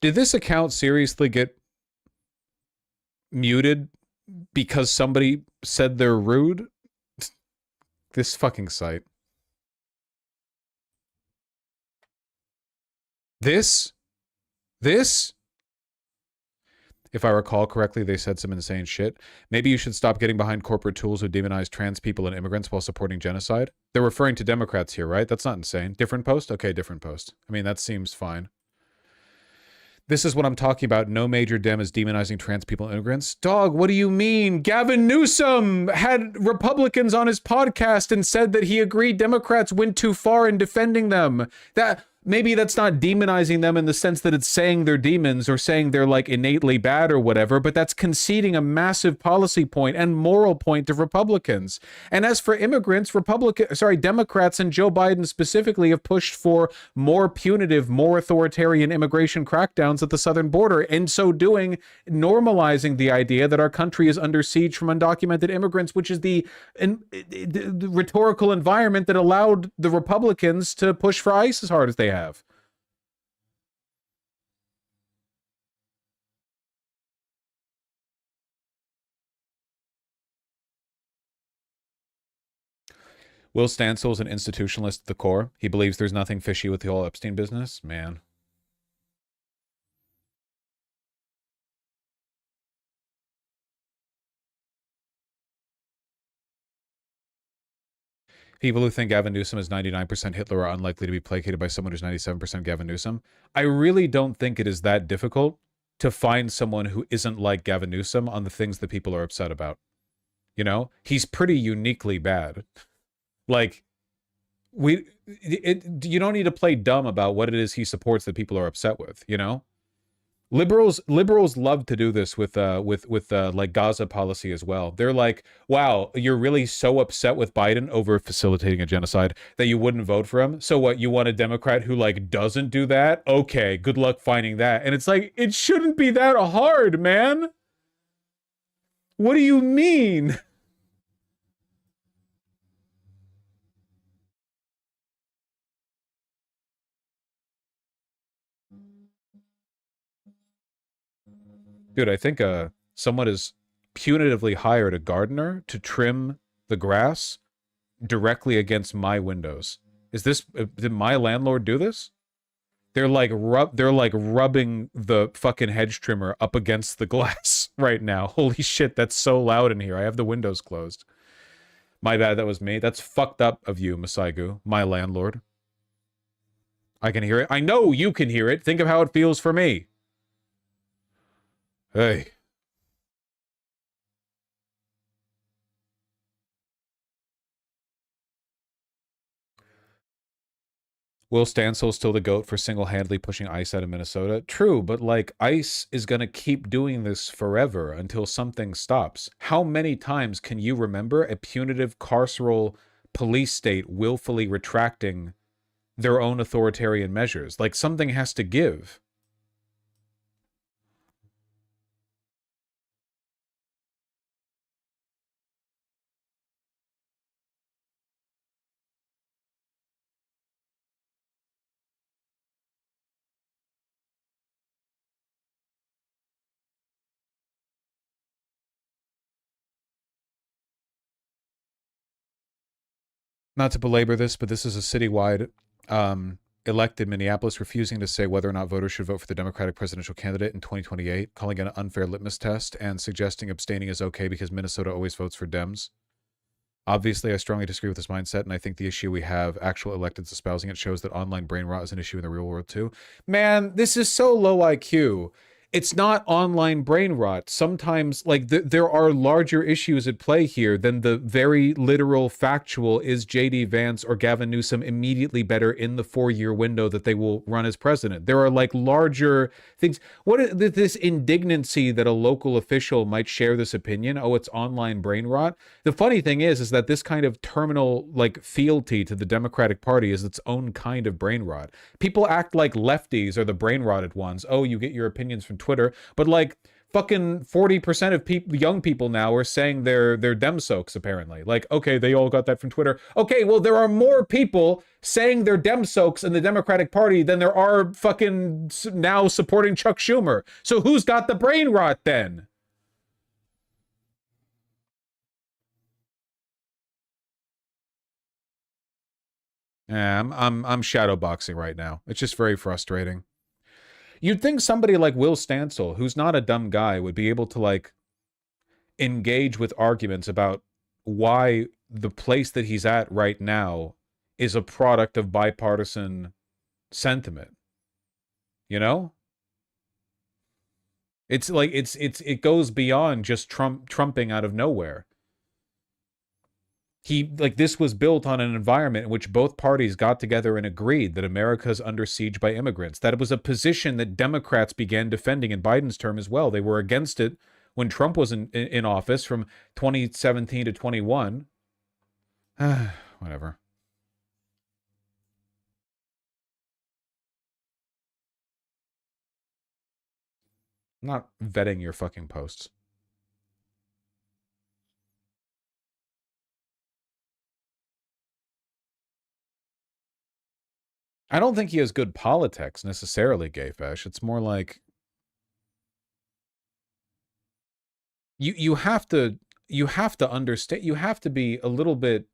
Did this account seriously get muted because somebody said they're rude? This fucking site. This? If I recall correctly, they said some insane shit. Maybe you should stop getting behind corporate tools who demonize trans people and immigrants while supporting genocide. They're referring to Democrats here, right? That's not insane. Different post? Okay, different post. I mean, that seems fine. This is what I'm talking about. No major Dem is demonizing trans people and immigrants. Dog, what do you mean? Gavin Newsom had Republicans on his podcast and said that he agreed Democrats went too far in defending them. Maybe that's not demonizing them in the sense that it's saying they're demons or saying they're like innately bad or whatever, but that's conceding a massive policy point and moral point of Republicans. And as for immigrants, Democrats and Joe Biden specifically have pushed for more punitive, more authoritarian immigration crackdowns at the southern border. In so doing, normalizing the idea that our country is under siege from undocumented immigrants, which is the rhetorical environment that allowed the Republicans to push for ICE as hard as they have. Will Stansel's an institutionalist at the core. He believes there's nothing fishy with the whole Epstein business. Man. People who think Gavin Newsom is 99% Hitler are unlikely to be placated by someone who's 97% Gavin Newsom. I really don't think it is that difficult to find someone who isn't like Gavin Newsom on the things that people are upset about. You know, he's pretty uniquely bad. Like, you don't need to play dumb about what it is he supports that people are upset with, you know? Liberals love to do this with like Gaza policy as well. They're like, wow, you're really so upset with Biden over facilitating a genocide that you wouldn't vote for him. So what, you want a Democrat who like doesn't do that? Okay, good luck finding that. And it's like, it shouldn't be that hard, man. What do you mean? Dude, I think someone has punitively hired a gardener to trim the grass directly against my windows. Is this, did my landlord do this? They're like rubbing the fucking hedge trimmer up against the glass right now. Holy shit, that's so loud in here. I have the windows closed. My bad, that was me. That's fucked up of you, Masaigu, my landlord. I can hear it. I know you can hear it. Think of how it feels for me. Hey. Will Stansel still the GOAT for single-handedly pushing ICE out of Minnesota? True, but like ICE is going to keep doing this forever until something stops. How many times can you remember a punitive carceral police state willfully retracting their own authoritarian measures? Like, something has to give. Not to belabor this, but this is a citywide elected Minneapolis refusing to say whether or not voters should vote for the Democratic presidential candidate in 2028, calling it an unfair litmus test, and suggesting abstaining is okay because Minnesota always votes for Dems. Obviously, I strongly disagree with this mindset, and I think the issue we have actual electeds espousing it shows that online brain rot is an issue in the real world too. Man, this is so low IQ. It's not online brain rot. Sometimes, like, there are larger issues at play here than the very literal factual, is J.D. Vance or Gavin Newsom immediately better in the 4-year window that they will run as president. There are, like, larger things. What is this indignancy that a local official might share this opinion? Oh, it's online brain rot. The funny thing is that this kind of terminal, like, fealty to the Democratic Party is its own kind of brain rot. People act like lefties are the brain rotted ones. Oh, you get your opinions from Twitter, but like fucking 40% of young people now are saying they're dem soaks apparently. Like, okay, they all got that from Twitter. Okay, well, there are more people saying they're dem soaks in the Democratic Party than there are fucking now supporting Chuck Schumer. So who's got the brain rot then? Yeah, I'm shadowboxing right now. It's just very frustrating. You'd think somebody like Will Stansel, who's not a dumb guy, would be able to, like, engage with arguments about why the place that he's at right now is a product of bipartisan sentiment. You know? It's like, it goes beyond just trumping out of nowhere. This was built on an environment in which both parties got together and agreed that America's under siege by immigrants. That it was a position that Democrats began defending in Biden's term as well. They were against it when Trump was in office from 2017 to 21. Whatever. I'm not vetting your fucking posts. I don't think he has good politics necessarily, Gayfesh. It's more like you have to understand, you have to be a little bit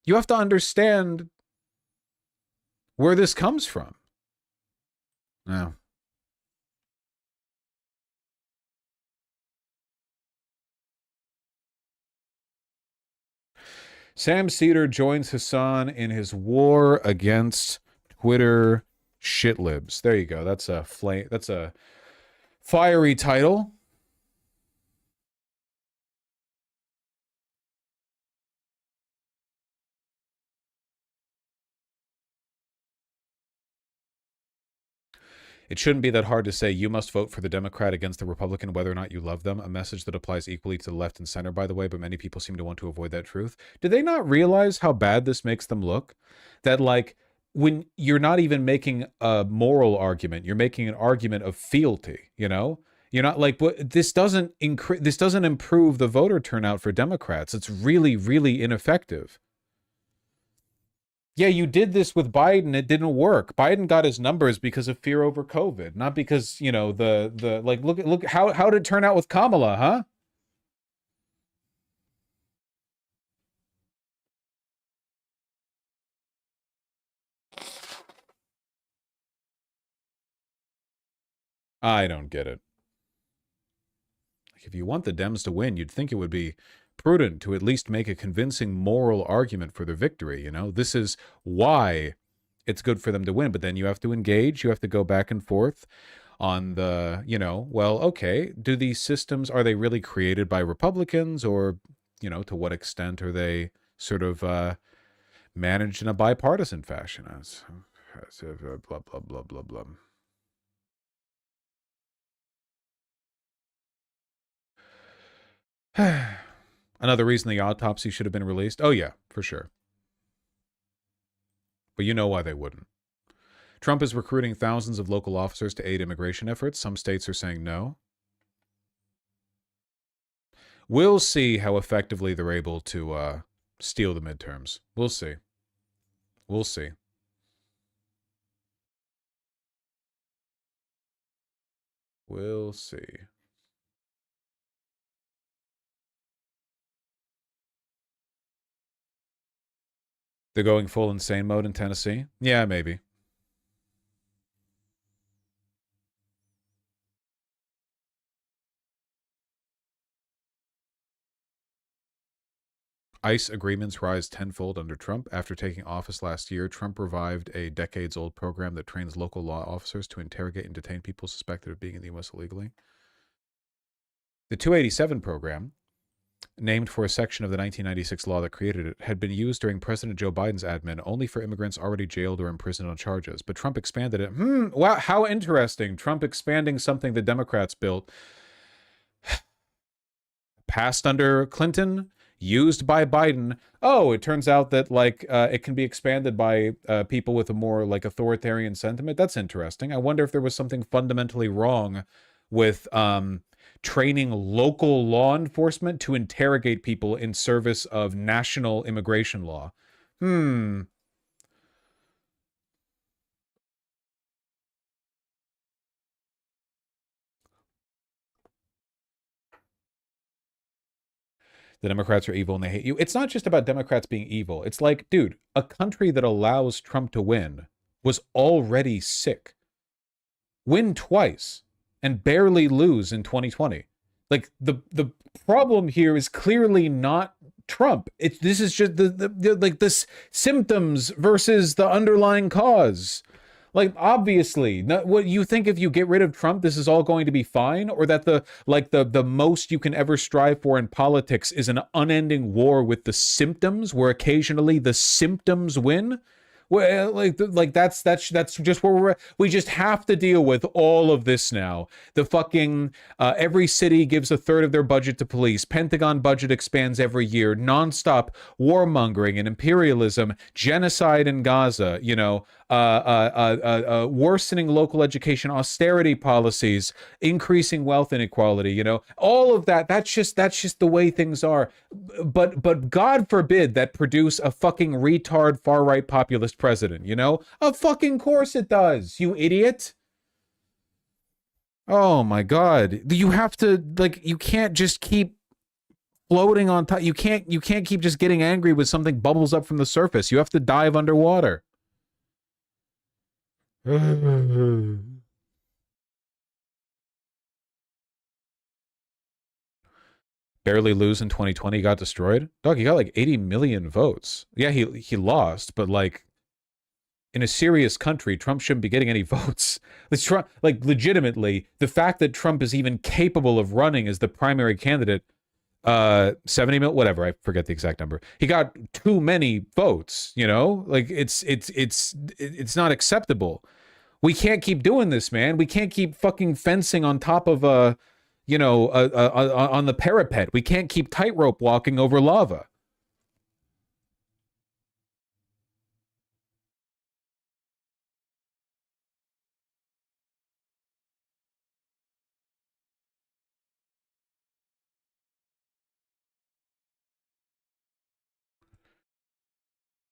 You have to understand where this comes from. Yeah. Sam Cedar joins Hassan in his war against Twitter shitlibs. There you go. That's a fiery title. It shouldn't be that hard to say you must vote for the Democrat against the Republican whether or not you love them. A message that applies equally to the left and center, by the way, but many people seem to want to avoid that truth. Do they not realize how bad this makes them look? That, like, when you're not even making a moral argument, you're making an argument of fealty, you know? You're not like, this doesn't improve the voter turnout for Democrats. It's really, really ineffective. Yeah, you did this with Biden. It didn't work. Biden got his numbers because of fear over COVID, not because, you know, like, look how did it turn out with Kamala, huh? I don't get it. If you want the Dems to win, you'd think it would be prudent to at least make a convincing moral argument for their victory. You know, this is why it's good for them to win. But then you have to engage. You have to go back and forth on the, you know, well, okay, do these systems, are they really created by Republicans, or, you know, to what extent are they sort of managed in a bipartisan fashion? As blah, blah, blah, blah, blah. Another reason the autopsy should have been released? Oh, yeah, for sure. But you know why they wouldn't. Trump is recruiting thousands of local officers to aid immigration efforts. Some states are saying no. We'll see how effectively they're able to steal the midterms. We'll see. We'll see. We'll see. They're going full insane mode in Tennessee? Yeah, maybe. ICE agreements rise tenfold under Trump. After taking office last year, Trump revived a decades-old program that trains local law officers to interrogate and detain people suspected of being in the U.S. illegally. The 287 program, named for a section of the 1996 law that created it, had been used during President Joe Biden's admin only for immigrants already jailed or imprisoned on charges. But Trump expanded it. Wow, how interesting. Trump expanding something the Democrats built. Passed under Clinton, used by Biden. Oh, it turns out that, like, it can be expanded by people with a more, like, authoritarian sentiment. That's interesting. I wonder if there was something fundamentally wrong with training local law enforcement to interrogate people in service of national immigration law. The Democrats are evil and they hate you. It's not just about Democrats being evil. It's like, dude, a country that allows Trump to win was already sick. Win twice and barely lose in 2020. Like, the problem here is clearly not Trump. This is just the symptoms versus the underlying cause. Like, obviously, what you think, if you get rid of Trump, this is all going to be fine, or that the most you can ever strive for in politics is an unending war with the symptoms, where occasionally the symptoms win. Well, like that's just where we're at. We just have to deal with all of this now. The fucking every city gives a third of their budget to police. Pentagon budget expands every year. Nonstop warmongering and imperialism, genocide in Gaza. You know, worsening local education, austerity policies, increasing wealth inequality. You know, all of that. That's just the way things are. But God forbid that produce a fucking retard far right populist president, you know? Of fucking course it does, you idiot. Oh my God. You have to, like, you can't just keep floating on top. You can't keep just getting angry when something bubbles up from the surface. You have to dive underwater. Barely lose in 2020, got destroyed. Dog, he got like 80 million votes. Yeah, he lost, but like in a serious country, Trump shouldn't be getting any votes. Trump, like legitimately, the fact that Trump is even capable of running as the primary candidate, 70 mil, whatever, I forget the exact number. He got too many votes, you know? Like it's not acceptable. We can't keep doing this, man. We can't keep fucking fencing on top of on the parapet. We can't keep tightrope walking over lava.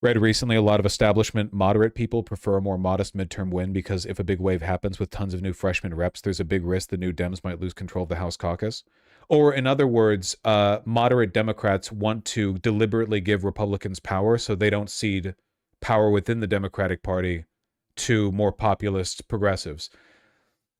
Read recently a lot of establishment moderate people prefer a more modest midterm win because if a big wave happens with tons of new freshman reps, there's a big risk the new Dems might lose control of the House caucus. Or in other words, moderate Democrats want to deliberately give Republicans power so they don't cede power within the Democratic Party to more populist progressives.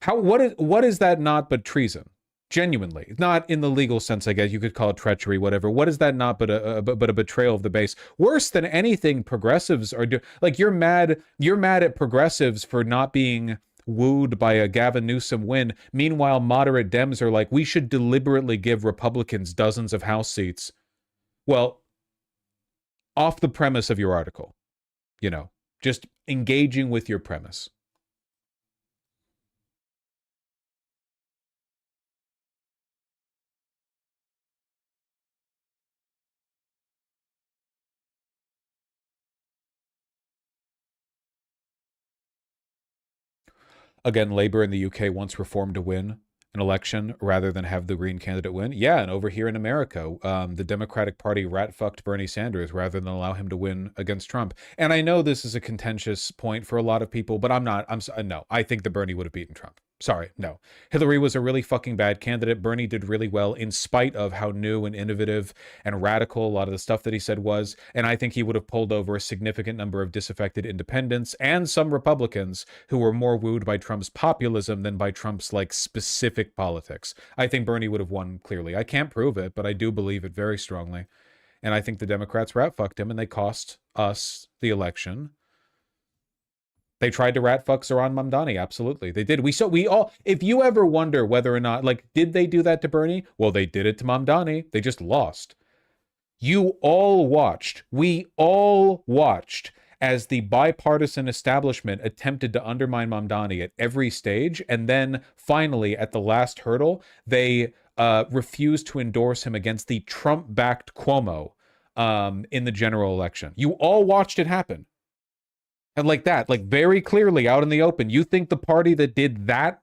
What is that not but treason? Genuinely, not in the legal sense, I guess you could call it treachery, whatever. What is that not but a betrayal of the base? Worse than anything progressives are doing. Like you're mad at progressives for not being wooed by a Gavin Newsom win. Meanwhile, moderate Dems are like, we should deliberately give Republicans dozens of House seats. Well, off the premise of your article, you know, just engaging with your premise. Again, Labour in the UK wants reform to win an election rather than have the Green candidate win. Yeah, and over here in America, the Democratic Party rat-fucked Bernie Sanders rather than allow him to win against Trump. And I know this is a contentious point for a lot of people, but no, I think that Bernie would have beaten Trump. Sorry, no. Hillary was a really fucking bad candidate. Bernie did really well in spite of how new and innovative and radical a lot of the stuff that he said was. And I think he would have pulled over a significant number of disaffected independents and some Republicans who were more wooed by Trump's populism than by Trump's like specific politics. I think Bernie would have won clearly. I can't prove it, but I do believe it very strongly. And I think the Democrats rat-fucked him and they cost us the election. They tried to rat fuck Zohran Mamdani. Absolutely. They did. If you ever wonder whether or not, like, did they do that to Bernie? Well, they did it to Mamdani. They just lost. We all watched as the bipartisan establishment attempted to undermine Mamdani at every stage. And then finally, at the last hurdle, they refused to endorse him against the Trump-backed Cuomo in the general election. You all watched it happen. And like that, like very clearly out in the open, you think the party that did that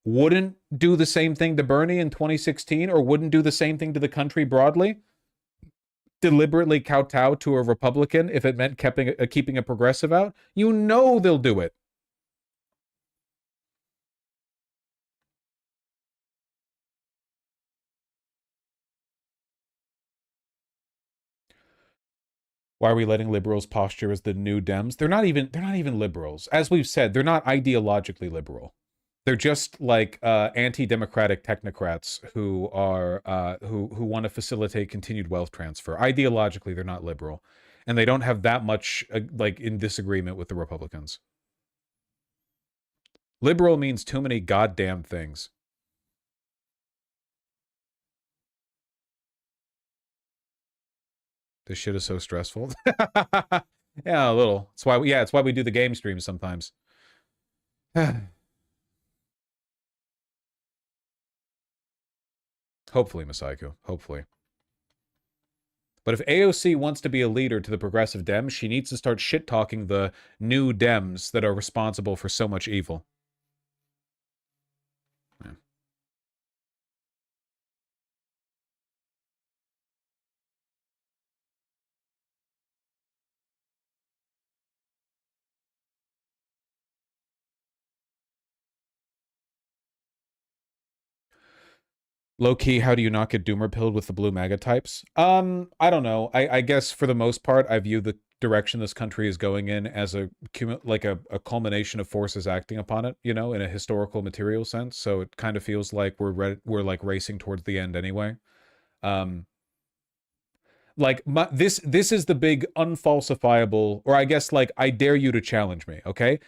wouldn't do the same thing to Bernie in 2016 or wouldn't do the same thing to the country broadly? Deliberately kowtow to a Republican if it meant keeping a progressive out? You know they'll do it. Why are we letting liberals posture as the new Dems? They're not even liberals. As we've said, they're not ideologically liberal. They're just like anti-democratic technocrats who are who want to facilitate continued wealth transfer. Ideologically, they're not liberal, and they don't have that much like in disagreement with the Republicans. Liberal means too many goddamn things. This shit is so stressful. Yeah, a little. It's why we do the game streams sometimes. Hopefully, Masaiku. Hopefully. But if AOC wants to be a leader to the progressive Dems, she needs to start shit-talking the new Dems that are responsible for so much evil. Yeah. Low key, how do you not get doomer pilled with the blue MAGA types? I don't know. I guess for the most part, I view the direction this country is going in as a culmination of forces acting upon it, you know, in a historical material sense. So it kind of feels like we're like racing towards the end anyway. Like this is the big unfalsifiable, or I guess like I dare you to challenge me, okay?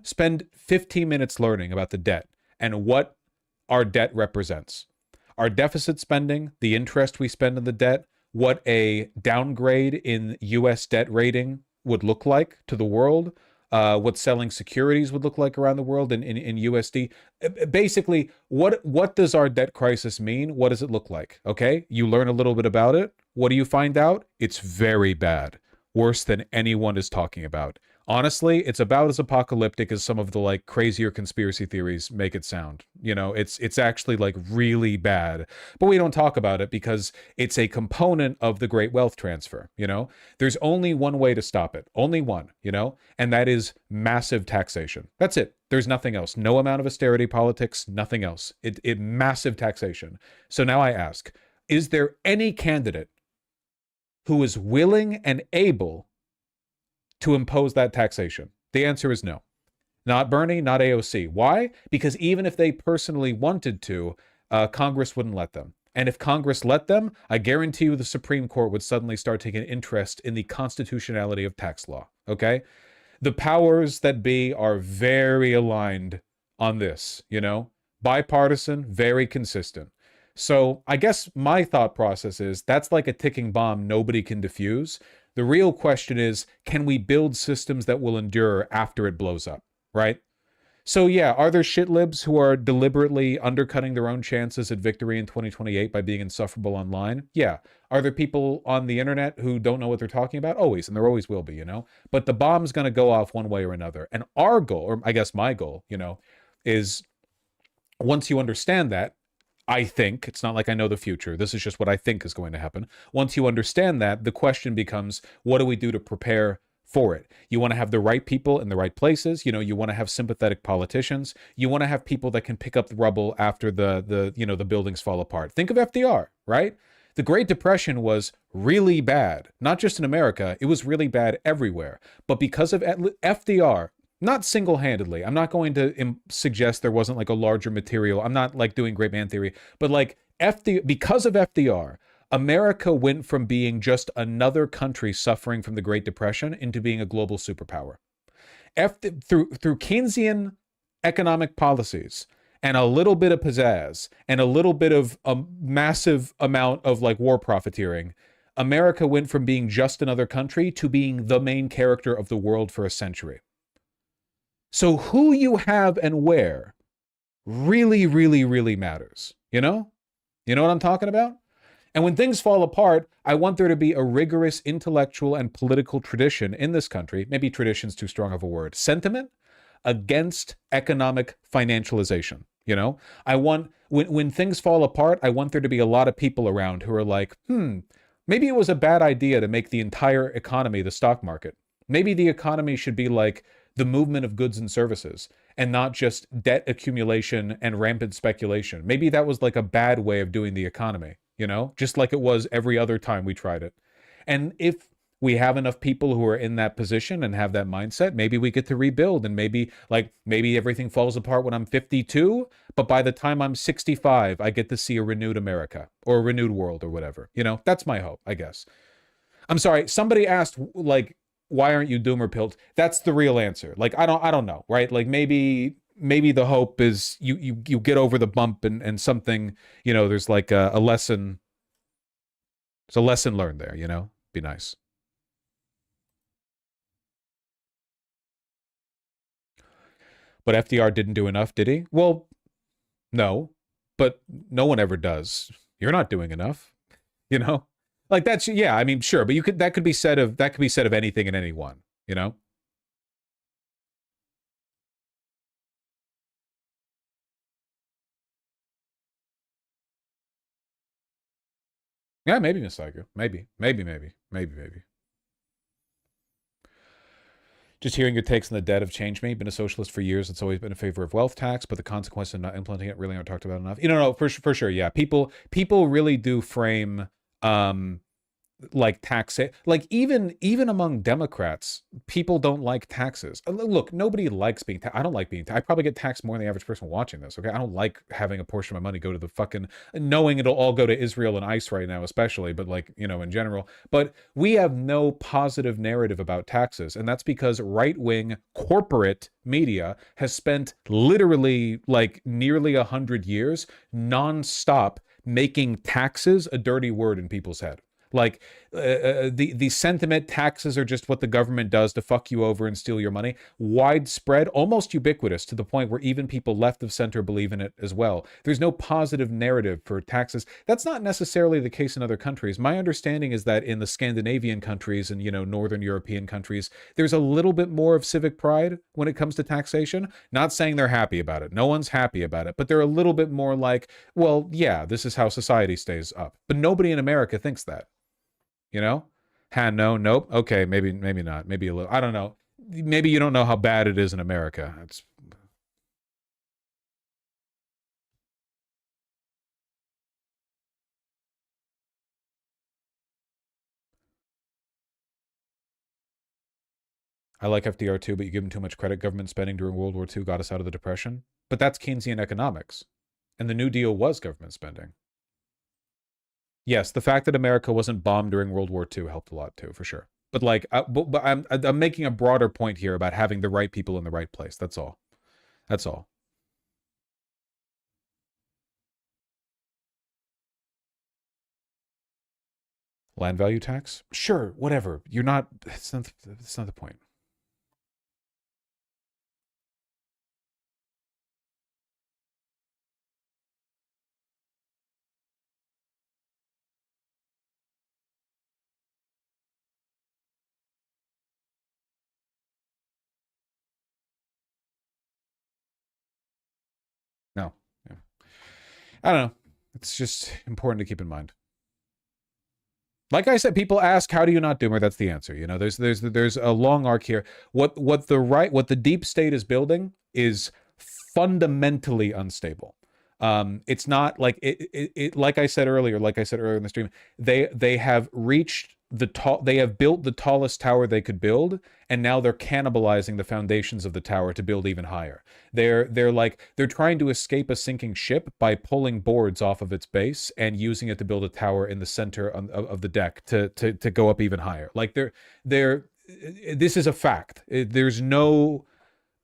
Spend 15 minutes learning about the debt and what our debt represents. Our deficit spending, the interest we spend on the debt, what a downgrade in US debt rating would look like to the world, what selling securities would look like around the world in USD. Basically, what does our debt crisis mean? What does it look like? Okay, you learn a little bit about it. What do you find out? It's very bad. Worse than anyone is talking about. Honestly, it's about as apocalyptic as some of the like crazier conspiracy theories make it sound. You know, it's actually like really bad. But we don't talk about it because it's a component of the great wealth transfer, you know? There's only one way to stop it. Only one, you know? And that is massive taxation. That's it. There's nothing else. No amount of austerity politics, nothing else. It massive taxation. So now I ask, is there any candidate who is willing and able to impose that taxation? The answer is no. Not Bernie, not AOC. Why? Because even if they personally wanted to, Congress wouldn't let them. And if Congress let them, I guarantee you the Supreme Court would suddenly start taking interest in the constitutionality of tax law. Okay? The powers that be are very aligned on this, you know? Bipartisan, very consistent. So I guess my thought process is that's like a ticking bomb nobody can defuse. The real question is, can we build systems that will endure after it blows up, right? So yeah, are there shitlibs who are deliberately undercutting their own chances at victory in 2028 by being insufferable online? Yeah. Are there people on the internet who don't know what they're talking about? Always, and there always will be, you know? But the bomb's going to go off one way or another. And our goal, or I guess my goal, you know, is once you understand that, I think, it's not like I know the future, this is just what I think is going to happen. Once you understand that, the question becomes, what do we do to prepare for it? You want to have the right people in the right places. You know, you want to have sympathetic politicians. You want to have people that can pick up the rubble after the buildings fall apart. Think of FDR, right? The Great Depression was really bad, not just in America, it was really bad everywhere. But because of FDR, not single-handedly. I'm not going to suggest there wasn't like a larger material. I'm not like doing great man theory, but like because of FDR, America went from being just another country suffering from the Great Depression into being a global superpower. Through Keynesian economic policies and a little bit of pizzazz and a little bit of a massive amount of like war profiteering, America went from being just another country to being the main character of the world for a century. So who you have and where really, really, really matters. You know? You know what I'm talking about? And when things fall apart, I want there to be a rigorous intellectual and political tradition in this country, maybe tradition's too strong of a word, sentiment against economic financialization. You know? I want, when things fall apart, I want there to be a lot of people around who are like, maybe it was a bad idea to make the entire economy the stock market. Maybe the economy should be like the movement of goods and services and not just debt accumulation and rampant speculation. Maybe that was like a bad way of doing the economy, you know, just like it was every other time we tried it. And if we have enough people who are in that position and have that mindset, maybe we get to rebuild, and maybe everything falls apart when I'm 52, but by the time I'm 65, I get to see a renewed America or a renewed world or whatever. You know, that's my hope, I guess. I'm sorry, somebody asked, like, why aren't you doomer pilled? That's the real answer. Like, I don't know, right? Like maybe the hope is you get over the bump and something, you know, there's like a lesson. There's a lesson learned there, you know? Be nice. But FDR didn't do enough, did he? Well, no, but no one ever does. You're not doing enough, you know? Like that's, yeah, I mean, sure, but that could be said of anything and anyone, you know? Yeah, maybe Miss Iger. Maybe. Just hearing your takes on the debt have changed me. Been a socialist for years. It's always been in favor of wealth tax, but the consequences of not implementing it really aren't talked about enough. You know, no, for sure, yeah. People really do frame like tax, like even among Democrats, people don't like taxes. Look, nobody likes being I don't like being I probably get taxed more than the average person watching this, okay? I don't like having a portion of my money go to the fucking, knowing it'll all go to Israel and ICE right now especially, but like, you know, in general. But we have no positive narrative about taxes, and that's because right-wing corporate media has spent literally like nearly 100 years nonstop making taxes a dirty word in people's head. Like the sentiment, taxes are just what the government does to fuck you over and steal your money. Widespread, almost ubiquitous, to the point where even people left of center believe in it as well. There's no positive narrative for taxes. That's not necessarily the case in other countries. My understanding is that in the Scandinavian countries and, you know, Northern European countries, there's a little bit more of civic pride when it comes to taxation. Not saying they're happy about it. No one's happy about it, but they're a little bit more like, well, yeah, this is how society stays up. But nobody in America thinks that. You know? No, nope. Okay, maybe not. Maybe a little. I don't know. Maybe you don't know how bad it is in America. It's... I like FDR too, but you give him too much credit. Government spending during World War II got us out of the Depression. But that's Keynesian economics. And the New Deal was government spending. Yes, the fact that America wasn't bombed during World War II helped a lot too, for sure. But like, but I'm making a broader point here about having the right people in the right place. That's all. That's all. Land value tax? Sure, whatever. You're not. It's not the point. No. Yeah. I don't know. It's just important to keep in mind. Like I said, people ask, how do you not doomer? That's the answer. You know, there's a long arc here. What the deep state is building is fundamentally unstable. It's not like it like I said earlier in the stream, they have reached they have built the tallest tower they could build, and now they're cannibalizing the foundations of the tower to build even higher. They're trying to escape a sinking ship by pulling boards off of its base and using it to build a tower in the center of the deck to go up even higher. Like this is a fact. There's no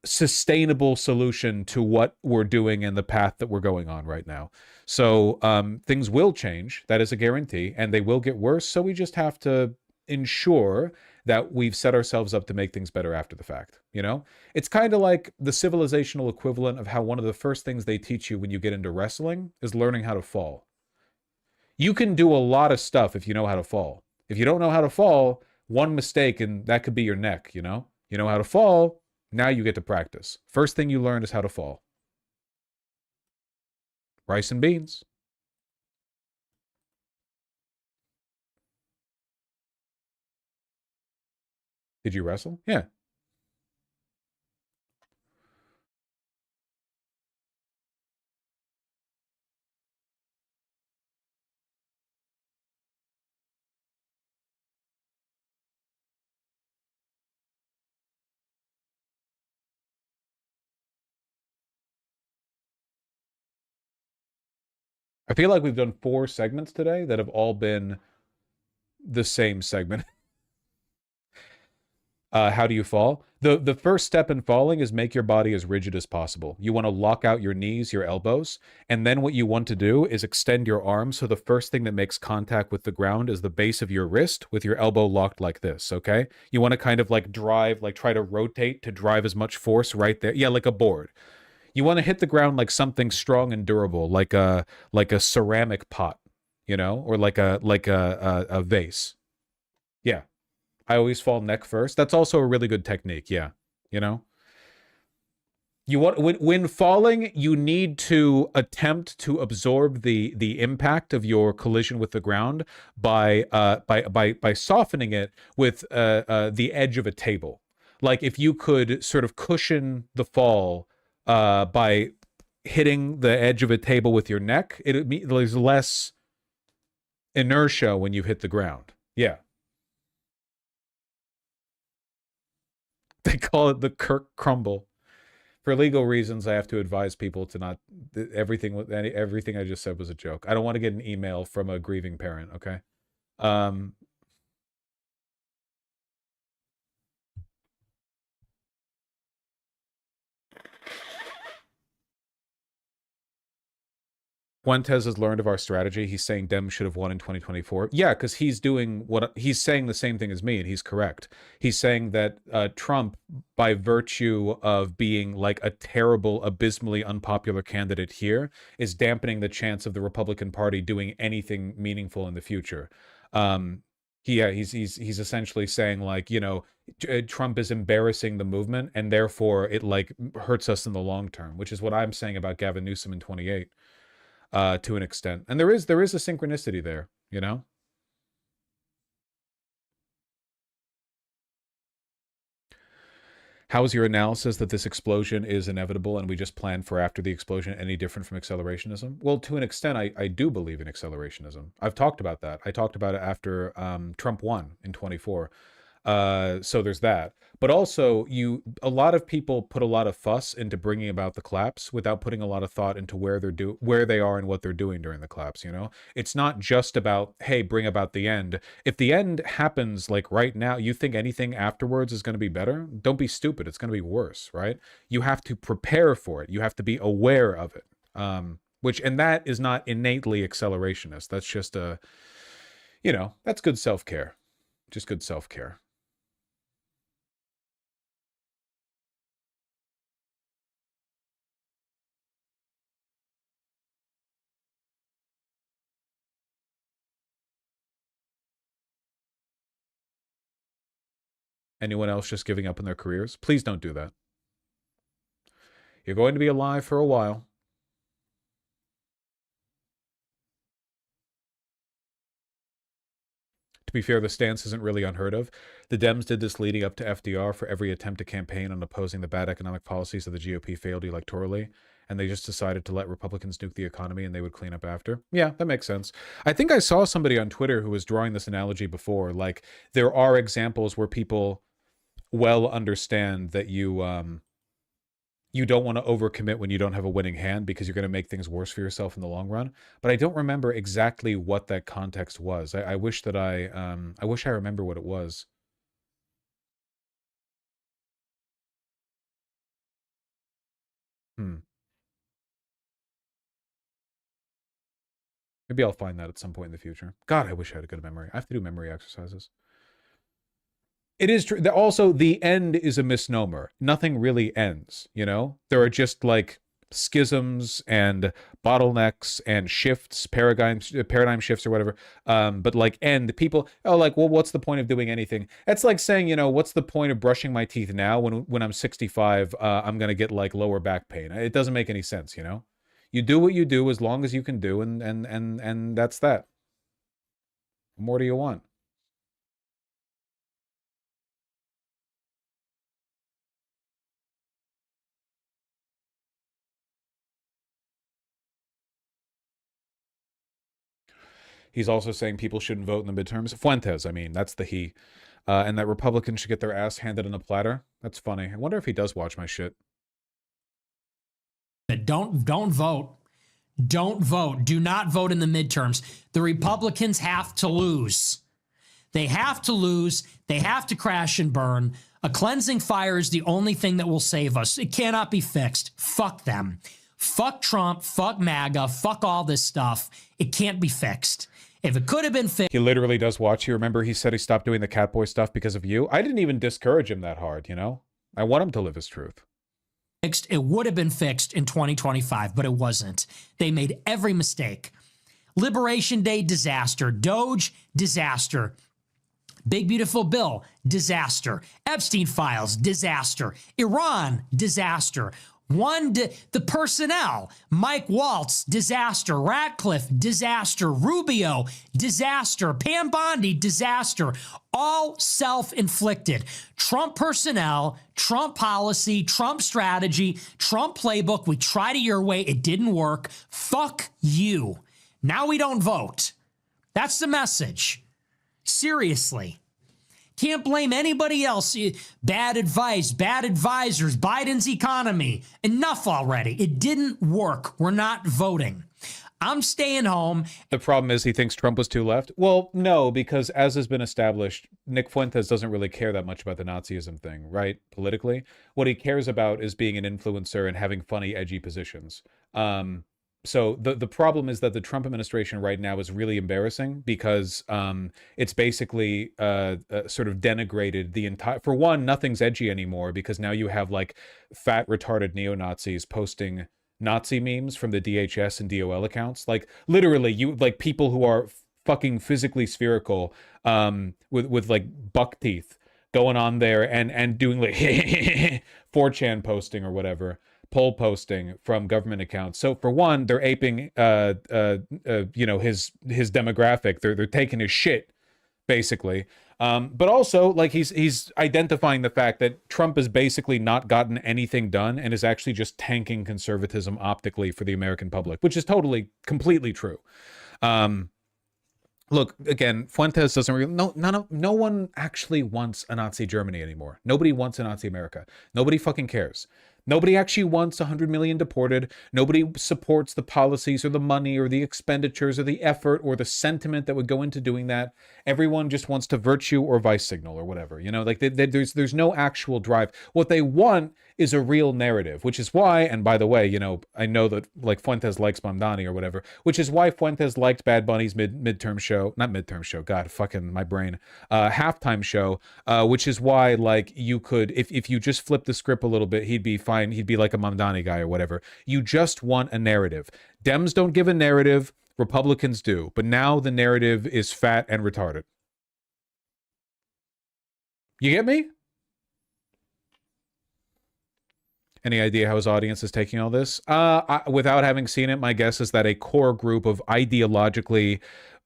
sustainable solution to what we're doing and the path that we're going on right now. So things will change. That is a guarantee, and they will get worse. So we just have to ensure that we've set ourselves up to make things better after the fact. You know, it's kind of like the civilizational equivalent of how one of the first things they teach you when you get into wrestling is learning how to fall. You can do a lot of stuff if you know how to fall. If you don't know how to fall, one mistake and that could be your neck. You know how to fall. Now you get to practice. First thing you learn is how to fall. Rice and beans. Did you wrestle? Yeah. I feel like we've done 4 segments today that have all been the same segment. How do you fall? The first step in falling is make your body as rigid as possible. You want to lock out your knees, your elbows, and then what you want to do is extend your arms, so the first thing that makes contact with the ground is the base of your wrist with your elbow locked like this, okay? You want to kind of like drive, like try to rotate to drive as much force right there. Yeah, like a board. You want to hit the ground like something strong and durable, like a ceramic pot, you know, or like a vase. Yeah. I always fall neck first. That's also a really good technique, yeah. You know? You want when falling, you need to attempt to absorb the impact of your collision with the ground by softening it with the edge of a table. Like if you could sort of cushion the fall by hitting the edge of a table with your neck, there's less inertia when you hit the ground. Yeah. They call it the Kirk crumble. For legal reasons, I have to advise people to not everything I just said was a joke. I don't want to get an email from a grieving parent, okay? Fuentes has learned of our strategy. He's saying Dems should have won in 2024. Yeah, because he's doing what he's saying the same thing as me, and he's correct. He's saying that Trump, by virtue of being like a terrible, abysmally unpopular candidate here, is dampening the chance of the Republican Party doing anything meaningful in the future. He's essentially saying like, you know, Trump is embarrassing the movement, and therefore it like hurts us in the long term, which is what I'm saying about Gavin Newsom in 28. To an extent. And there is a synchronicity there, you know? How is your analysis that this explosion is inevitable and we just plan for after the explosion any different from accelerationism? Well, to an extent, I do believe in accelerationism. I've talked about that. I talked about it after Trump won in 24. So there's that. But also, a lot of people put a lot of fuss into bringing about the collapse without putting a lot of thought into where they are and what they're doing during the collapse, you know? It's not just about, hey, bring about the end. If the end happens like right now, you think anything afterwards is going to be better? Don't be stupid. It's going to be worse, right? You have to prepare for it. You have to be aware of it. And that is not innately accelerationist. That's just that's good self-care. Just good self-care. Anyone else just giving up on their careers? Please don't do that. You're going to be alive for a while. To be fair, the stance isn't really unheard of. The Dems did this leading up to FDR for every attempt to campaign on opposing the bad economic policies of the GOP failed electorally, and they just decided to let Republicans nuke the economy and they would clean up after. Yeah, that makes sense. I think I saw somebody on Twitter who was drawing this analogy before. Like, there are examples where people well understand that you don't want to overcommit when you don't have a winning hand because you're going to make things worse for yourself in the long run. But I don't remember exactly what that context was. I wish that I wish I remember what it was. Maybe I'll find that at some point in the future. God, I wish I had a good memory. I have to do memory exercises. It is true. Also, the end is a misnomer. Nothing really ends, you know? There are just like schisms and bottlenecks and shifts, paradigm shifts or whatever. But like people, well, what's the point of doing anything? It's like saying, what's the point of brushing my teeth now when I'm 65, I'm going to get like lower back pain. It doesn't make any sense, you know? You do what you do as long as you can do, and that's that. What more do you want? He's also saying people shouldn't vote in the midterms. Fuentes, I mean, that's the he. And that Republicans should get their ass handed on a platter. That's funny. I wonder if he does watch my shit. Don't vote. Don't vote. Do not vote in the midterms. The Republicans have to lose. They have to lose. They have to crash and burn. A cleansing fire is the only thing that will save us. It cannot be fixed. Fuck them. Fuck Trump. Fuck MAGA. Fuck all this stuff. It can't be fixed. If it could have been fixed. He literally does watch you. Remember, he said he stopped doing the Catboy stuff because of you. I didn't even discourage him that hard, you know? I want him to live his truth. It would have been fixed in 2025, but it wasn't. They made every mistake. Liberation Day, disaster. Doge, disaster. Big Beautiful Bill, disaster. Epstein files, disaster. Iran, disaster. The personnel, Mike Waltz, disaster. Ratcliffe, disaster. Rubio, disaster. Pam Bondi, disaster. All self-inflicted. Trump personnel, Trump policy, Trump strategy, Trump playbook. We tried it your way. It didn't work. Fuck you. Now we don't vote. That's the message. Seriously. Can't blame anybody else. Bad advice, bad advisors, Biden's economy. Enough already. It didn't work. We're not voting. I'm staying home. The problem is he thinks Trump was too left. Well, no, because as has been established, Nick Fuentes doesn't really care that much about the Nazism thing, right? Politically. What he cares about is being an influencer and having funny, edgy positions. So the problem is that the Trump administration right now is really embarrassing because it's basically sort of denigrated the entire. For one, nothing's edgy anymore because now you have like fat, retarded neo-Nazis posting Nazi memes from the DHS and DOL accounts. Like literally, like people who are fucking physically spherical with like buck teeth going on there and doing like 4chan posting or whatever. Poll posting from government accounts. So for one, they're aping his demographic. They're taking his shit, basically. But also, like he's identifying the fact that Trump has basically not gotten anything done and is actually just tanking conservatism optically for the American public, which is totally, completely true. Look, again, Fuentes doesn't really, no one actually wants a Nazi Germany anymore. Nobody wants a Nazi America. Nobody fucking cares. Nobody actually wants 100 million deported. Nobody supports the policies or the money or the expenditures or the effort or the sentiment that would go into doing that. Everyone just wants to virtue or vice signal or whatever, you know, like there's no actual drive. What they want is a real narrative, which is why, and by the way, you know, I know that like Fuentes likes Mamdani or whatever, which is why Fuentes liked Bad Bunny's halftime show, which is why like you could, if you just flip the script a little bit, he'd be fine. He'd be like a Mamdani guy or whatever. You just want a narrative. Dems don't give a narrative, Republicans do, but now the narrative is fat and retarded. You get me? Any idea how his audience is taking all this? Without having seen it, my guess is that a core group of ideologically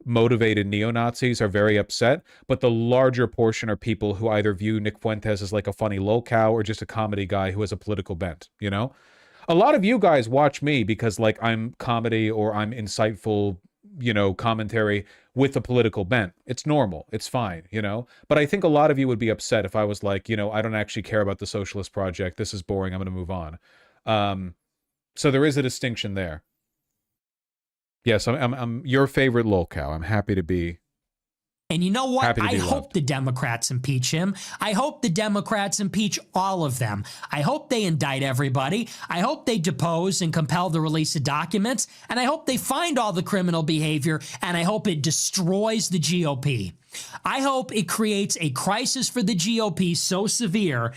motivated neo-Nazis are very upset, but the larger portion are people who either view Nick Fuentes as like a funny lolcow or just a comedy guy who has a political bent, you know? A lot of you guys watch me because like I'm comedy or I'm insightful, you know, commentary with a political bent. It's normal. It's fine, you know? But I think a lot of you would be upset if I was like, you know, I don't actually care about the Socialist Project. This is boring. I'm going to move on. So there is a distinction there. Yes, I'm your favorite lolcow. I'm happy to be. And you know what? I hope loved. the Democrats impeach him. I hope the Democrats impeach all of them. I hope they indict everybody. I hope they depose and compel the release of documents. And I hope they find all the criminal behavior. And I hope it destroys the GOP. I hope it creates a crisis for the GOP so severe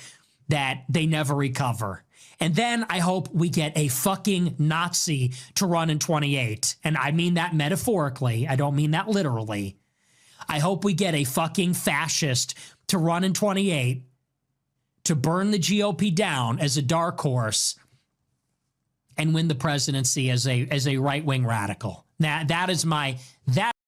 that they never recover. And then I hope we get a fucking Nazi to run in 28. And I mean that metaphorically. I don't mean that literally. I hope we get a fucking fascist to run in 28 to burn the GOP down as a dark horse and win the presidency as a right-wing radical. That is my...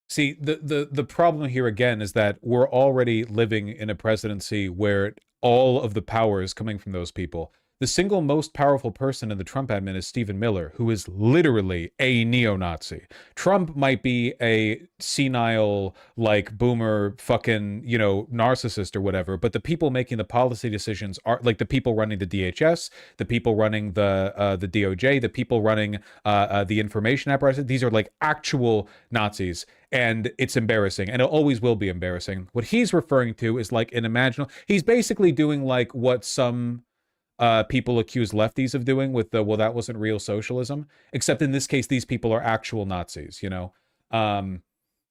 See, the problem here again is that we're already living in a presidency where all of the power is coming from those people. The single most powerful person in the Trump admin is Stephen Miller, who is literally a neo-Nazi. Trump might be a senile, like, boomer fucking, you know, narcissist or whatever, but the people making the policy decisions are, like, the people running the DHS, the people running the DOJ, the people running the information apparatus. These are, like, actual Nazis. And it's embarrassing, and it always will be embarrassing. What he's referring to is, like, an imaginal... He's basically doing, like, what some... people accuse lefties of doing with the, well, that wasn't real socialism, except in this case, these people are actual Nazis, you know?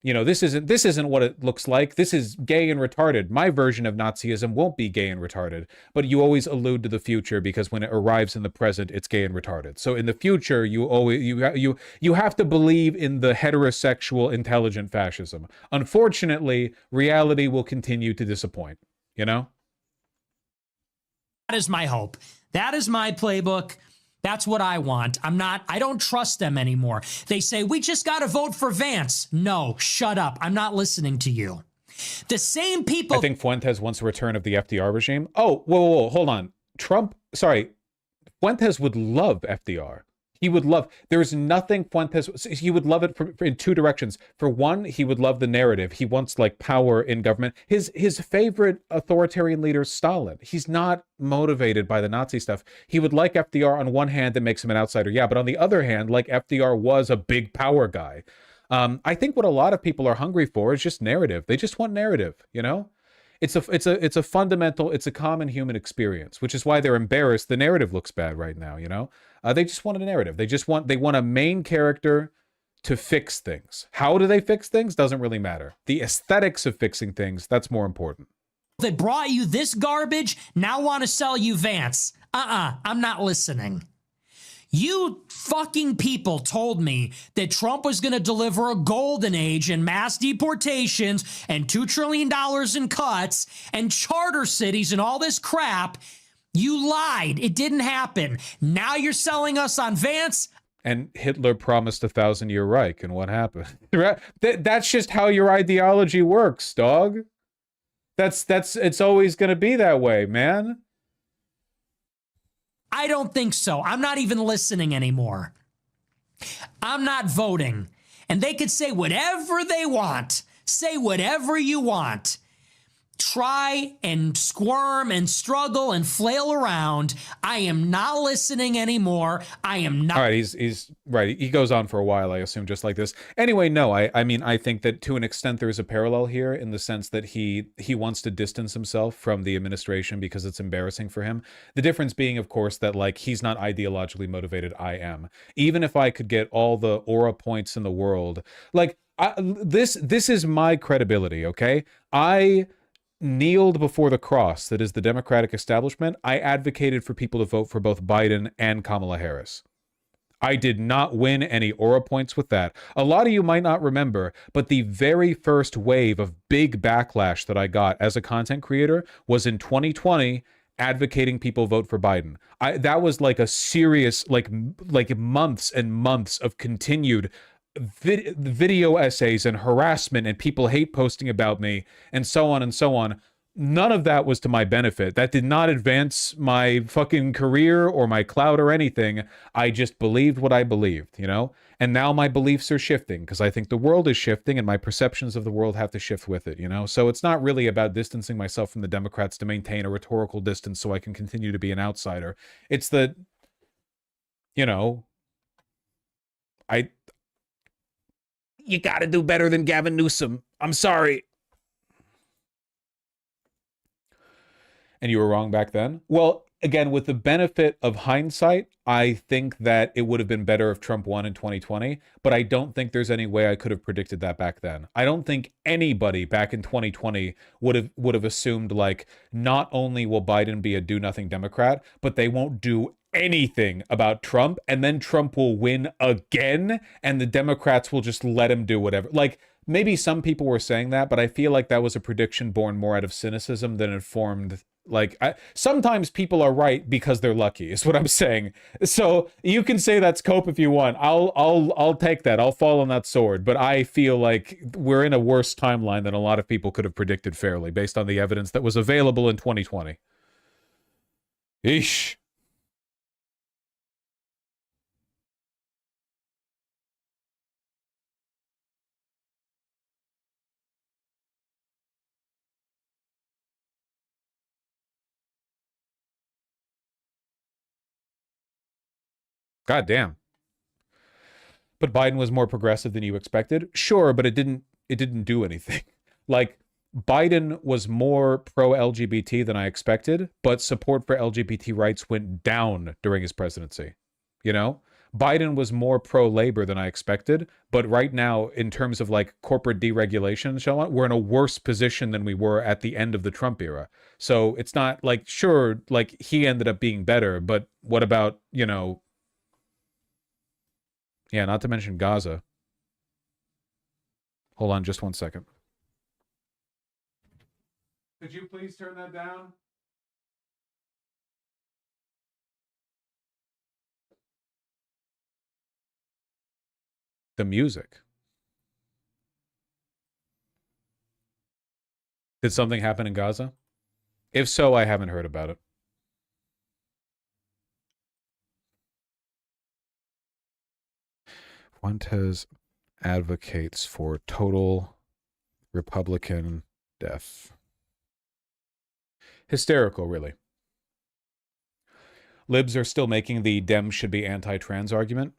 This isn't what it looks like. This is gay and retarded. My version of Nazism won't be gay and retarded, but you always allude to the future because when it arrives in the present, it's gay and retarded. So in the future, you have to believe in the heterosexual intelligent fascism. Unfortunately, reality will continue to disappoint, you know? That is my hope. That is my playbook. That's what I want. I don't trust them anymore. They say, we just got to vote for Vance. No, shut up. I'm not listening to you. The same people. I think Fuentes wants a return of the FDR regime. Oh, whoa, hold on. Fuentes would love FDR. He would love, there's nothing Fuentes, he would love it in two directions. For one, he would love the narrative. He wants like power in government. His favorite authoritarian leader is Stalin. He's not motivated by the Nazi stuff. He would like FDR on one hand, that makes him an outsider. Yeah, but on the other hand, like FDR was a big power guy. I think what a lot of people are hungry for is just narrative. They just want narrative, you know? It's a fundamental, it's a common human experience, which is why they're embarrassed. The narrative looks bad right now, you know? They just want a narrative. They want a main character to fix things. How do they fix things? Doesn't really matter. The aesthetics of fixing things, that's more important. That brought you this garbage now want to sell you Vance. I'm not listening. You fucking people told me that Trump was going to deliver a golden age and mass deportations and $2 trillion in cuts and charter cities and all this crap. You lied. It didn't happen. Now you're selling us on Vance. And Hitler promised a 1,000-year Reich, and what happened? That's just how your ideology works, dog. It's always going to be that way, man. I don't think so. I'm not even listening anymore. I'm not voting. And they could say whatever they want. Say whatever you want. Try and squirm and struggle and flail around. I am not listening anymore. I am not. All right, he's right. He goes on for a while, I assume, just like this. Anyway, no, I mean, I think that to an extent there is a parallel here in the sense that he wants to distance himself from the administration because it's embarrassing for him. The difference being, of course, that like he's not ideologically motivated. I am. Even if I could get all the aura points in the world, like this is my credibility. Okay, I kneeled before the cross that is the Democratic establishment. I advocated for people to vote for both Biden and Kamala Harris. I did not win any aura points with that. A lot of you might not remember, but the very first wave of big backlash that I got as a content creator was in 2020 advocating people vote for Biden. That was like a serious, like months and months of continued video essays and harassment and people hate posting about me and so on and so on. None of that was to my benefit. That did not advance my fucking career or my clout or anything. I just believed what I believed, you know? And now my beliefs are shifting because I think the world is shifting and my perceptions of the world have to shift with it, you know? So it's not really about distancing myself from the Democrats to maintain a rhetorical distance so I can continue to be an outsider. It's the, you know, you got to do better than Gavin Newsom. I'm sorry. And you were wrong back then? Well, again, with the benefit of hindsight, I think that it would have been better if Trump won in 2020, but I don't think there's any way I could have predicted that back then. I don't think anybody back in 2020 would have assumed, like, not only will Biden be a do-nothing Democrat, but they won't do anything about Trump, and then Trump will win again, and the Democrats will just let him do whatever. Like, maybe some people were saying that, but I feel like that was a prediction born more out of cynicism than informed. Like, sometimes people are right because they're lucky, is what I'm saying. So you can say that's cope if you want. I'll take that. I'll fall on that sword. But I feel like we're in a worse timeline than a lot of people could have predicted fairly based on the evidence that was available in 2020. Eesh. God damn. But Biden was more progressive than you expected. Sure, but it didn't do anything. Like, Biden was more pro-LGBT than I expected, but support for LGBT rights went down during his presidency. You know? Biden was more pro-labor than I expected, but right now, in terms of like corporate deregulation and so on, we're in a worse position than we were at the end of the Trump era. So it's not like, sure, like he ended up being better, but what about, you know, yeah, not to mention Gaza. Hold on just 1 second. Could you please turn that down? the music. Did something happen in Gaza? If so, I haven't heard about it. Fuentes advocates for total Republican death. Hysterical, really. Libs are still making the Dems should be anti-trans argument.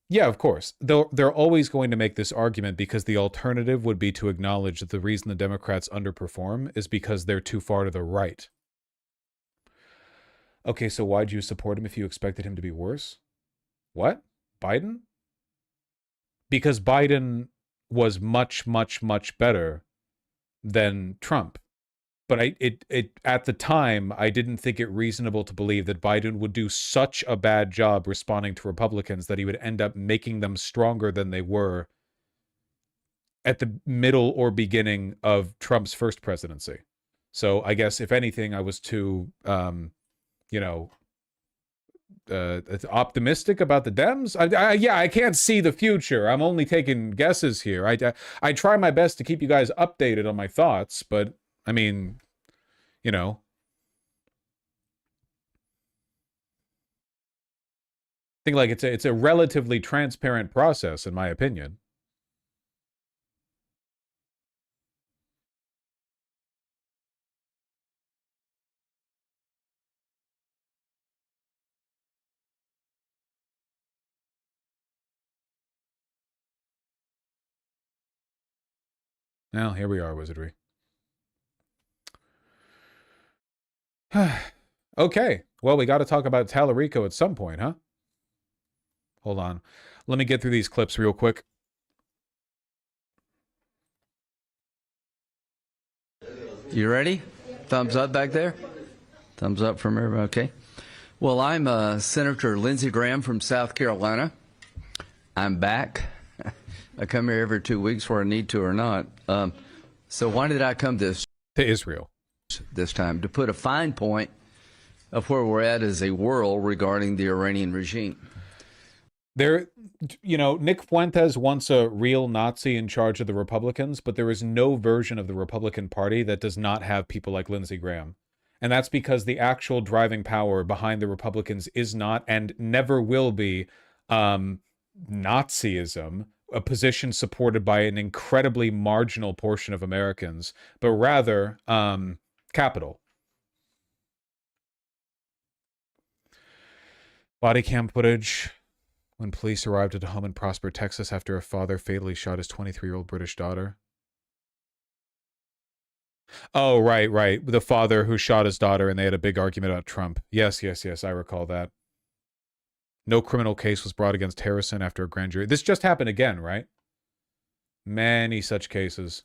Yeah, of course. They're always going to make this argument because the alternative would be to acknowledge that the reason the Democrats underperform is because they're too far to the right. Okay, so why'd you support him if you expected him to be worse? What? Biden? Because Biden was much, much, much better than Trump. But at the time, I didn't think it reasonable to believe that Biden would do such a bad job responding to Republicans that he would end up making them stronger than they were at the middle or beginning of Trump's first presidency. So I guess, if anything, I was too, optimistic about the Dems. I can't see the future. I'm only taking guesses here. I try my best to keep you guys updated on my thoughts, but I mean, I think like it's a relatively transparent process, in my opinion. Well, here we are, Wizardry. Okay, well, we got to talk about Talarico at some point, huh? Hold on. Let me get through these clips real quick. You ready? Thumbs up back there? Thumbs up from everybody, okay. Well, I'm Senator Lindsey Graham from South Carolina. I'm back. I come here every 2 weeks where I need to or not. So why did I come to Israel this time? To put a fine point of where we're at as a world regarding the Iranian regime. Nick Fuentes wants a real Nazi in charge of the Republicans, but there is no version of the Republican Party that does not have people like Lindsey Graham. And that's because the actual driving power behind the Republicans is not and never will be Nazism, a position supported by an incredibly marginal portion of Americans, but rather capital. Body cam footage when police arrived at a home in Prosper, Texas after a father fatally shot his 23-year-old British daughter. Oh, right. The father who shot his daughter and they had a big argument about Trump. Yes, I recall that. No criminal case was brought against Harrison after a grand jury. This just happened again, right? Many such cases.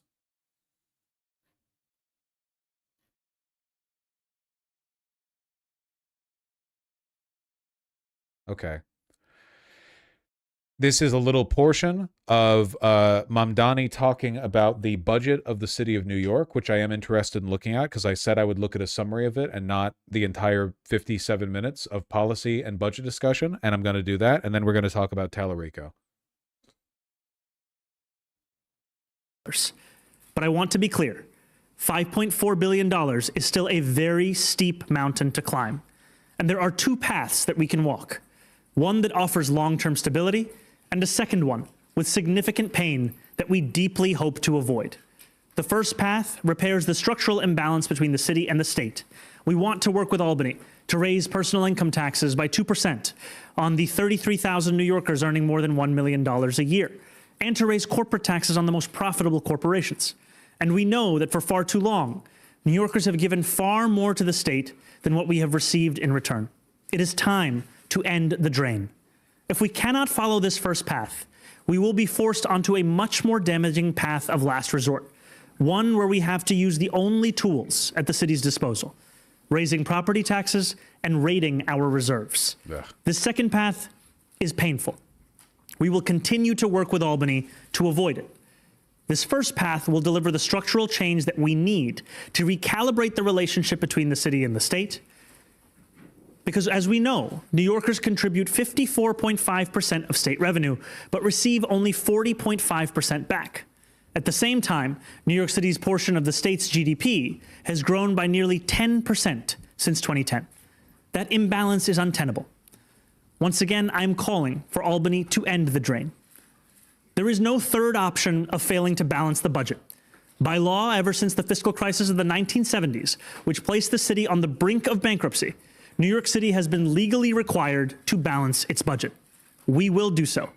Okay. This is a little portion of Mamdani talking about the budget of the city of New York, which I am interested in looking at because I said I would look at a summary of it and not the entire 57 minutes of policy and budget discussion. And I'm going to do that. And then we're going to talk about Talarico. But I want to be clear. $5.4 billion is still a very steep mountain to climb. And there are two paths that we can walk. One that offers long-term stability, and a second one with significant pain that we deeply hope to avoid. The first path repairs the structural imbalance between the city and the state. We want to work with Albany to raise personal income taxes by 2% on the 33,000 New Yorkers earning more than $1 million a year, and to raise corporate taxes on the most profitable corporations. And we know that for far too long, New Yorkers have given far more to the state than what we have received in return. It is time to end the drain. If we cannot follow this first path, we will be forced onto a much more damaging path of last resort, one where we have to use the only tools at the city's disposal, raising property taxes and raiding our reserves. Ugh. This second path is painful. We will continue to work with Albany to avoid it. This first path will deliver the structural change that we need to recalibrate the relationship between the city and the state, Because as we know, New Yorkers contribute 54.5% of state revenue, but receive only 40.5% back. At the same time, New York City's portion of the state's GDP has grown by nearly 10% since 2010. That imbalance is untenable. Once again, I'm calling for Albany to end the drain. There is no third option of failing to balance the budget. By law, ever since the fiscal crisis of the 1970s, which placed the city on the brink of bankruptcy, New York City has been legally required to balance its budget. We will do so.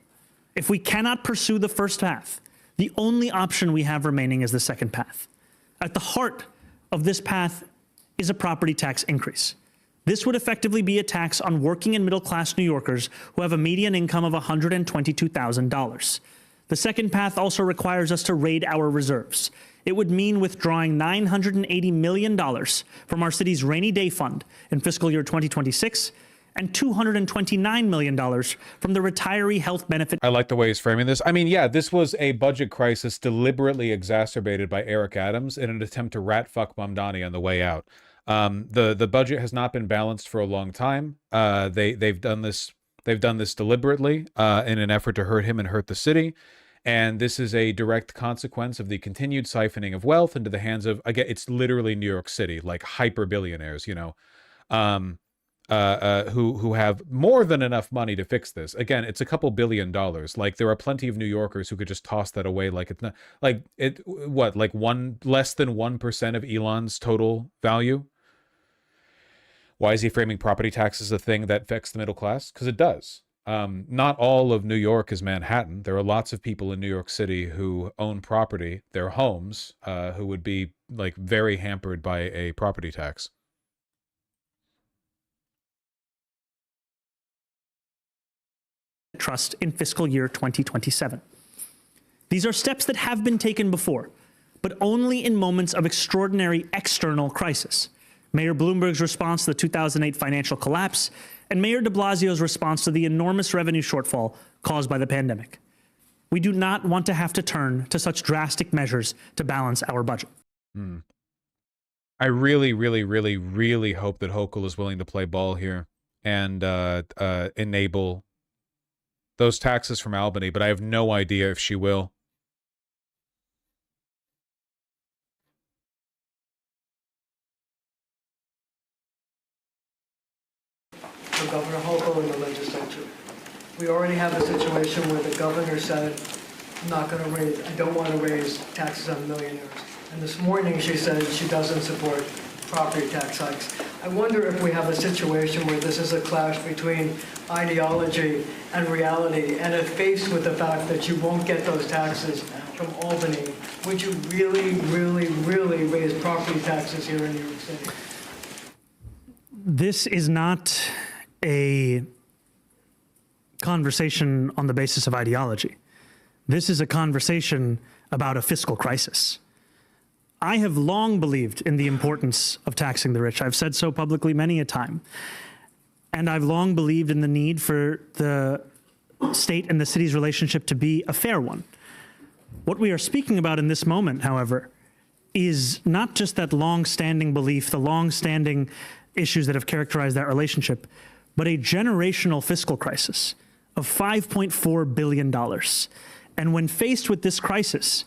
If we cannot pursue the first path, the only option we have remaining is the second path. At the heart of this path is a property tax increase. This would effectively be a tax on working and middle-class New Yorkers who have a median income of $122,000. The second path also requires us to raid our reserves. It would mean withdrawing $980 million from our city's rainy day fund in fiscal year 2026 and $229 million from the retiree health benefit. I like the way he's framing this. I mean, yeah, this was a budget crisis deliberately exacerbated by Eric Adams in an attempt to rat fuck Mamdani on the way out. The budget has not been balanced for a long time. They've done this deliberately in an effort to hurt him and hurt the city. And this is a direct consequence of the continued siphoning of wealth into the hands of, again, it's literally New York City, like hyper billionaires, you know, who have more than enough money to fix this. Again, it's a couple $2 billion. Like, there are plenty of New Yorkers who could just toss that away. Like, it's not like less than 1% of Elon's total value. Why is he framing property taxes as a thing that affects the middle class? Because it does. Not all of New York is Manhattan. There are lots of people in New York City who own property, their homes, who would be like very hampered by a property tax. Trust in fiscal year 2027. These are steps that have been taken before, but only in moments of extraordinary external crisis. Mayor Bloomberg's response to the 2008 financial collapse, and Mayor de Blasio's response to the enormous revenue shortfall caused by the pandemic. We do not want to have to turn to such drastic measures to balance our budget. I really, really, really, really hope that Hochul is willing to play ball here and enable those taxes from Albany, but I have no idea if she will. For Governor Hochul in the legislature. We already have a situation where the governor said, I don't want to raise taxes on millionaires. And this morning she said she doesn't support property tax hikes. I wonder if we have a situation where this is a clash between ideology and reality, and if faced with the fact that you won't get those taxes from Albany, would you really, really, really raise property taxes here in New York City? This is not a conversation on the basis of ideology. This is a conversation about a fiscal crisis. I have long believed in the importance of taxing the rich. I've said so publicly many a time. And I've long believed in the need for the state and the city's relationship to be a fair one. What we are speaking about in this moment, however, is not just that long-standing belief, the long-standing issues that have characterized that relationship, but a generational fiscal crisis of $5.4 billion. And when faced with this crisis,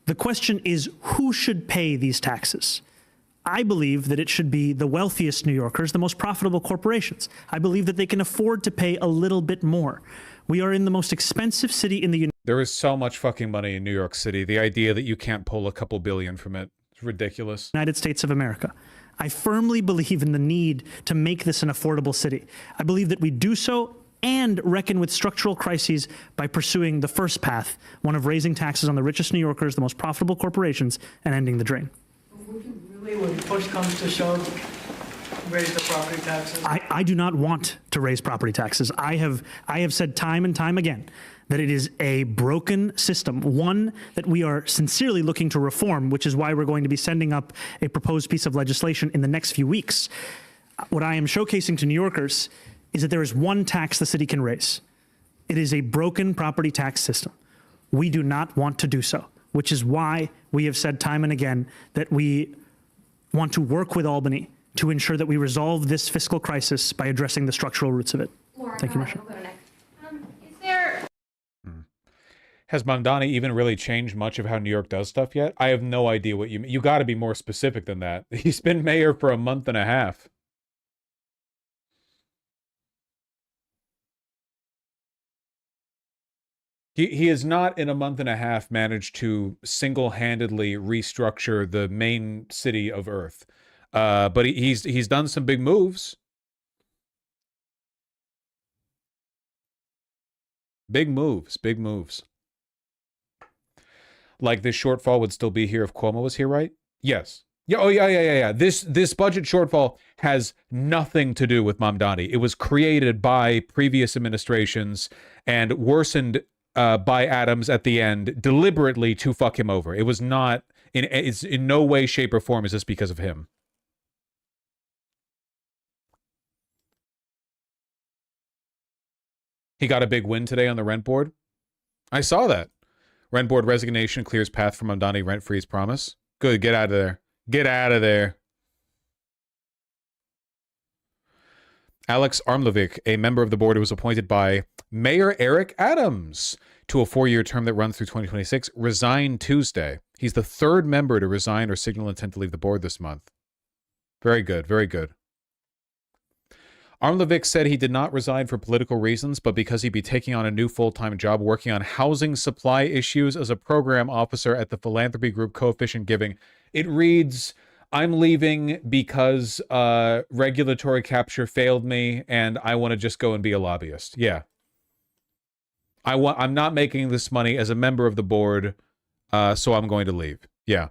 the question is, who should pay these taxes? I believe that it should be the wealthiest New Yorkers, the most profitable corporations. I believe that they can afford to pay a little bit more. We are in the most expensive city in the United States. There is so much fucking money in New York City. The idea that you can't pull a couple billion from it is ridiculous. United States of America. I firmly believe in the need to make this an affordable city. I believe that we do so and reckon with structural crises by pursuing the first path, one of raising taxes on the richest New Yorkers, the most profitable corporations, and ending the drain. Would you really, when push comes to shove, raise the property taxes? I do not want to raise property taxes. I have said time and time again that it is a broken system, one that we are sincerely looking to reform, which is why we're going to be sending up a proposed piece of legislation in the next few weeks. What I am showcasing to New Yorkers is that there is one tax the city can raise. It is a broken property tax system. We do not want to do so, which is why we have said time and again that we want to work with Albany to ensure that we resolve this fiscal crisis by addressing the structural roots of it. Thank you, Marshall. Has Mamdani even really changed much of how New York does stuff yet? I have no idea what you mean. You got to be more specific than that. He's been mayor for a month and a half. He has not in a month and a half managed to single-handedly restructure the main city of Earth. But he's done some big moves. Big moves, big moves. Like this shortfall would still be here if Cuomo was here, right? Yes. Yeah. Oh, yeah. This budget shortfall has nothing to do with Mamdani. It was created by previous administrations and worsened by Adams at the end deliberately to fuck him over. It was not it's in no way, shape, or form is this because of him. He got a big win today on the rent board. I saw that. Rent board resignation clears path for Mamdani rent freeze promise. Good, get out of there. Get out of there. Alex Armlovic, a member of the board who was appointed by Mayor Eric Adams to a 4-year term that runs through 2026, resigned Tuesday. He's the third member to resign or signal intent to leave the board this month. Very good, very good. Armlovic said he did not resign for political reasons, but because he'd be taking on a new full-time job working on housing supply issues as a program officer at the philanthropy group Coefficient Giving. It reads, I'm leaving because regulatory capture failed me, and I want to just go and be a lobbyist. Yeah. I'm not making this money as a member of the board, so I'm going to leave. Yeah.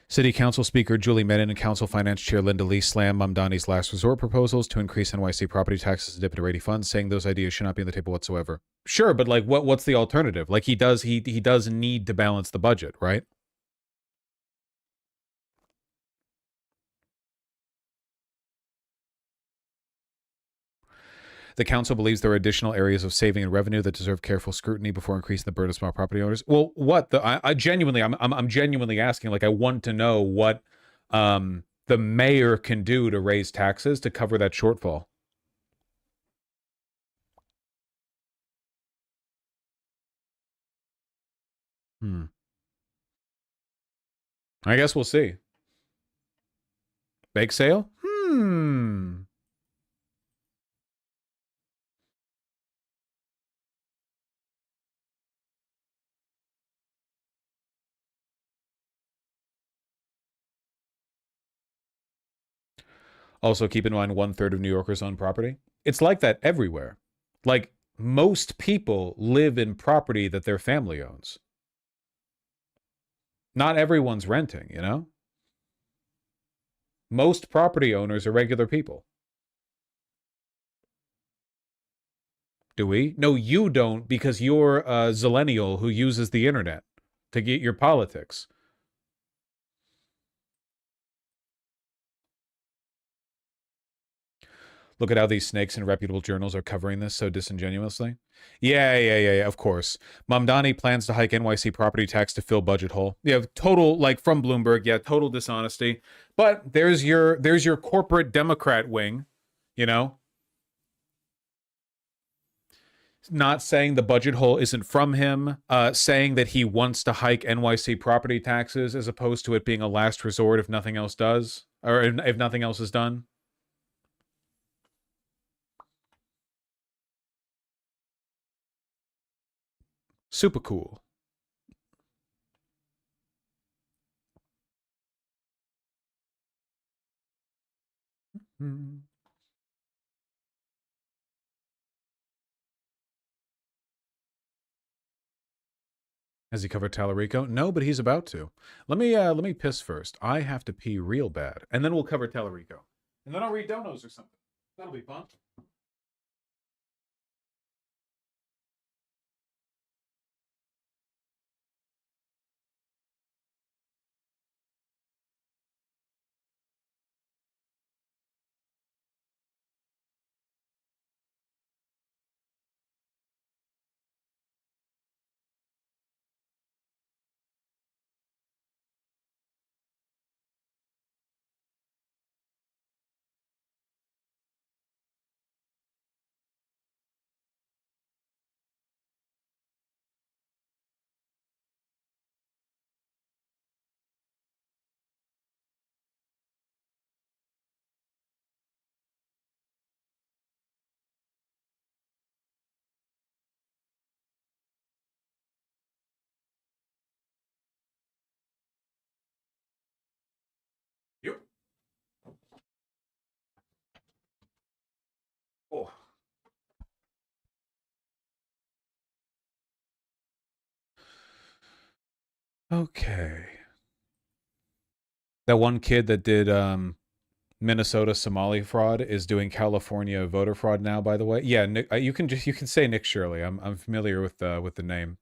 City Council Speaker Julie Menon and Council Finance Chair Linda Lee slammed Mamdani's last resort proposals to increase NYC property taxes and dip into rating funds, saying those ideas should not be on the table whatsoever. Sure, but like, what's the alternative? Like, he does need to balance the budget, right? The council believes there are additional areas of saving and revenue that deserve careful scrutiny before increasing the burden of small property owners. Well, what I'm genuinely asking. Like, I want to know what the mayor can do to raise taxes to cover that shortfall. I guess we'll see. Bake sale? Also, keep in mind 1/3 of New Yorkers own property. It's like that everywhere. Like, most people live in property that their family owns. Not everyone's renting, you know? Most property owners are regular people. Do we? No, you don't, because you're a zillennial who uses the internet to get your politics. Look at how these snakes and reputable journals are covering this so disingenuously. Yeah, of course. Mamdani plans to hike NYC property tax to fill budget hole. Yeah, total, like, from Bloomberg, yeah, total dishonesty. But there's your corporate Democrat wing, you know? Not saying the budget hole isn't from him, saying that he wants to hike NYC property taxes as opposed to it being a last resort if nothing else does, or if nothing else is done. Super cool. Has he covered Talarico? No, but he's about to. Let me piss first. I have to pee real bad, and then we'll cover Talarico, and then I'll read donos or something. That'll be fun. Okay. That one kid that did Minnesota Somali fraud is doing California voter fraud now, by the way. Yeah, Nick, you can say Nick Shirley. I'm familiar with the name.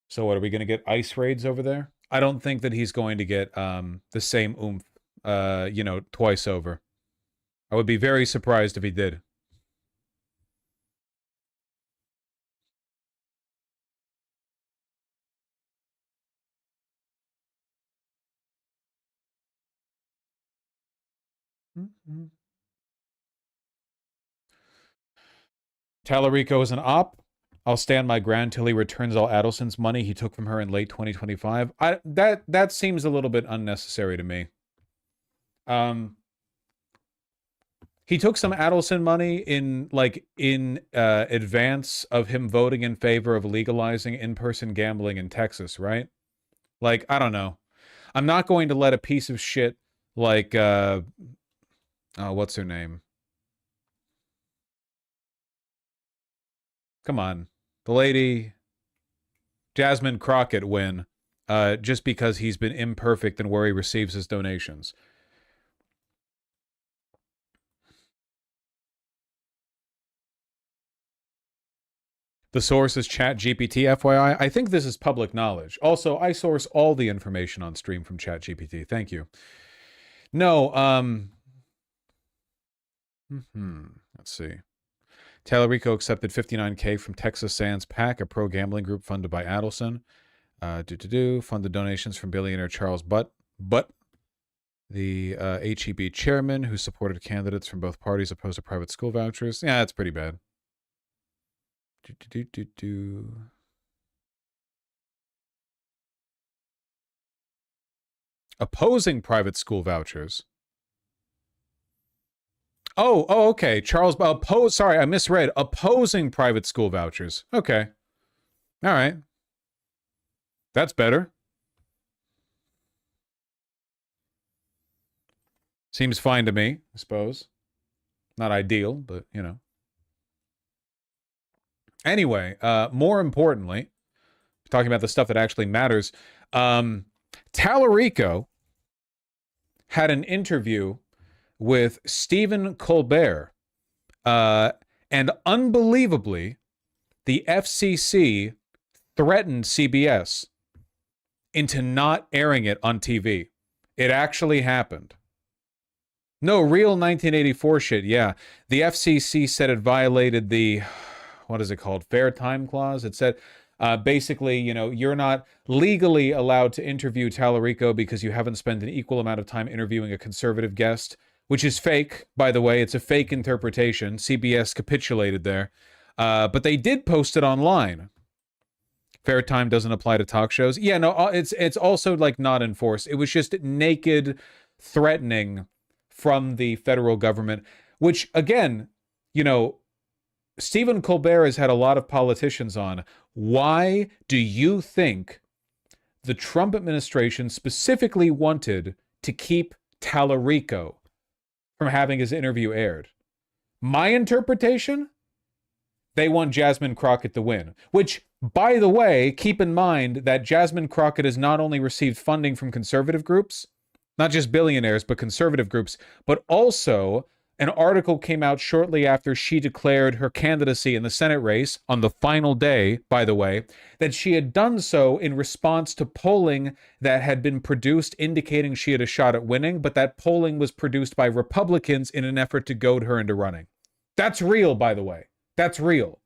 So what, are we going to get ICE raids over there? I don't think that he's going to get the same oomph twice over. I would be very surprised if he did. Mm-hmm. Talarico is an op. I'll stand my ground till he returns all Adelson's money he took from her in late 2025. That seems a little bit unnecessary to me. He took some Adelson money in advance of him voting in favor of legalizing in-person gambling in Texas, right? Like, I don't know. I'm not going to let a piece of shit like what's her name? Come on. The lady Jasmine Crockett win just because he's been imperfect in where he receives his donations. The source is ChatGPT, FYI. I think this is public knowledge. Also, I source all the information on stream from ChatGPT. Thank you. No, let's see. Talarico accepted $59K from Texas Sands PAC, a pro-gambling group funded by Adelson. Funded donations from billionaire Charles Butt, the HEB chairman, who supported candidates from both parties opposed to private school vouchers. Yeah, that's pretty bad. Opposing private school vouchers. Oh, okay. Charles, sorry, I misread. Opposing private school vouchers. Okay. All right. That's better. Seems fine to me, I suppose. Not ideal, but, you know. Anyway, more importantly, talking about the stuff that actually matters, Talarico had an interview with Stephen Colbert, and unbelievably, the FCC threatened CBS into not airing it on TV. It actually happened. No, real 1984 shit, yeah. The FCC said it violated the, what is it called? Fair time clause. It said, basically, you know, you're not legally allowed to interview Talarico because you haven't spent an equal amount of time interviewing a conservative guest, which is fake, by the way. It's a fake interpretation. CBS capitulated there. But they did post it online. Fair time doesn't apply to talk shows. Yeah, no, it's also like not enforced. It was just naked threatening from the federal government, which again, you know, Stephen Colbert has had a lot of politicians on. Why do you think the Trump administration specifically wanted to keep Talarico from having his interview aired? My interpretation? They want Jasmine Crockett to win. Which, by the way, keep in mind that Jasmine Crockett has not only received funding from conservative groups, not just billionaires, but conservative groups, but also an article came out shortly after she declared her candidacy in the Senate race on the final day, by the way, that she had done so in response to polling that had been produced indicating she had a shot at winning, but that polling was produced by Republicans in an effort to goad her into running. That's real, by the way. That's real.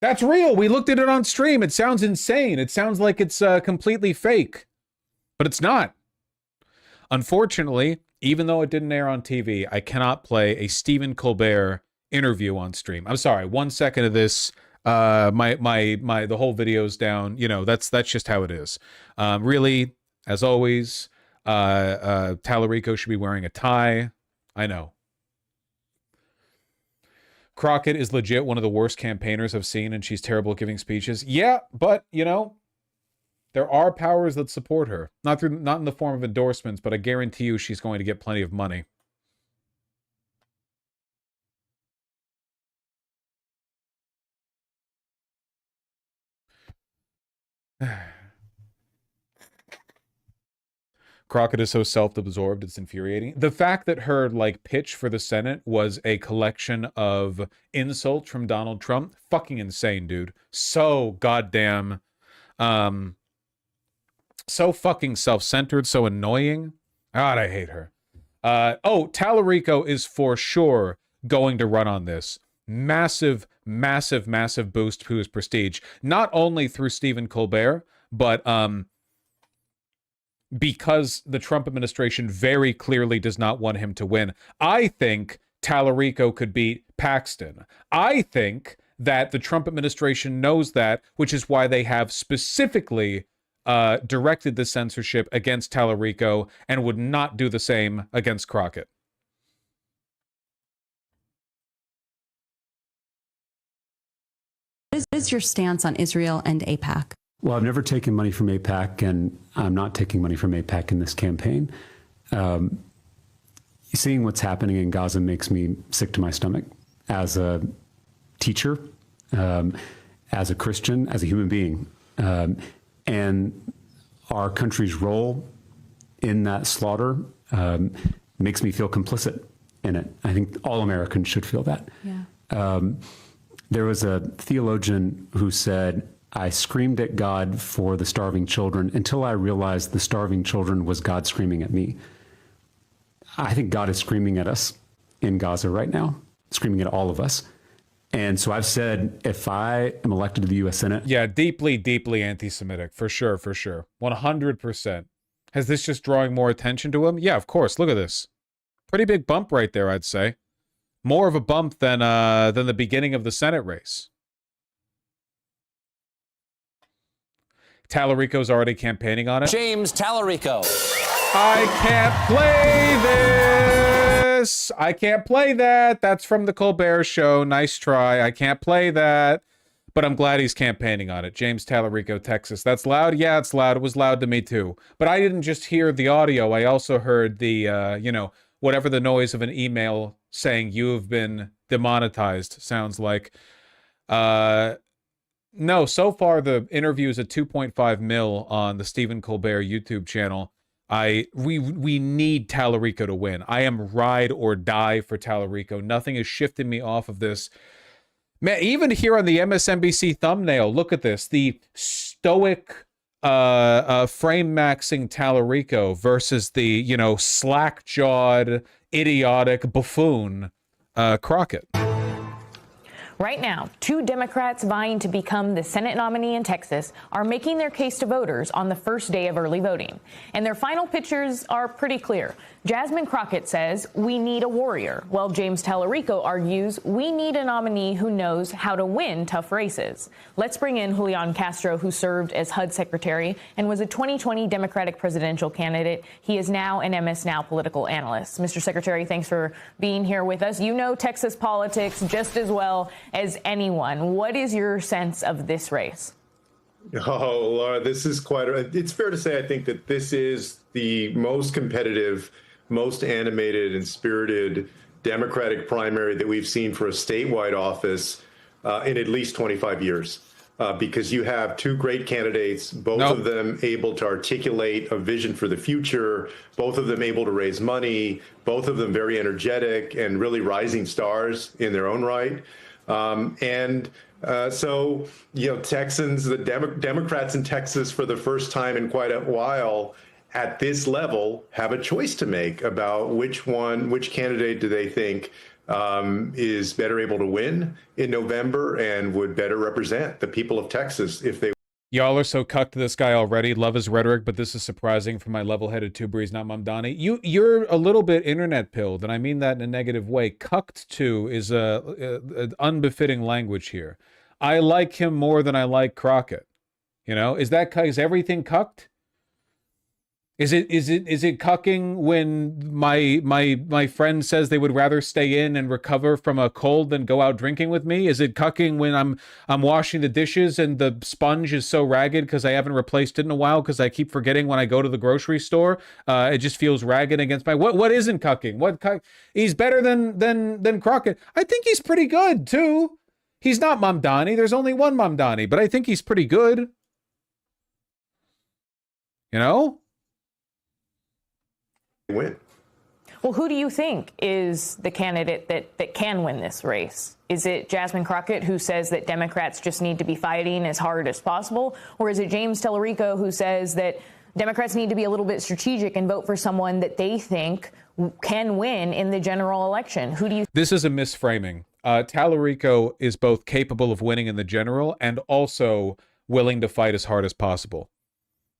That's real. We looked at it on stream. It sounds insane. It sounds like it's completely fake, but it's not. Unfortunately, even though it didn't air on TV, I cannot play a Stephen Colbert interview on stream. I'm sorry. 1 second of this, the whole video's down. You know, that's just how it is. Really, as always, Talarico should be wearing a tie. I know. Crockett is legit one of the worst campaigners I've seen, and she's terrible at giving speeches. Yeah, but, you know, there are powers that support her. Not in the form of endorsements, but I guarantee you she's going to get plenty of money. Crockett is so self-absorbed, it's infuriating. The fact that her like pitch for the Senate was a collection of insults from Donald Trump, fucking insane, dude. So goddamn, so fucking self-centered, so annoying. God, I hate her. Oh, Talarico is for sure going to run on this. Massive, massive, massive boost to his prestige. Not only through Stephen Colbert, but because the Trump administration very clearly does not want him to win. I think Talarico could beat Paxton. I think that the Trump administration knows that, which is why they have specifically directed the censorship against Talarico and would not do the same against Crockett. What is your stance on Israel and AIPAC? Well, I've never taken money from AIPAC, and I'm not taking money from AIPAC in this campaign. Seeing what's happening in Gaza makes me sick to my stomach as a teacher, as a Christian, as a human being. And our country's role in that slaughter makes me feel complicit in it. I think all Americans should feel that. Yeah. There was a theologian who said, I screamed at God for the starving children until I realized the starving children was God screaming at me. I think God is screaming at us in Gaza right now, screaming at all of us. And so I've said, if I am elected to the U.S. Senate... Yeah, deeply, deeply anti-Semitic, for sure, for sure. 100%. Has this just drawing more attention to him? Yeah, of course. Look at this. Pretty big bump right there, I'd say. More of a bump than the beginning of the Senate race. Talarico's already campaigning on it. James Talarico. I can't play this. I can't play that. That's from the Colbert Show. Nice try. I can't play that. But I'm glad he's campaigning on it. James Talarico, Texas. That's loud? Yeah, it's loud. It was loud to me too. But I didn't just hear the audio. I also heard the, you know, whatever the noise of an email saying you have been demonetized sounds like. No, so far the interview is at 2.5 mil on the Stephen Colbert YouTube channel. We need Talarico to win. I am ride or die for Talarico. Nothing is shifting me off of this. Man, even here on the MSNBC thumbnail, look at this. The stoic frame maxing Talarico versus the, you know, slack-jawed, idiotic buffoon Crockett. Right now, 2 Democrats vying to become the Senate nominee in Texas are making their case to voters on the first day of early voting. And their final pictures are pretty clear. Jasmine Crockett says, we need a warrior, while James Talarico argues we need a nominee who knows how to win tough races. Let's bring in Julian Castro, who served as HUD secretary and was a 2020 Democratic presidential candidate. He is now an MS Now political analyst. Mr. Secretary, thanks for being here with us. You know Texas politics just as well as anyone. What is your sense of this race? Oh, Laura, this is it's fair to say, I think that this is the most competitive, most animated and spirited Democratic primary that we've seen for a statewide office in at least 25 years. Because you have 2 great candidates, both of them able to articulate a vision for the future, both of them able to raise money, both of them very energetic and really rising stars in their own right. So, you know, Texans, the Democrats in Texas for the first time in quite a while at this level have a choice to make about which candidate do they think is better able to win in November and would better represent the people of Texas if they. Y'all are so cucked to this guy already. Love his rhetoric, but this is surprising for my level-headed tuber. He's not Mamdani. You're a little bit internet pilled, and I mean that in a negative way. Cucked to is a unbefitting language here. I like him more than I like Crockett. You know, is everything cucked? Is it cucking when my friend says they would rather stay in and recover from a cold than go out drinking with me? Is it cucking when I'm washing the dishes and the sponge is so ragged because I haven't replaced it in a while because I keep forgetting when I go to the grocery store? It just feels ragged against my what isn't cucking? He's better than Crockett. I think he's pretty good too. He's not Mamdani. There's only one Mamdani, but I think he's pretty good. You know? Win. Well, who do you think is the candidate that can win this race? Is it Jasmine Crockett, who says that Democrats just need to be fighting as hard as possible? Or is it James Tallarico, who says that Democrats need to be a little bit strategic and vote for someone that they think can win in the general election? Who do you? This is a misframing. Tallarico is both capable of winning in the general and also willing to fight as hard as possible.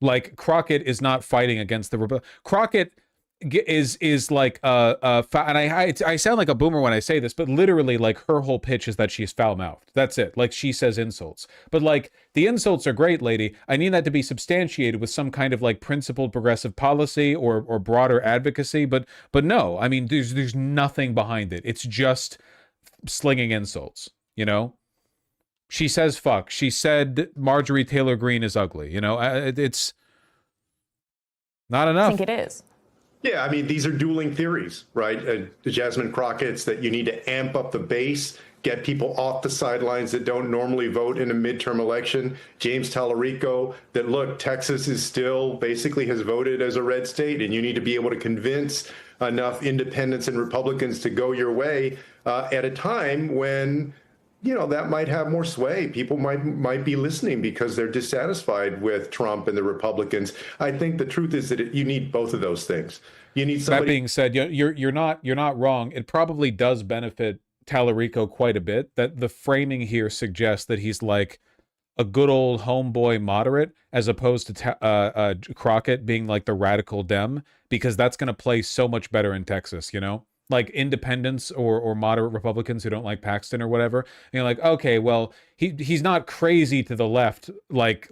Like, Crockett is not fighting against the Crockett is like and I sound like a boomer when I say this, but literally, like, her whole pitch is that she's foul-mouthed. That's it. Like, she says insults, but like, the insults are great, lady. I need that to be substantiated with some kind of like principled progressive policy or broader advocacy. But no, I mean, there's nothing behind it. It's just slinging insults. You know, she says fuck. She said Marjorie Taylor Greene is ugly. You know, it's not enough. I think it is. Yeah, I mean, these are dueling theories, right? Jasmine Crockett's that you need to amp up the base, get people off the sidelines that don't normally vote in a midterm election. James Tallarico, that look, Texas is still basically has voted as a red state, and you need to be able to convince enough independents and Republicans to go your way at a time when, you know, that might have more sway. People might be listening because they're dissatisfied with Trump and the Republicans. I think the truth is that you need both of those things. You need somebody. That being said, you're not wrong. It probably does benefit Tallarico quite a bit that the framing here suggests that he's like a good old homeboy moderate, as opposed to Crockett being like the radical Dem, because that's going to play so much better in Texas, you know? Like independents or moderate Republicans who don't like Paxton or whatever. And you're like, okay, well, he's not crazy to the left, like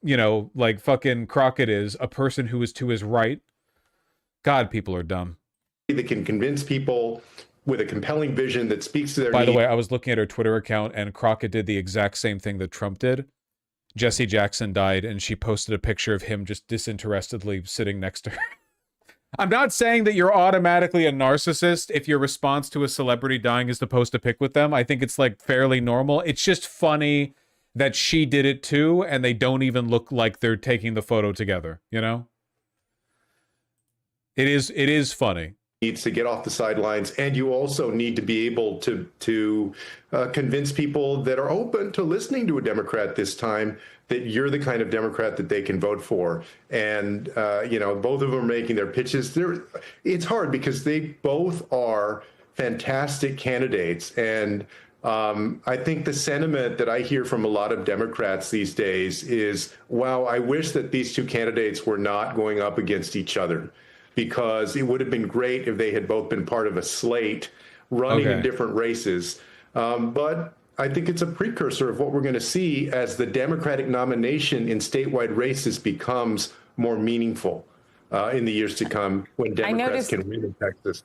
you know, like fucking Crockett is, a person who is to his right. God, people are dumb. That can convince people with a compelling vision that speaks to their By the way, I was looking at her Twitter account, and Crockett did the exact same thing that Trump did. Jesse Jackson died, and she posted a picture of him just disinterestedly sitting next to her. I'm not saying that you're automatically a narcissist if your response to a celebrity dying is to post a pic with them. I think it's like fairly normal. It's just funny that she did it too, and they don't even look like they're taking the photo together, you know? It is funny. Needs to get off the sidelines, and you also need to be able to convince people that are open to listening to a Democrat this time that you're the kind of Democrat that they can vote for. And you know, both of them are making their pitches. It's hard because they both are fantastic candidates, and I think the sentiment that I hear from a lot of Democrats these days is, wow, I wish that these two candidates were not going up against each other, because it would have been great if they had both been part of a slate running in different races. But I think it's a precursor of what we're going to see as the Democratic nomination in statewide races becomes more meaningful in the years to come, when Democrats can win in Texas.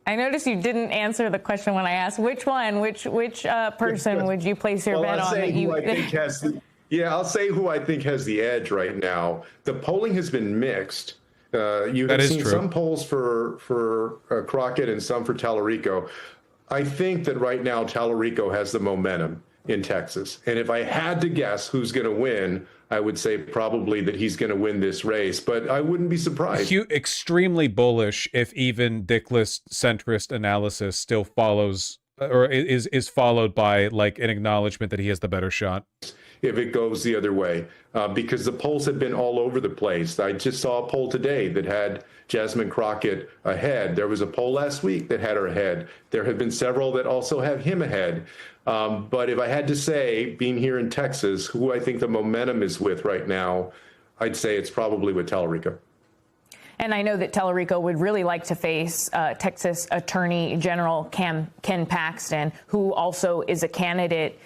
I noticed you didn't answer the question when I asked which person would you place your bet on that you. I'll say who I think has the edge right now. The polling has been mixed. You have seen some polls for Crockett and some for Tallarico. I think that right now Tallarico has the momentum in Texas. And if I had to guess who's going to win, I would say probably that he's going to win this race, but I wouldn't be surprised. Extremely bullish if even dickless centrist analysis still follows, or is followed by like an acknowledgement that he has the better shot. If it goes the other way, because the polls have been all over the place. I just saw a poll today that had Jasmine Crockett ahead. There was a poll last week that had her ahead. There have been several that also have him ahead. But if I had to say, being here in Texas, who I think the momentum is with right now, I'd say it's probably with Tallarico. And I know that Tallarico would really like to face Texas Attorney General Ken Paxton, who also is a candidate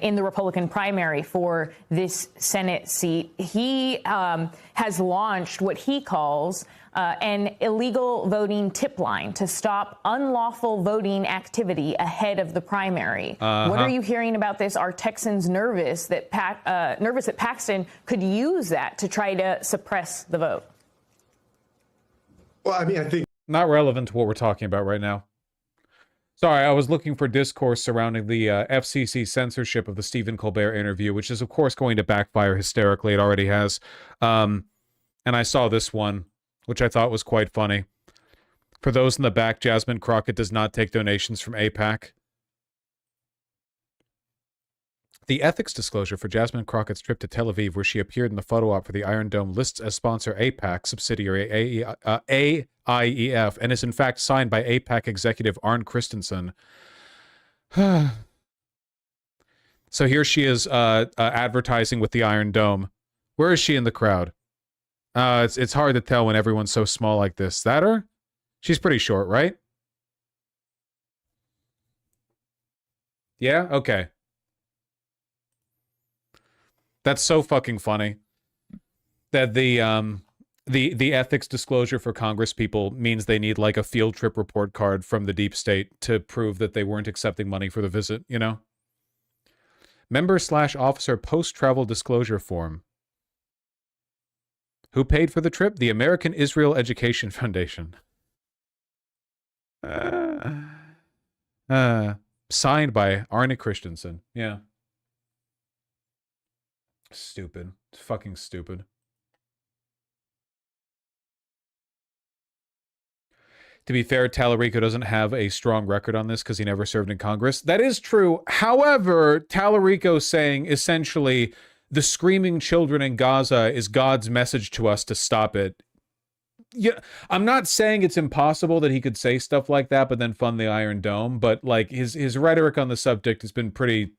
in the Republican primary for this Senate seat. He has launched what he calls an illegal voting tip line to stop unlawful voting activity ahead of the primary. What are you hearing about this? Are Texans nervous that Paxton could use that to try to suppress the vote? Well, I mean, I think not relevant to what we're talking about right now. Sorry, I was looking for discourse surrounding the FCC censorship of the Stephen Colbert interview, which is, of course, going to backfire hysterically. It already has. And And I saw this one, which I thought was quite funny. For those in the back, Jasmine Crockett does not take donations from AIPAC. The ethics disclosure for Jasmine Crockett's trip to Tel Aviv, where she appeared in the photo op for the Iron Dome, lists as sponsor AIPAC subsidiary AIEF, and is in fact signed by AIPAC executive Arne Christensen. So here she is advertising with the Iron Dome. Where is she in the crowd? It's hard to tell when everyone's so small like this. That her? She's pretty short, right? Yeah? Okay. That's so fucking funny that the ethics disclosure for Congress people means they need like a field trip report card from the deep state to prove that they weren't accepting money for the visit, you know? Member/officer post-travel disclosure form. Who paid for the trip? The American Israel Education Foundation. Signed by Arne Christensen. Yeah. Stupid. Fucking stupid. To be fair, Talarico doesn't have a strong record on this because he never served in Congress. That is true. However, Talarico saying essentially the screaming children in Gaza is God's message to us to stop it. Yeah, I'm not saying it's impossible that he could say stuff like that, but then fund the Iron Dome. But like his rhetoric on the subject has been pretty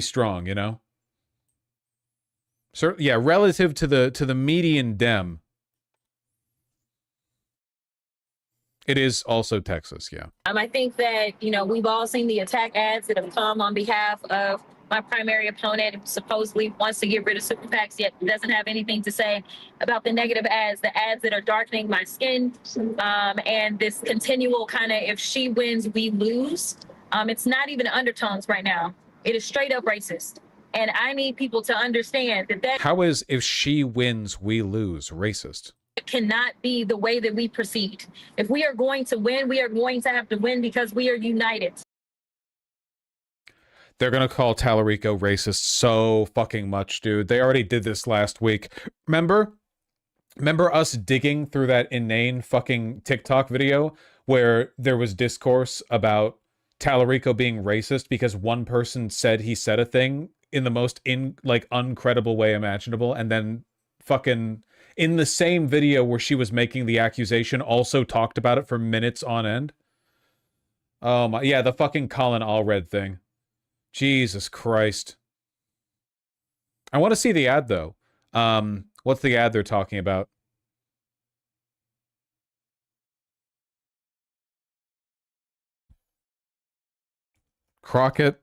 strong, you know. So yeah, relative to the median Dem, it is also Texas. Yeah. I think that we've all seen the attack ads that have come on behalf of my primary opponent, who supposedly wants to get rid of super PACs, yet doesn't have anything to say about the negative ads, the ads that are darkening my skin, and this continual kind of, if she wins, we lose. It's not even undertones right now. It is straight up racist. And I need people to understand that How is if she wins, we lose racist? Cannot be the way that we proceed. If we are going to win, we are going to have to win because we are united. They're going to call Talarico racist so fucking much, dude. They already did this last week. Remember us digging through that inane fucking TikTok video where there was discourse about Talarico being racist because one person said he said a thing in the most uncredible way imaginable, and then fucking in the same video where she was making the accusation also talked about it for minutes on end? Oh my, yeah, the fucking Colin Allred thing. Jesus Christ. I want to see the ad, though. What's the ad they're talking about? Crockett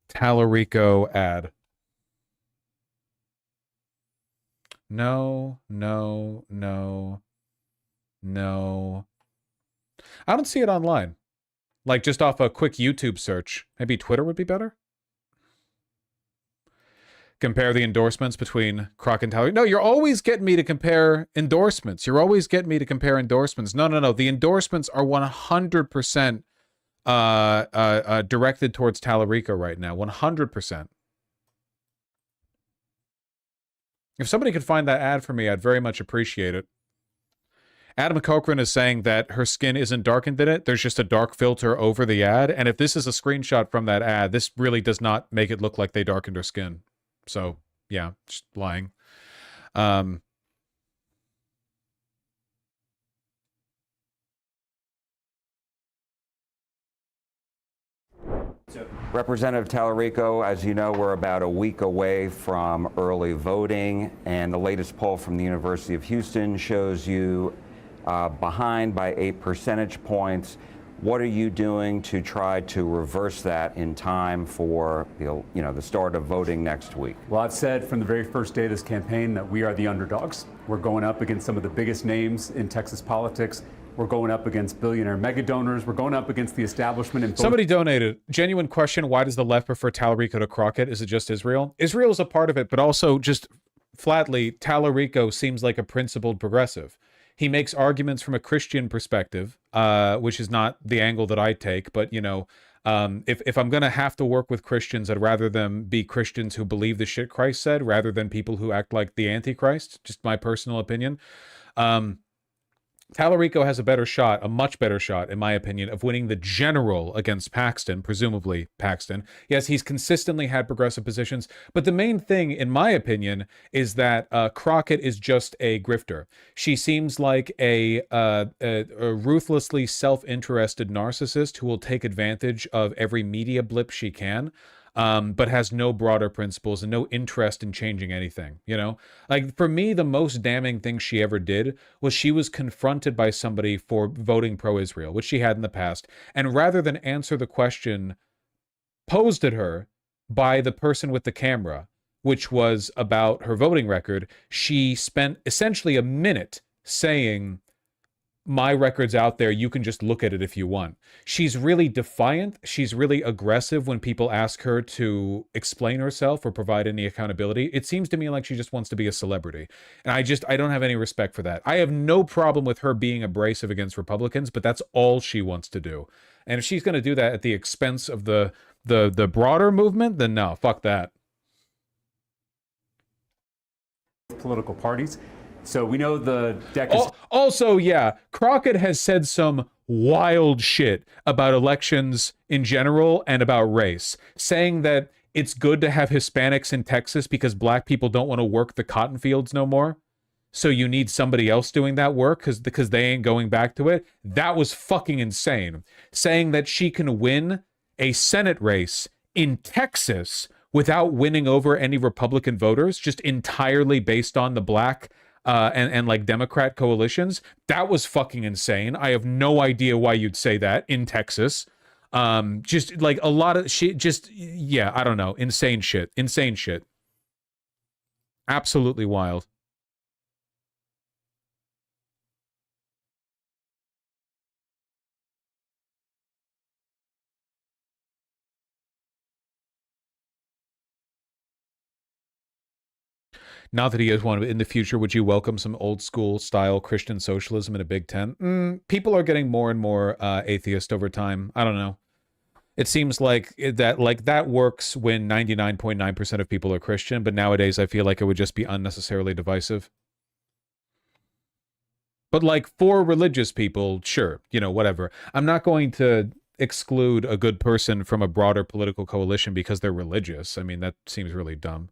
Talarico ad. No. I don't see it online. Like, just off a quick YouTube search. Maybe Twitter would be better? Compare the endorsements between Crockett and Talarico. No, you're always getting me to compare endorsements. You're always getting me to compare endorsements. No. The endorsements are 100% directed towards Talarico right now. 100%. If somebody could find that ad for me, I'd very much appreciate it. Adam Cochran is saying that her skin isn't darkened in it. There's just a dark filter over the ad. And if this is a screenshot from that ad, this really does not make it look like they darkened her skin. So, yeah, just lying. Representative Talarico, as you know, we're about a week away from early voting, and the latest poll from the University of Houston shows you behind by 8 percentage points. What are you doing to try to reverse that in time for the start of voting next week? Well, I've said from the very first day of this campaign that we are the underdogs. We're going up against some of the biggest names in Texas politics. We're going up against billionaire mega donors. We're going up against the establishment. In Somebody donated. Genuine question, why does the left prefer Talarico to Crockett? Is it just Israel? Israel is a part of it, but also just flatly, Talarico seems like a principled progressive. He makes arguments from a Christian perspective, which is not the angle that I take, but, If I'm going to have to work with Christians, I'd rather them be Christians who believe the shit Christ said rather than people who act like the Antichrist. Just my personal opinion. Talarico has a much better shot, in my opinion, of winning the general against Paxton, presumably Paxton. Yes, he's consistently had progressive positions, but the main thing, in my opinion, is that Crockett is just a grifter. She seems like a ruthlessly self-interested narcissist who will take advantage of every media blip she can. But has no broader principles and no interest in changing anything, you know? Like, for me, the most damning thing she ever did was she was confronted by somebody for voting pro-Israel, which she had in the past, and rather than answer the question posed at her by the person with the camera, which was about her voting record, she spent essentially a minute saying, my record's out there, you can just look at it if you want. She's really defiant. She's really aggressive when people ask her to explain herself or provide any accountability. It seems to me like she just wants to be a celebrity. And I don't have any respect for that. I have no problem with her being abrasive against Republicans, but that's all she wants to do. And if she's going to do that at the expense of the broader movement, then no, fuck that. Political parties. So we know the deck is... Also, yeah, Crockett has said some wild shit about elections in general and about race, saying that it's good to have Hispanics in Texas because black people don't want to work the cotton fields no more. So you need somebody else doing that work because they ain't going back to it. That was fucking insane. Saying that she can win a Senate race in Texas without winning over any Republican voters, just entirely based on the black and like Democrat coalitions. That was fucking insane. I have no idea why you'd say that in Texas. Just like a lot of shit, yeah, I don't know. Insane shit. Absolutely wild. Not that he is one. In the future, would you welcome some old school style Christian socialism in a big tent? People are getting more and more atheist over time. I don't know. It seems like that works when 99.9% of people are Christian, but nowadays I feel like it would just be unnecessarily divisive. But like for religious people, sure, you know, whatever. I'm not going to exclude a good person from a broader political coalition because they're religious. I mean, that seems really dumb.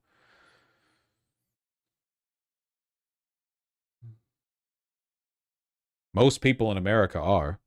Most people in America are.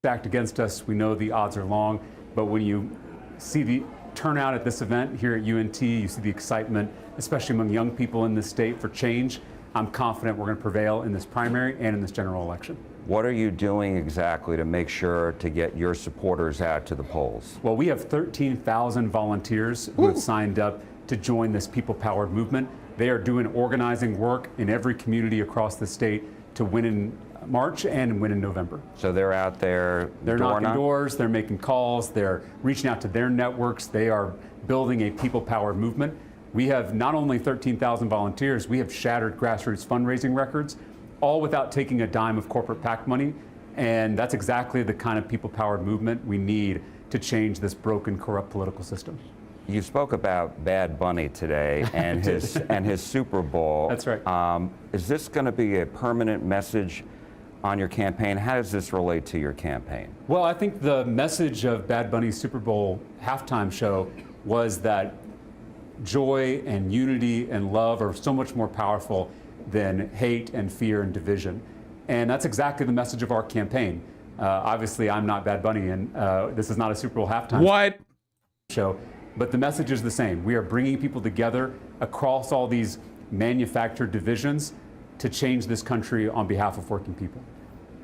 Stacked against us. We know the odds are long, but when you see the turnout at this event here at UNT, you see the excitement, especially among young people in this state for change. I'm confident we're going to prevail in this primary and in this general election. What are you doing exactly to make sure to get your supporters out to the polls? Well, we have 13,000 volunteers who have signed up to join this people-powered movement. They are doing organizing work in every community across the state to win in March and win in November. So they're out there. They're knocking doors, they're making calls, they're reaching out to their networks, they are building a people-powered movement. We have not only 13,000 volunteers, we have shattered grassroots fundraising records, all without taking a dime of corporate PAC money. And that's exactly the kind of people-powered movement we need to change this broken, corrupt political system. You spoke about Bad Bunny today and his Super Bowl. That's right. Is this going to be a permanent message on your campaign? How does this relate to your campaign? Well, I think the message of Bad Bunny's Super Bowl halftime show was that joy and unity and love are so much more powerful than hate and fear and division. And that's exactly the message of our campaign. Obviously, I'm not Bad Bunny, and this is not a Super Bowl halftime show. But the message is the same. We are bringing people together across all these manufactured divisions to change this country on behalf of working people.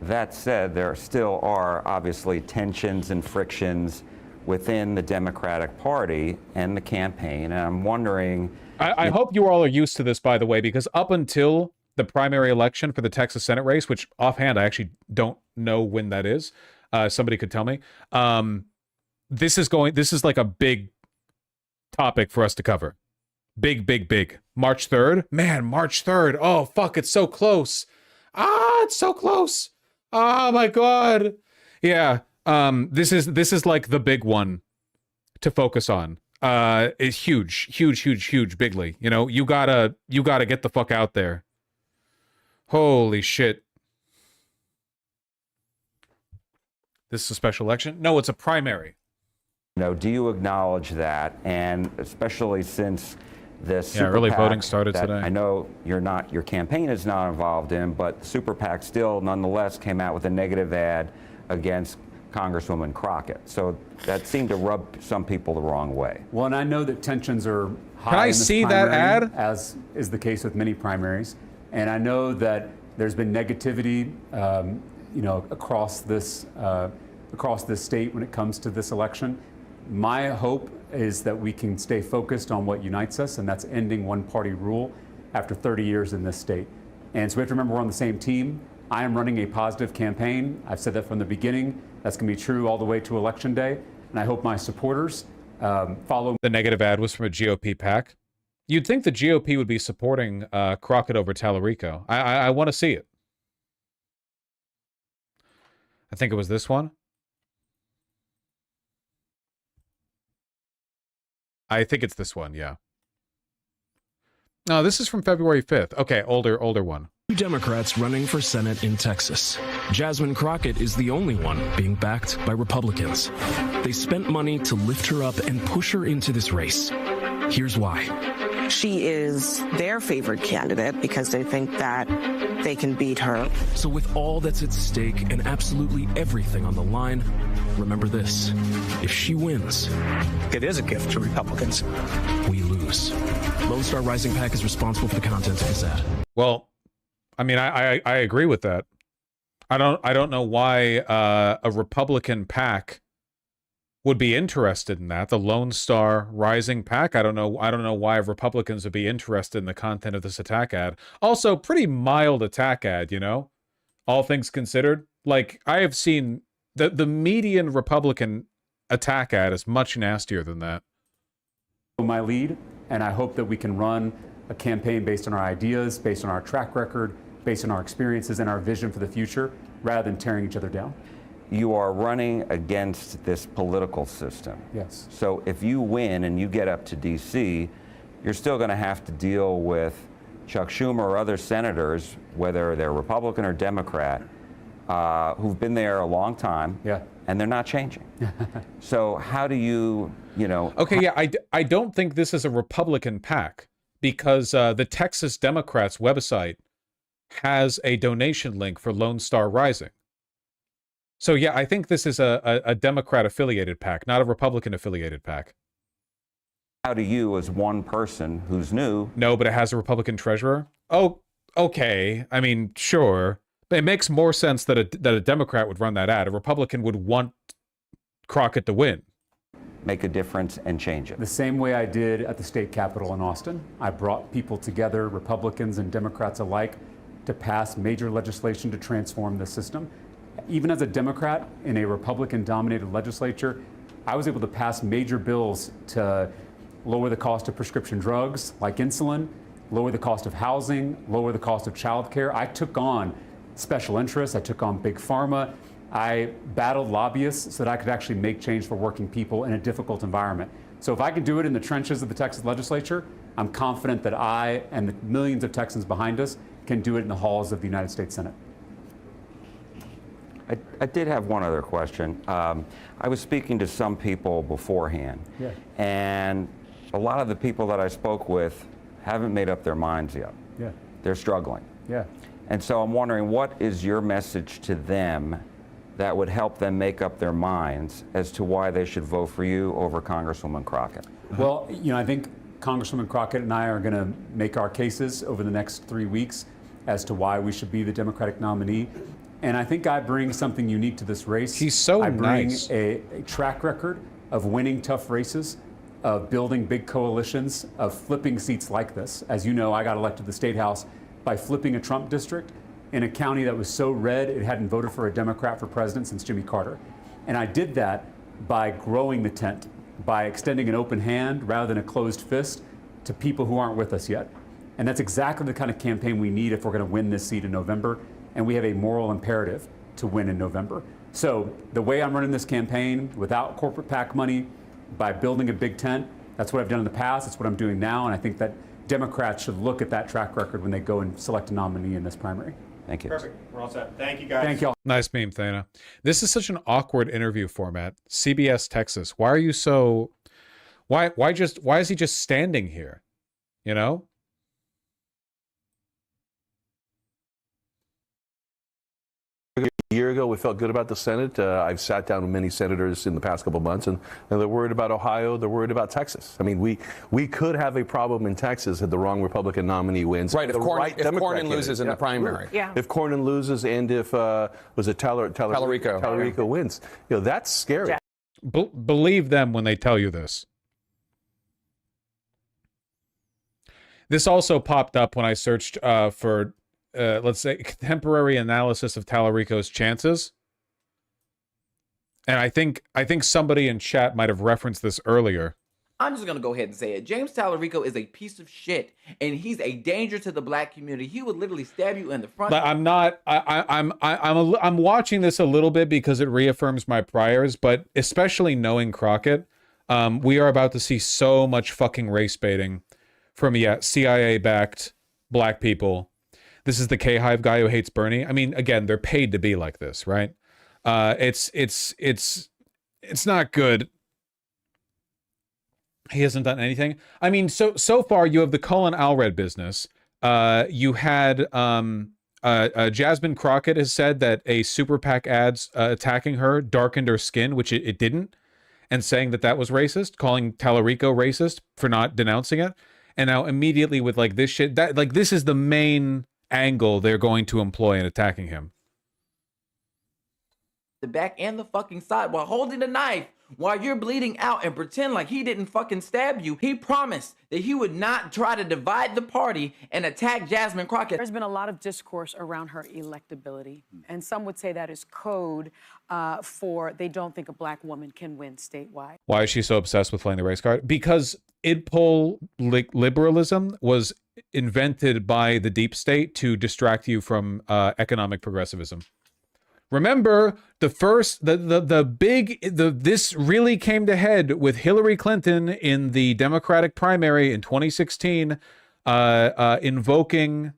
That said, there still are obviously tensions and frictions within the Democratic Party and the campaign. And I'm wondering... I hope you all are used to this, by the way, because up until the primary election for the Texas Senate race, which offhand I actually don't know when that is, somebody could tell me, this is like a big topic for us to cover. Big. March 3rd? Man, March 3rd. Oh, fuck, it's so close. It's so close. Oh, my God. Yeah, this is like the big one to focus on is huge, bigly. You know, you gotta get the fuck out there. Holy shit. This is a special election? No, it's a primary. You know, do you acknowledge that? And especially since this super early PAC voting started that today. I know your campaign is not involved in, but Super PAC still nonetheless came out with a negative ad against Congresswoman Crockett. So that seemed to rub some people the wrong way. Well, and I know that tensions are high. Can I in this see that primary, ad? as is the case with many primaries. And I know that there's been negativity, you know, across this state when it comes to this election. My hope is that we can stay focused on what unites us, and that's ending one-party rule after 30 years in this state. And so we have to remember we're on the same team. I am running a positive campaign. I've said that from the beginning. That's going to be true all the way to Election Day. And I hope my supporters follow. The negative ad was from a GOP PAC. You'd think the GOP would be supporting Crockett over Talarico. I want to see it. I think it was this one. I think it's this one, yeah. No, this is from February 5th. Okay, older one. Two Democrats running for Senate in Texas. Jasmine Crockett is the only one being backed by Republicans. They spent money to lift her up and push her into this race. Here's why. She is their favored candidate because they think that they can beat her. So with all that's at stake and absolutely everything on the line, remember this. If she wins, it is a gift to Republicans. We lose. Lone Star Rising PAC is responsible for the content of this ad. Well, I mean, I agree with that. I don't know why a Republican PAC would be interested in that. The Lone Star Rising PAC. I don't know why Republicans would be interested in the content of this attack ad. Also, pretty mild attack ad, you know, all things considered. Like, I have seen the median Republican attack ad is much nastier than that. My lead, and I hope that we can run a campaign based on our ideas, based on our track record, based on our experiences and our vision for the future, rather than tearing each other down. You are running against this political system. Yes. So if you win and you get up to D.C., you're still going to have to deal with Chuck Schumer or other senators, whether they're Republican or Democrat, who've been there a long time, and they're not changing. So how do you know... Okay, yeah, I don't think this is a Republican PAC, because the Texas Democrats website has a donation link for Lone Star Rising. So yeah, I think this is a Democrat-affiliated PAC, not a Republican-affiliated PAC. How do you, as one person who's new... No, but it has a Republican treasurer? Oh, okay. I mean, sure. But it makes more sense that a Democrat would run that ad. A Republican would want Crockett to win. Make a difference and change it. The same way I did at the state capitol in Austin. I brought people together, Republicans and Democrats alike, to pass major legislation to transform the system. Even as a Democrat in a Republican-dominated legislature, I was able to pass major bills to lower the cost of prescription drugs like insulin, lower the cost of housing, lower the cost of childcare. I took on special interests. I took on big pharma. I battled lobbyists so that I could actually make change for working people in a difficult environment. So if I can do it in the trenches of the Texas legislature, I'm confident that I and the millions of Texans behind us can do it in the halls of the United States Senate. I did have one other question. I was speaking to some people beforehand, and a lot of the people that I spoke with haven't made up their minds yet. Yeah. They're struggling. Yeah. And so I'm wondering, what is your message to them that would help them make up their minds as to why they should vote for you over Congresswoman Crockett? Well, you know, I think Congresswoman Crockett and I are going to make our cases over the next 3 weeks as to why we should be the Democratic nominee. And I think I bring something unique to this race. He's so I bring nice. a track record of winning tough races, of building big coalitions, of flipping seats like this. As you know, I got elected to the State House by flipping a Trump district in a county that was so red it hadn't voted for a Democrat for president since Jimmy Carter. And I did that by growing the tent, by extending an open hand rather than a closed fist to people who aren't with us yet. And that's exactly the kind of campaign we need if we're going to win this seat in November. And we have a moral imperative to win in November. So the way I'm running this campaign, without corporate PAC money, by building a big tent. That's what I've done in the past. That's what I'm doing now. And I think that Democrats should look at that track record when they go and select a nominee in this primary. Thank you. Perfect. We're all set. Thank you, guys. Thank you all. Nice meme, Thana. This is such an awkward interview format. CBS Texas. Why are you so... Why is he just standing here? You know? A year ago, we felt good about the Senate. I've sat down with many senators in the past couple of months, and they're worried about Ohio. They're worried about Texas. I mean, we could have a problem in Texas if the wrong Republican nominee wins. Right, if Cornyn loses in the primary. Yeah. If Cornyn loses and if, was it Talarico wins. You know, that's scary. Believe them when they tell you this. This also popped up when I searched for... let's say, contemporary analysis of Talarico's chances. And I think somebody in chat might have referenced this earlier. I'm just gonna go ahead and say it. James Talarico is a piece of shit, and he's a danger to the black community. He would literally stab you in the front. But I'm watching this a little bit because it reaffirms my priors, but especially knowing Crockett, we are about to see so much fucking race baiting from CIA-backed black people. This is the K-Hive guy who hates Bernie. I mean, again, they're paid to be like this, right? It's not good. He hasn't done anything. I mean, so far you have the Colin Allred business. You had Jasmine Crockett has said that a super PAC ads attacking her darkened her skin, which it didn't, and saying that was racist, calling Talarico racist for not denouncing it. And now immediately with like this shit, that like this is the main angle they're going to employ in attacking him. The back and the fucking side while holding the knife while you're bleeding out and pretend like he didn't fucking stab you. He promised that he would not try to divide the party and attack Jasmine Crockett. There's been a lot of discourse around her electability, and some would say that is code for they don't think a black woman can win statewide. Why is she so obsessed with playing the race card? Because idpol liberalism was invented by the deep state to distract you from economic progressivism. Remember, this really came to head with Hillary Clinton in the Democratic primary in 2016, invoking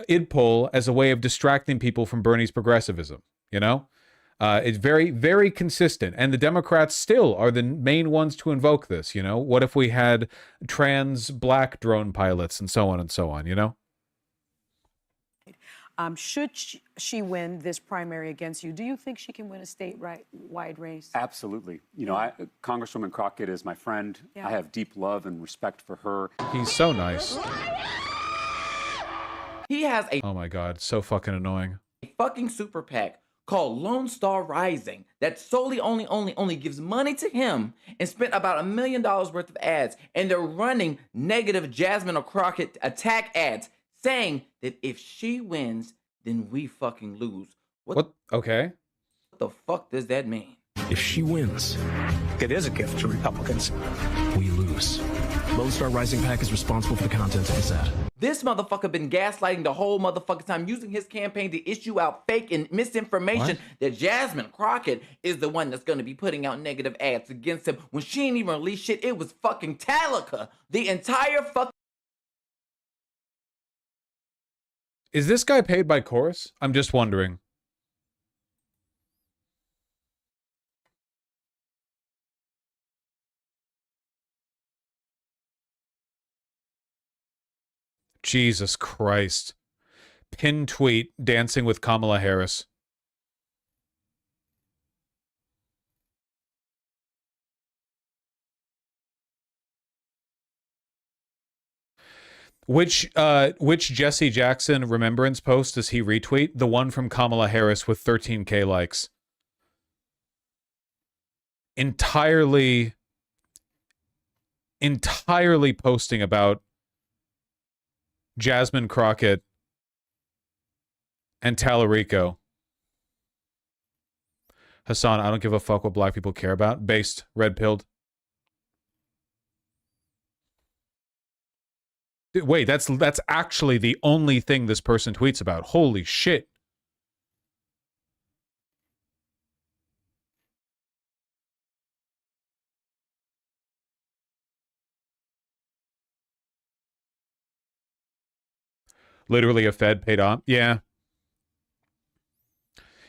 idpol as a way of distracting people from Bernie's progressivism. You know, it's very, very consistent, and the Democrats still are the main ones to invoke this. You know, what if we had trans black drone pilots and so on and so on? You know. Should she win this primary against you, do you think she can win a statewide race? Absolutely. You know, Congresswoman Crockett is my friend. Yeah. I have deep love and respect for her. He's so nice. He has a oh my god, so fucking annoying. fucking super PAC called Lone Star Rising that solely only gives money to him and spent about $1 million worth of ads, and they're running negative Jasmine or Crockett attack ads, saying that if she wins, then we fucking lose. What? Okay. What the fuck does that mean? If she wins, It is a gift to Republicans. we lose. Lone Star Rising PAC is responsible for the content of this ad. This motherfucker been gaslighting the whole motherfucking time, using his campaign to issue out fake and misinformation that Jasmine Crockett is the one that's going to be putting out negative ads against him when she ain't even released shit. It was fucking Talica. The entire fucking... Is this guy paid by Chorus? I'm just wondering. Jesus Christ. Pin tweet dancing with Kamala Harris. Which Jesse Jackson remembrance post does he retweet? The one from Kamala Harris with 13K likes. Entirely posting about Jasmine Crockett and Talarico. Hassan, I don't give a fuck what black people care about. Based, red-pilled. Wait, that's actually the only thing this person tweets about. Holy shit. Literally a Fed paid off. Yeah.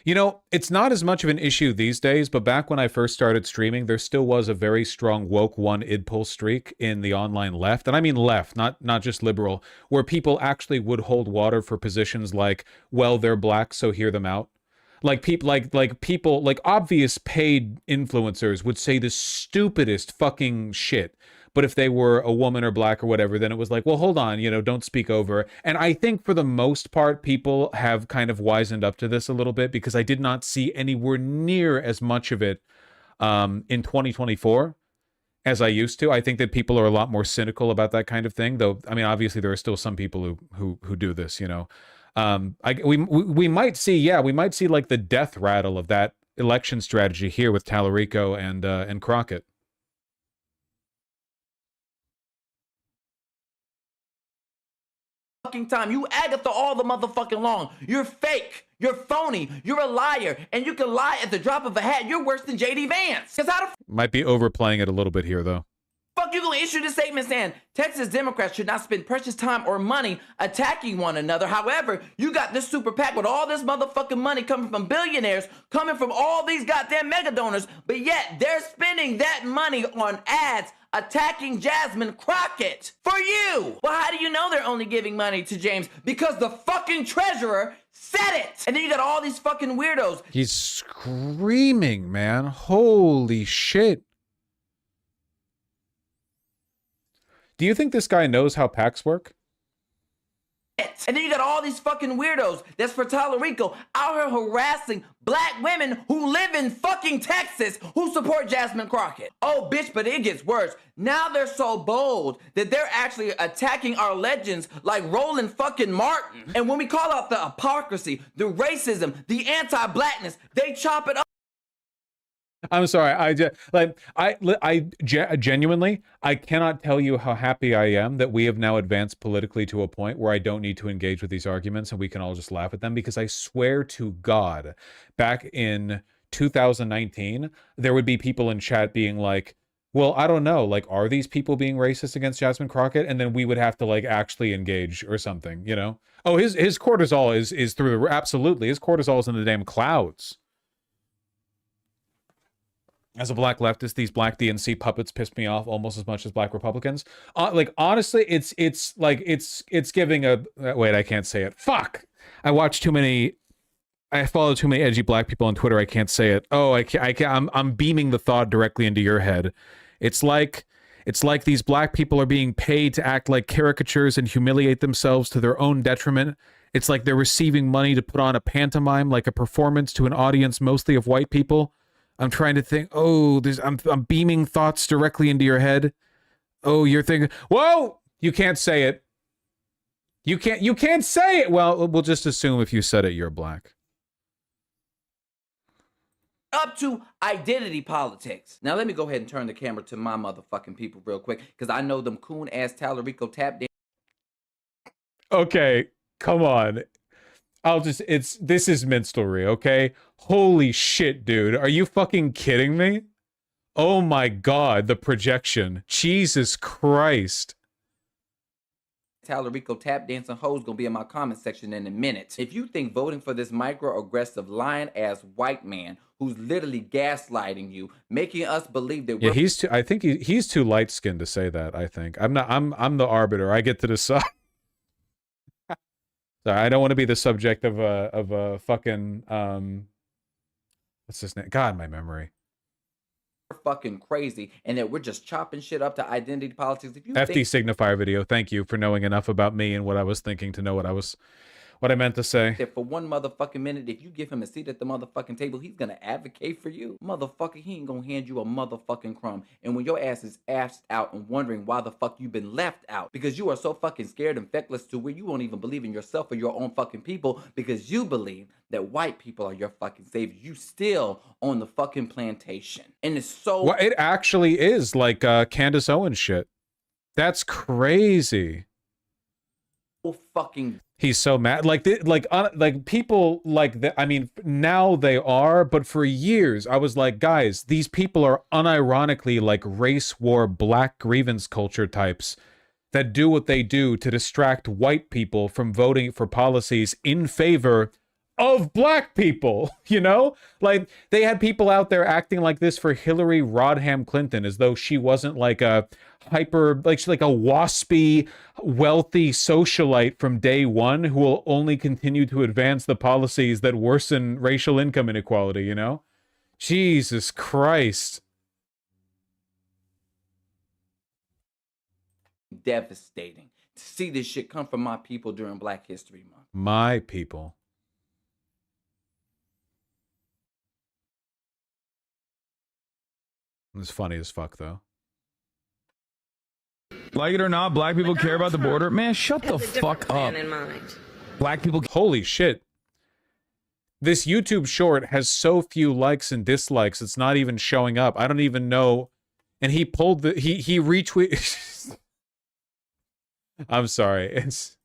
You know, it's not as much of an issue these days, but back when I first started streaming, there still was a very strong woke one idpol streak in the online left. And I mean left, not just liberal, where people actually would hold water for positions like, well, they're black, so hear them out. Like people like obvious paid influencers would say the stupidest fucking shit. But if they were a woman or black or whatever, then it was like, well, hold on, you know, don't speak over. And I think for the most part, people have kind of wisened up to this a little bit, because I did not see anywhere near as much of it in 2024 as I used to. I think that people are a lot more cynical about that kind of thing, though. I mean, obviously there are still some people who do this, you know. We might see like the death rattle of that election strategy here with Talarico and Crockett. Time. You Agatha all the motherfucking long. You're fake. You're phony. You're a liar. And you can lie at the drop of a hat. You're worse than JD Vance. Because how the Might be overplaying it a little bit here, though. fuck you gonna issue this statement saying Texas Democrats should not spend precious time or money attacking one another? However, you got this super PAC with all this motherfucking money coming from billionaires, coming from all these goddamn mega donors, but yet they're spending that money on ads attacking Jasmine Crockett for you. Well, how do you know they're only giving money to James? Because the fucking treasurer said it. And then you got all these fucking weirdos. He's screaming, man. Holy shit. Do you think this guy knows how PACs work? And then you got all these fucking weirdos that's for Talarico out here harassing black women who live in fucking Texas who support Jasmine Crockett. Oh, bitch, but it gets worse. Now they're so bold that they're actually attacking our legends like Roland fucking Martin. And when we call out the hypocrisy, the racism, the anti-blackness, they chop it up. I'm sorry. I genuinely, I cannot tell you how happy I am that we have now advanced politically to a point where I don't need to engage with these arguments and we can all just laugh at them, because I swear to God, back in 2019, there would be people in chat being like, well, I don't know, like, are these people being racist against Jasmine Crockett? And then we would have to like actually engage or something, you know? Oh, his cortisol is through the, absolutely. His cortisol is in the damn clouds. As a black leftist, these black DNC puppets piss me off almost as much as black Republicans. Like, honestly, it's giving a, wait, I can't say it. Fuck! I follow too many edgy black people on Twitter. I can't say it. Oh, I can't, I'm beaming the thought directly into your head. It's like these black people are being paid to act like caricatures and humiliate themselves to their own detriment. It's like they're receiving money to put on a pantomime, like a performance to an audience mostly of white people. I'm trying to think. Oh, I'm beaming thoughts directly into your head. Oh, you're thinking, whoa, you can't say it. You can't say it. Well, we'll just assume if you said it, you're black. Up to identity politics. Now let me go ahead and turn the camera to my motherfucking people real quick, because I know them coon ass Talarico tap dance. Okay, come on. This is minstrelry, okay? Holy shit, dude. Are you fucking kidding me? Oh my God, the projection. Jesus Christ. Talarico tap dancing hoes gonna be in my comment section in a minute. If you think voting for this microaggressive lying ass white man who's literally gaslighting you, making us believe that we're I think he's too light-skinned to say that, I think. I'm the arbiter. I get to decide. Sorry, I don't want to be the subject of a fucking what's his name? God, my memory. fucking crazy, and that we're just chopping shit up to identity politics. If you FD think signifier video. Thank you for knowing enough about me and what I was thinking to know what I meant to say. that for one motherfucking minute, if you give him a seat at the motherfucking table, he's gonna advocate for you. Motherfucker, he ain't gonna hand you a motherfucking crumb. And when your ass is assed out and wondering why the fuck you've been left out, because you are so fucking scared and feckless to where you won't even believe in yourself or your own fucking people, because you believe that white people are your fucking savior. You still on the fucking plantation. And it's so... Well, it actually is like Candace Owens shit. That's crazy. Fucking... He's so mad. Like people like that. I mean, now they are, but for years I was like, guys, these people are unironically like race war, black grievance culture types that do what they do to distract white people from voting for policies in favor of black people, you know? Like, they had people out there acting like this for Hillary Rodham Clinton, as though she wasn't like a she's like a waspy, wealthy socialite from day one who will only continue to advance the policies that worsen racial income inequality, you know? Jesus Christ. Devastating to see this shit come from my people during Black History Month. My people. It's funny as fuck, though. Like it or not, black people care about the border. Man, shut the fuck up. Black people. Holy shit. This YouTube short has so few likes and dislikes, it's not even showing up. I don't even know. And he pulled the... He retweeted... I'm sorry. It's...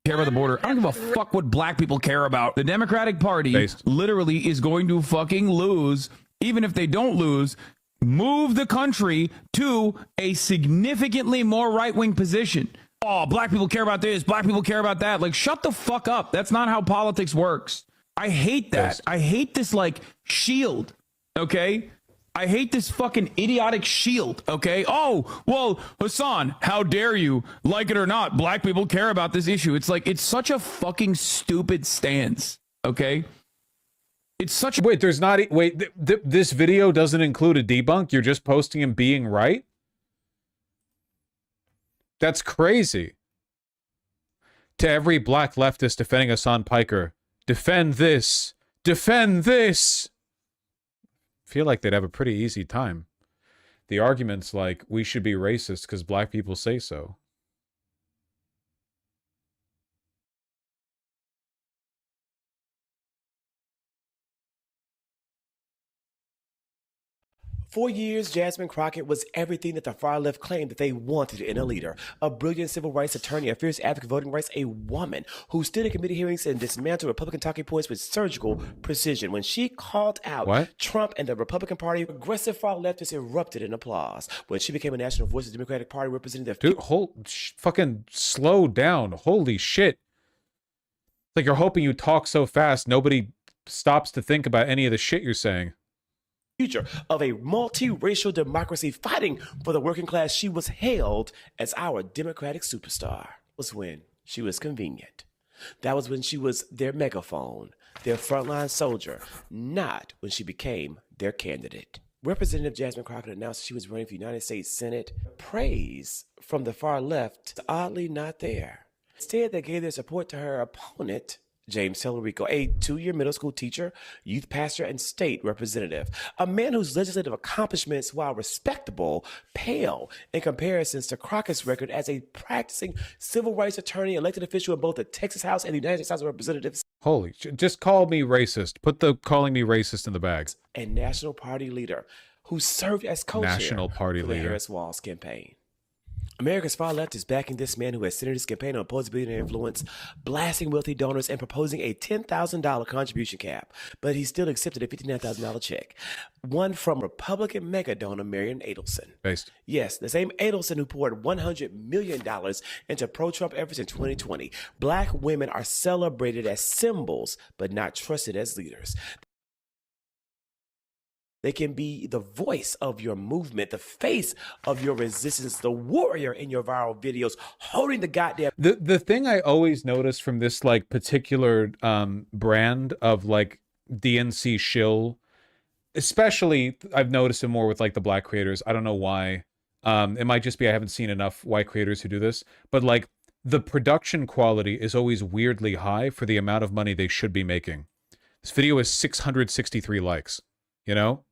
Care about the border. I don't give a fuck what black people care about. The Democratic Party literally is going to fucking lose. Even if they don't lose, move the country to a significantly more right-wing position. Oh, black people care about this. Black people care about that. Like, shut the fuck up. That's not how politics works. I hate that. I hate this, like, shield, okay? I hate this fucking idiotic shield, okay? Oh, well, Hassan, how dare you? Like it or not, black people care about this issue. It's like, it's such a fucking stupid stance, okay? It's such a... Wait, there's not... Wait, this video doesn't include a debunk? You're just posting him being right? That's crazy. To every black leftist defending Hassan Piker, defend this. Defend this. I feel like they'd have a pretty easy time. The argument's like, we should be racist because black people say so. For years, Jasmine Crockett was everything that the far left claimed that they wanted in a leader. A brilliant civil rights attorney, a fierce advocate for voting rights, a woman who stood in committee hearings and dismantled Republican talking points with surgical precision. When she called out Trump and the Republican Party, progressive far leftists erupted in applause. When she became a national voice of the Democratic Party representing the... Dude, fucking slow down. Holy shit. It's like you're hoping you talk so fast, nobody stops to think about any of the shit you're saying. Future of a multiracial democracy fighting for the working class, she was hailed as our Democratic superstar. Was when she was convenient. That was when she was their megaphone, their frontline soldier, not when she became their candidate. Representative Jasmine Crockett announced she was running for the United States Senate. Praise from the far left, oddly not there. Instead, they gave their support to her opponent, James Talarico, a 2-year middle school teacher, youth pastor, and state representative. A man whose legislative accomplishments, while respectable, pale in comparisons to Crockett's record as a practicing civil rights attorney, elected official in both the Texas House and the United States House of Representatives. Holy shit. Just call me racist. Put the calling me racist in the bag. And National Party leader who served as co-chair National Party for the leader. Harris-Walz campaign. America's far left is backing this man who has centered his campaign on opposing billionaire influence, blasting wealthy donors, and proposing a $10,000 contribution cap. But he still accepted a $59,000 check. One from Republican mega donor Marion Adelson. Yes, the same Adelson who poured $100 million into pro-Trump efforts in 2020. Black women are celebrated as symbols, but not trusted as leaders. They can be the voice of your movement, the face of your resistance, the warrior in your viral videos, holding the goddamn... The thing I always notice from this, like, particular brand of, like, DNC shill, especially, I've noticed it more with, like, the black creators. I don't know why. It might just be I haven't seen enough white creators who do this. But, like, the production quality is always weirdly high for the amount of money they should be making. This video has 663 likes, you know?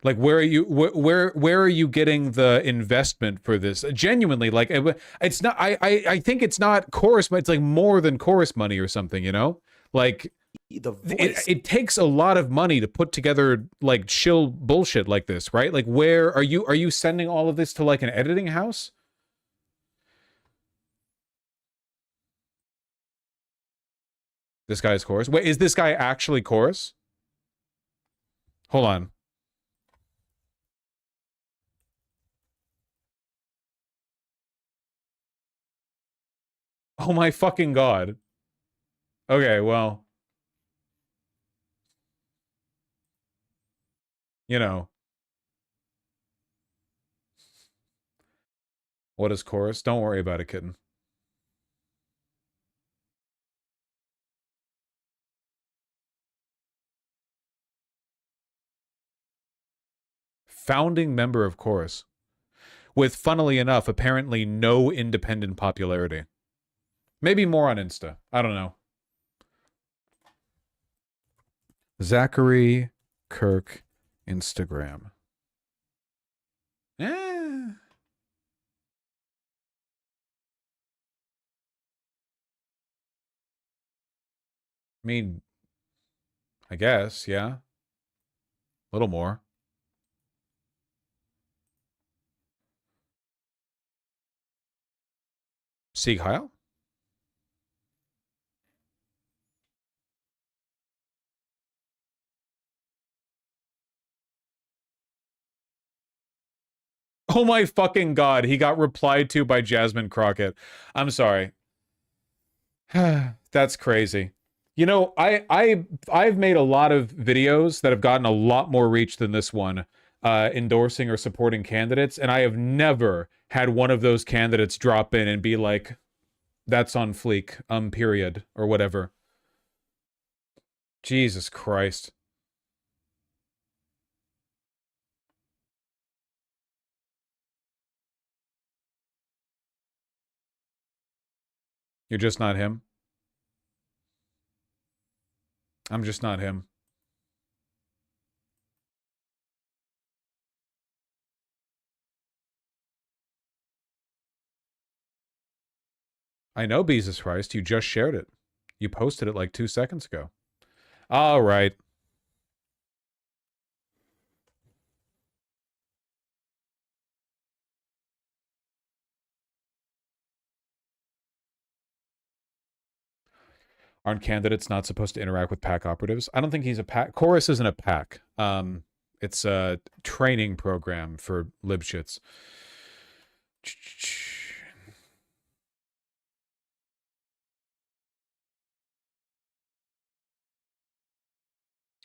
Like, where are you? Where are you getting the investment for this? Genuinely, like, it's not. I think it's not chorus, but it's like more than chorus money or something. You know, like it takes a lot of money to put together like chill bullshit like this, right? Like, where are you? Are you sending all of this to like an editing house? This guy's chorus. Wait, is this guy actually chorus? Hold on. Oh my fucking God. Okay, well. You know. What is chorus? Don't worry about it, kitten. Founding member of chorus. With, funnily enough, apparently no independent popularity. Maybe more on Insta. I don't know. Zachary Kirk Instagram. I mean, I guess, yeah. A little more. Sieg Heil? Oh my fucking God, he got replied to by Jasmine Crockett. I'm sorry. That's crazy. You know, I've made a lot of videos that have gotten a lot more reach than this one, endorsing or supporting candidates, and I have never had one of those candidates drop in and be like, that's on fleek, period, or whatever. Jesus Christ. You're just not him? I'm just not him. I know, Jesus Christ. You just shared it. You posted it like 2 seconds ago. All right. Aren't candidates not supposed to interact with PAC operatives? I don't think he's a PAC. Chorus isn't a PAC. It's a training program for libshits.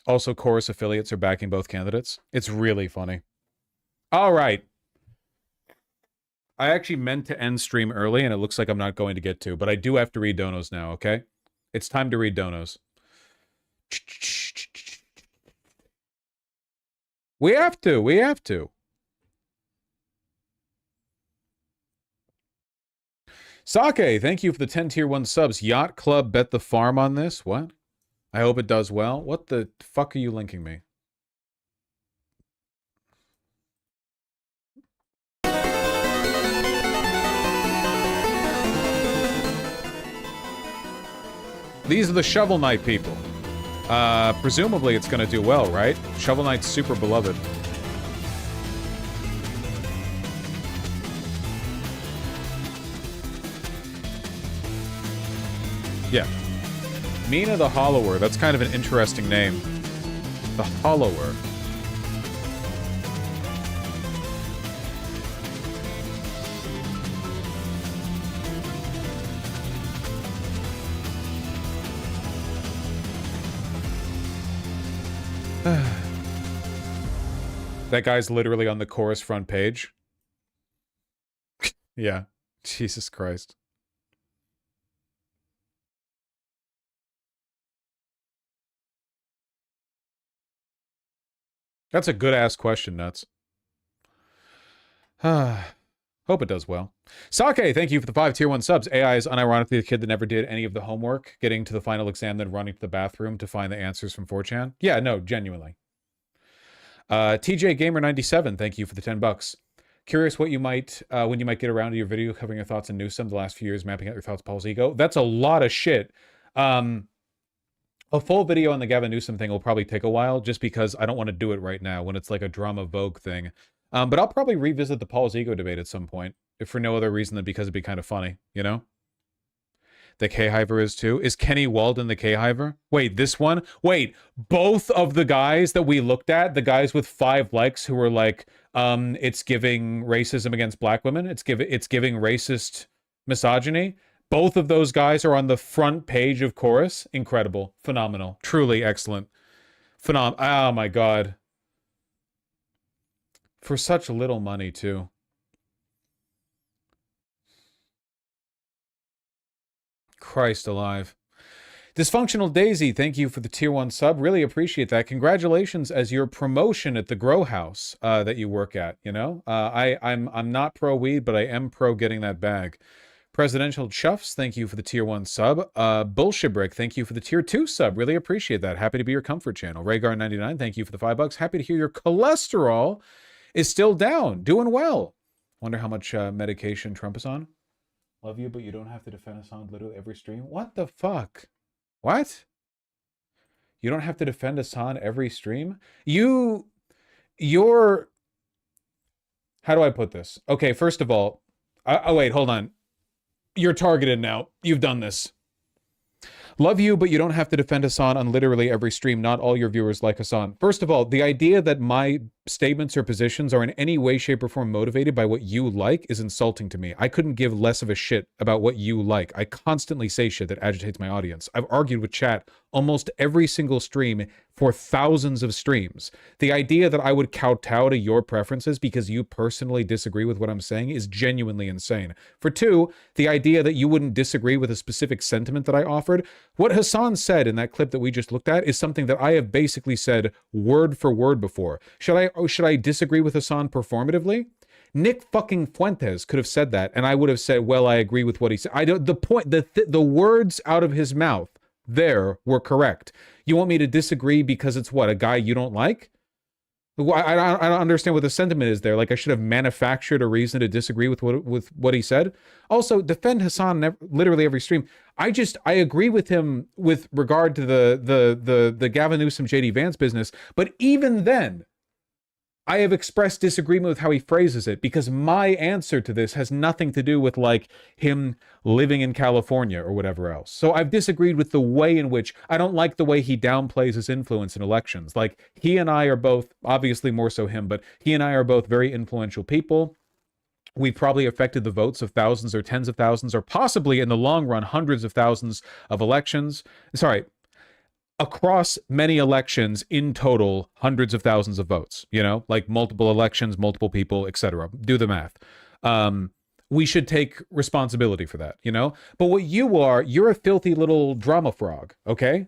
Also, Chorus affiliates are backing both candidates. It's really funny. All right. I actually meant to end stream early, and it looks like I'm not going to get to, but I do have to read donos now, okay? It's time to read donos. We have to. We have to. Sake, thank you for the 10 tier 1 subs. Yacht Club bet the farm on this. What? I hope it does well. What the fuck are you linking me? These are the Shovel Knight people. Presumably it's going to do well, right? Shovel Knight's super beloved. Yeah. Mina the Hollower. That's kind of an interesting name. The Hollower. That guy's literally on the chorus front page. Yeah. Jesus Christ. That's a good-ass question, Nuts. Hope it does well. Sake, thank you for the 5 tier 1 subs. AI is unironically the kid that never did any of the homework, getting to the final exam, then running to the bathroom to find the answers from 4chan. Yeah, no, genuinely. TJ Gamer 97, thank you for the 10 bucks. Curious what you might, when you might get around to your video covering your thoughts on Newsom the last few years, mapping out your thoughts, Paul's ego. That's a lot of shit. A full video on the Gavin Newsom thing will probably take a while, just because I don't want to do it right now when it's like a drama Vogue thing. But I'll probably revisit the Paul's ego debate at some point, if for no other reason than because it'd be kind of funny, you know? The K-Hiver is too. Is Kenny Walden the K-Hiver? Wait, this one? Wait, both of the guys that we looked at, the guys with 5 likes who were like, it's giving racism against black women, it's giving racist misogyny. Both of those guys are on the front page of Chorus. Incredible. Phenomenal. Truly excellent. Oh my God. For such little money, too. Christ alive. Dysfunctional Daisy, thank you for the tier 1 sub. Really appreciate that. Congratulations as your promotion at the grow house that you work at, you know? I'm not pro weed, but I am pro getting that bag. Presidential Chuffs, thank you for the tier 1 sub. Bullshit Brick, thank you for the tier 2 sub. Really appreciate that. Happy to be your comfort channel. Rhaegar99, thank you for the $5. Happy to hear your cholesterol is still down. Doing well. Wonder how much medication Trump is on. Love you, but you don't have to defend us on literally every stream. What the fuck? What? You don't have to defend Hassan every stream? You're... How do I put this? Okay, first of all... oh, wait, hold on. You're targeted now. You've done this. Love you, but you don't have to defend Hassan on literally every stream. Not all your viewers like Hassan. First of all, the idea that my statements or positions are in any way, shape, or form motivated by what you like is insulting to me. I couldn't give less of a shit about what you like. I constantly say shit that agitates my audience. I've argued with chat almost every single stream for thousands of streams. The idea that I would kowtow to your preferences because you personally disagree with what I'm saying is genuinely insane. For two, the idea that you wouldn't disagree with a specific sentiment that I offered. What Hassan said in that clip that we just looked at is something that I have basically said word for word before. Should I disagree with Hassan performatively? Nick fucking Fuentes could have said that, and I would have said, well, I agree with what he said. The words out of his mouth there were correct. You want me to disagree because it's what, a guy you don't like? I don't understand what the sentiment is there. Like I should have manufactured a reason to disagree with what he said. Also, defend Hassan literally every stream. I agree with him with regard to the Gavin Newsom JD Vance business, but even then, I have expressed disagreement with how he phrases it because my answer to this has nothing to do with like him living in California or whatever else. So I've disagreed with the way in which I don't like the way he downplays his influence in elections. Like he and I are both, obviously more so him, but he and I are both very influential people. We've probably affected the votes of thousands or tens of thousands or possibly in the long run, hundreds of thousands of elections. Sorry. Across many elections, in total, hundreds of thousands of votes, you know, like multiple elections, multiple people, etc. Do the math. We should take responsibility for that, you know? But what you're a filthy little drama frog, okay?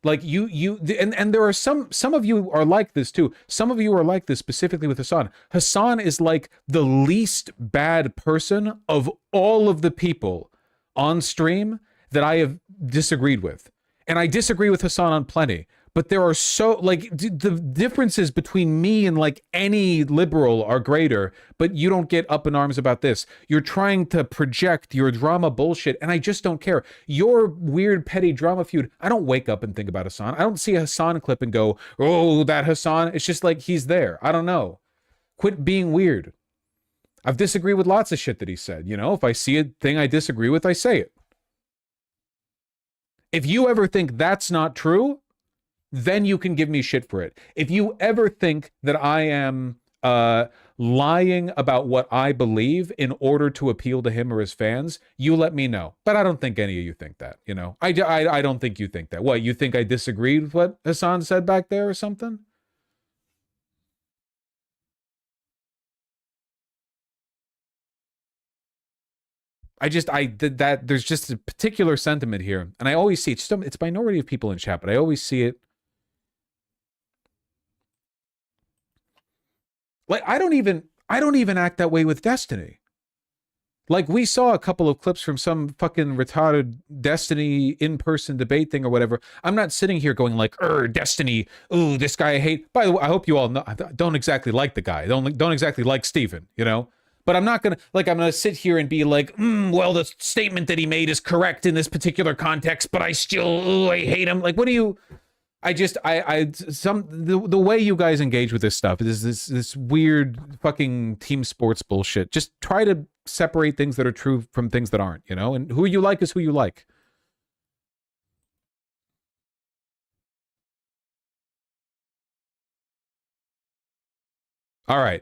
Like and there are some of you are like this too. Some of you are like this specifically with Hassan. Hassan is like the least bad person of all of the people on stream that I have disagreed with. And I disagree with Hassan on plenty, but there are the differences between me and like any liberal are greater, but you don't get up in arms about this. You're trying to project your drama bullshit, and I just don't care. Your weird petty drama feud, I don't wake up and think about Hassan. I don't see a Hassan clip and go, oh, that Hassan. It's just like he's there. I don't know. Quit being weird. I've disagreed with lots of shit that he said. You know, if I see a thing I disagree with, I say it. If you ever think that's not true, then you can give me shit for it. If you ever think that I am lying about what I believe in order to appeal to him or his fans, you let me know. But I don't think any of you think that, you know? I don't think you think that. What, you think I disagreed with what Hassan said back there or something? There's just a particular sentiment here, and I always see it. It's a minority of people in chat, but I always see it. Like I don't even act that way with Destiny. Like we saw a couple of clips from some fucking retarded Destiny in-person debate thing or whatever. I'm not sitting here going like, Destiny, ooh, this guy I hate. By the way, I hope you all know I don't exactly like the guy. Don't exactly like Steven, you know? But I'm not I'm gonna sit here and be like, well, the statement that he made is correct in this particular context, but I still, I hate him. Like, what do you, the way you guys engage with this stuff is this weird fucking team sports bullshit. Just try to separate things that are true from things that aren't, you know? And who you like is who you like. All right.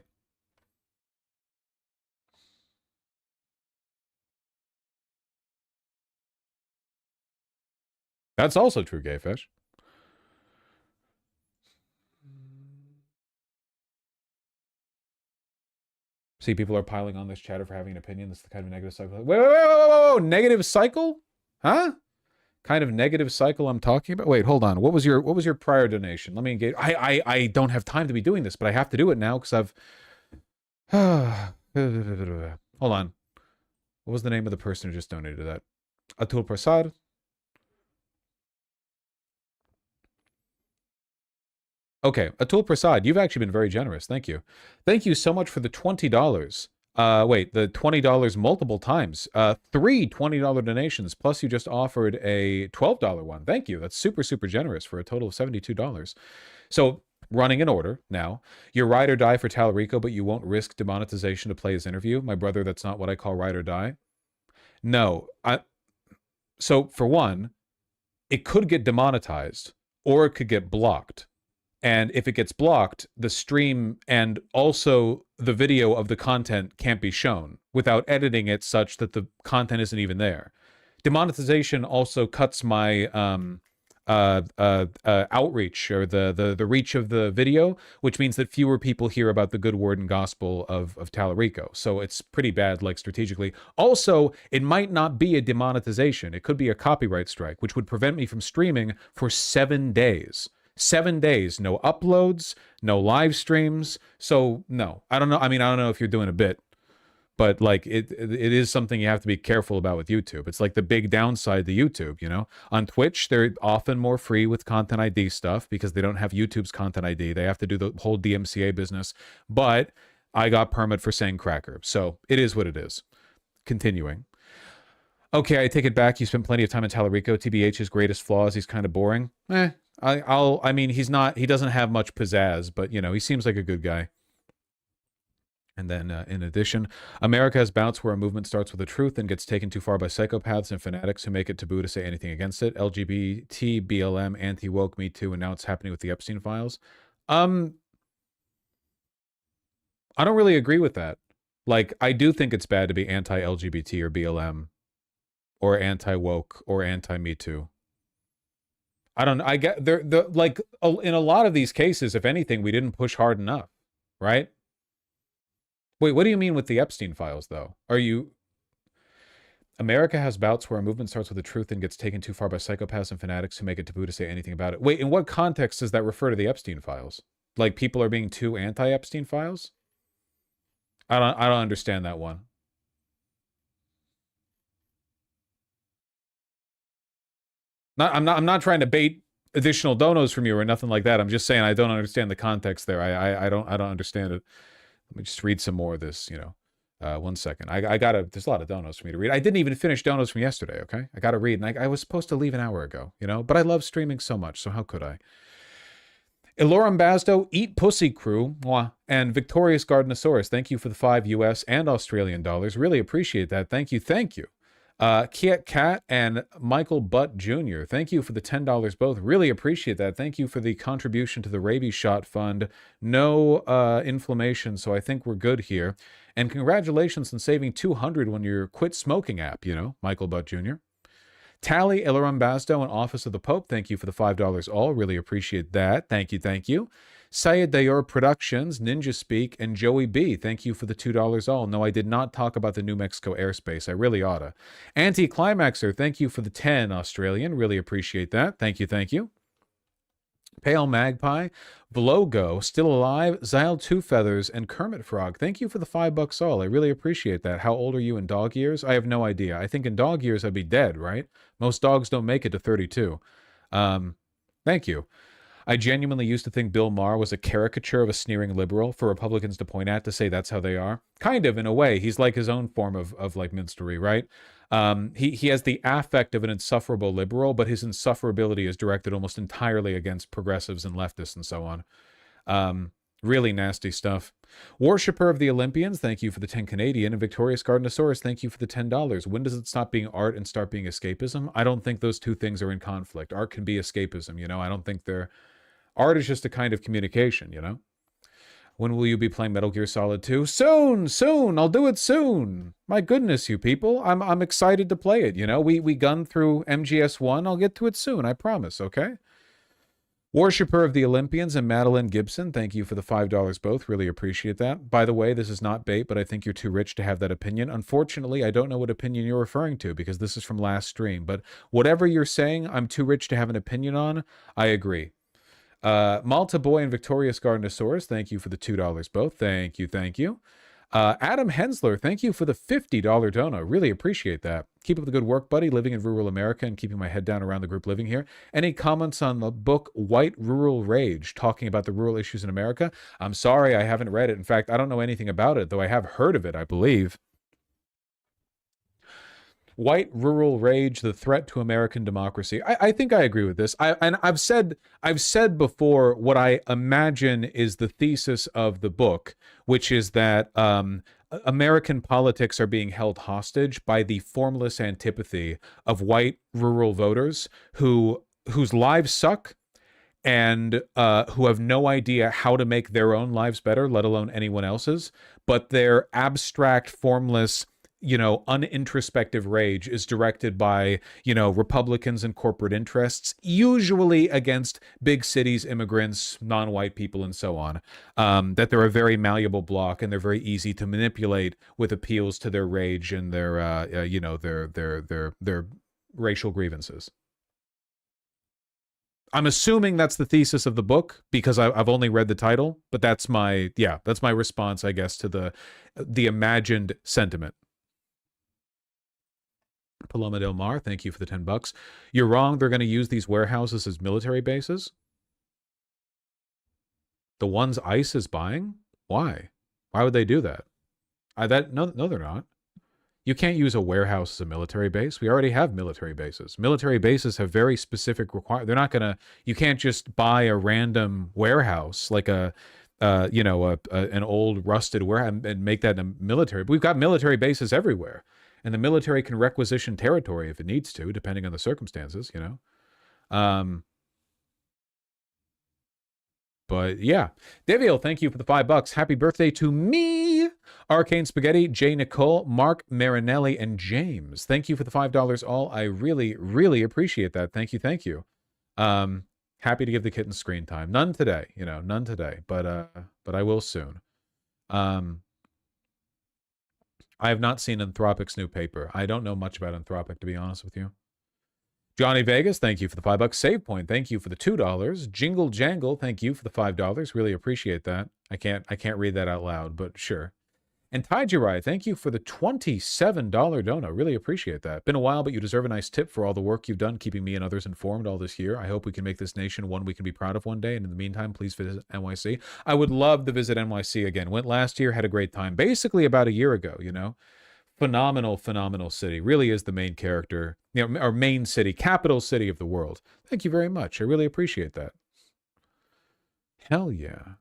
That's also true, Gayfish. See, people are piling on this chatter for having an opinion. This is the kind of negative cycle. Whoa. Negative cycle? Huh? Kind of negative cycle I'm talking about? Wait, hold on. What was your prior donation? Let me engage. I don't have time to be doing this, but I have to do it now because I've hold on. What was the name of the person who just donated that? Atul Prasad? Okay, Atul Prasad, you've actually been very generous. Thank you. Thank you so much for the $20. Wait, the $20 multiple times. 3 $20 donations, plus you just offered a $12 one. Thank you. That's super, super generous for a total of $72. So, running in order now. You're ride or die for Talarico, but you won't risk demonetization to play his interview. My brother, that's not what I call ride or die. No. So, for one, it could get demonetized, or it could get blocked. And if it gets blocked, the stream and also the video of the content can't be shown without editing it such that the content isn't even there. Demonetization also cuts my outreach, or the reach of the video, which means that fewer people hear about the good word and gospel of Talarico. So it's pretty bad, like, strategically. Also, it might not be a demonetization. It could be a copyright strike, which would prevent me from streaming for 7 days. 7 days, no uploads, no live streams. So no, I don't know. I mean, I don't know if you're doing a bit, but like it is something you have to be careful about with YouTube. It's like the big downside to YouTube, you know. On Twitch, they're often more free with Content ID stuff because they don't have YouTube's Content ID. They have to do the whole DMCA business. But I got permit for saying cracker, so it is what it is. Continuing. Okay, I take it back. You spent plenty of time in Talarico. TBH's greatest flaws, he's kind of boring. I mean, he doesn't have much pizzazz, but, you know, he seems like a good guy. And then, in addition, America has bouts where a movement starts with the truth and gets taken too far by psychopaths and fanatics who make it taboo to say anything against it. LGBT, BLM, anti-woke, Me Too, and now it's happening with the Epstein files. I don't really agree with that. Like, I do think it's bad to be anti-LGBT or BLM or anti-woke or anti-Me Too. I get like in a lot of these cases, if anything, we didn't push hard enough, right? Wait, what do you mean with the Epstein files, though? America has bouts where a movement starts with the truth and gets taken too far by psychopaths and fanatics who make it taboo to say anything about it. Wait, in what context does that refer to the Epstein files? Like people are being too anti-Epstein files? I don't understand that one. I'm not trying to bait additional donos from you or nothing like that. I'm just saying I don't understand the context there. I don't understand it. Let me just read some more of this, you know. 1 second. There's a lot of donos for me to read. I didn't even finish donos from yesterday, okay? I gotta read, and I was supposed to leave an hour ago, you know? But I love streaming so much, so how could I? Eloram Basdo, Eat Pussy Crew, mwah, and Victorious Gardenosaurus, thank you for the 5 US and Australian dollars. Really appreciate that. Thank you. Kiet Cat and Michael Butt Jr., thank you for the $10 both. Really appreciate that. Thank you for the contribution to the rabies shot fund. No inflammation, so I think we're good here. And congratulations on saving 200 when you quit smoking app, you know, Michael Butt Jr. Tally, Ilaram Basdo, and Office of the Pope, thank you for the $5 all. Really appreciate that. Thank you. Sayed Dayor Productions, Ninja Speak, and Joey B, thank you for the $2 all. No, I did not talk about the New Mexico airspace. I really oughta. Anti-Climaxer, thank you for the 10 Australian. Really appreciate that. Thank you. Pale Magpie, Vlogo, Still Alive, Zyle Two Feathers, and Kermit Frog, thank you for the $5 all. I really appreciate that. How old are you in dog years? I have no idea. I think in dog years I'd be dead, right? Most dogs don't make it to 32. Thank you. I genuinely used to think Bill Maher was a caricature of a sneering liberal for Republicans to point at to say that's how they are. Kind of, in a way. He's like his own form of like minstrelry, right? He has the affect of an insufferable liberal, but his insufferability is directed almost entirely against progressives and leftists and so on. Really nasty stuff. Worshipper of the Olympians, thank you for the 10 Canadian. And Victorious Gardenosaurus, thank you for the $10. When does it stop being art and start being escapism? I don't think those two things are in conflict. Art can be escapism, you know? I don't think they're... Art is just a kind of communication, you know? When will you be playing Metal Gear Solid 2? Soon, soon. I'll do it soon. My goodness, you people. I'm excited to play it, you know. We gunned through MGS1. I'll get to it soon, I promise, okay? Worshipper of the Olympians and Madeline Gibson, thank you for the $5 both. Really appreciate that. By the way, this is not bait, but I think you're too rich to have that opinion. Unfortunately, I don't know what opinion you're referring to because this is from last stream. But whatever you're saying, I'm too rich to have an opinion on, I agree. Malta Boy and Victorious Gardenosaurus, thank you for the $2 both. Thank you, thank you. Adam Hensler, thank you for the $50 dono. Really appreciate that. Keep up the good work, buddy. Living in rural America and keeping my head down around the group living here. Any comments on the book White Rural Rage, talking about the rural issues in America? I'm sorry, I haven't read it. In fact, I don't know anything about it, though I have heard of it, I believe. White Rural Rage, the threat to American democracy. I think I agree with this. I've said before what I imagine is the thesis of the book, which is that American politics are being held hostage by the formless antipathy of white rural voters whose lives suck and who have no idea how to make their own lives better, let alone anyone else's. But their abstract, formless, you know, unintrospective rage is directed by, you know, Republicans and corporate interests, usually against big cities, immigrants, non-white people, and so on. That they're a very malleable block and they're very easy to manipulate with appeals to their rage and their, you know, their racial grievances. I'm assuming that's the thesis of the book because I've only read the title, but that's my response, I guess, to the imagined sentiment. Paloma Del Mar, thank you for the $10. You're wrong. They're going to use these warehouses as military bases. The ones ICE is buying? Why? Why would they do that? No, they're not. You can't use a warehouse as a military base. We already have military bases. Military bases have very specific requirements. They're not going to. You can't just buy a random warehouse like an old rusted warehouse and make that a military. But we've got military bases everywhere. And the military can requisition territory if it needs to, depending on the circumstances, you know. But yeah. Deviel, thank you for the $5. Happy birthday to me. Arcane Spaghetti, Jay Nicole, Mark Marinelli, and James. Thank you for the $5 all. I really, really appreciate that. Thank you, thank you. Happy to give the kitten screen time. None today, you know, none today. But I will soon. I have not seen Anthropic's new paper. I don't know much about Anthropic, to be honest with you. Johnny Vegas, thank you for the $5. Save Point, thank you for the $2. Jingle Jangle, thank you for the $5. Really appreciate that. I can't read that out loud, but sure. And Taijirai, thank you for the $27 dono. Really appreciate that. Been a while, but you deserve a nice tip for all the work you've done keeping me and others informed all this year. I hope we can make this nation one we can be proud of one day. And in the meantime, please visit NYC. I would love to visit NYC again. Went last year, had a great time. Basically about a year ago, you know. Phenomenal, phenomenal city. Really is the main character, you know, our main city, capital city of the world. Thank you very much. I really appreciate that. Hell yeah.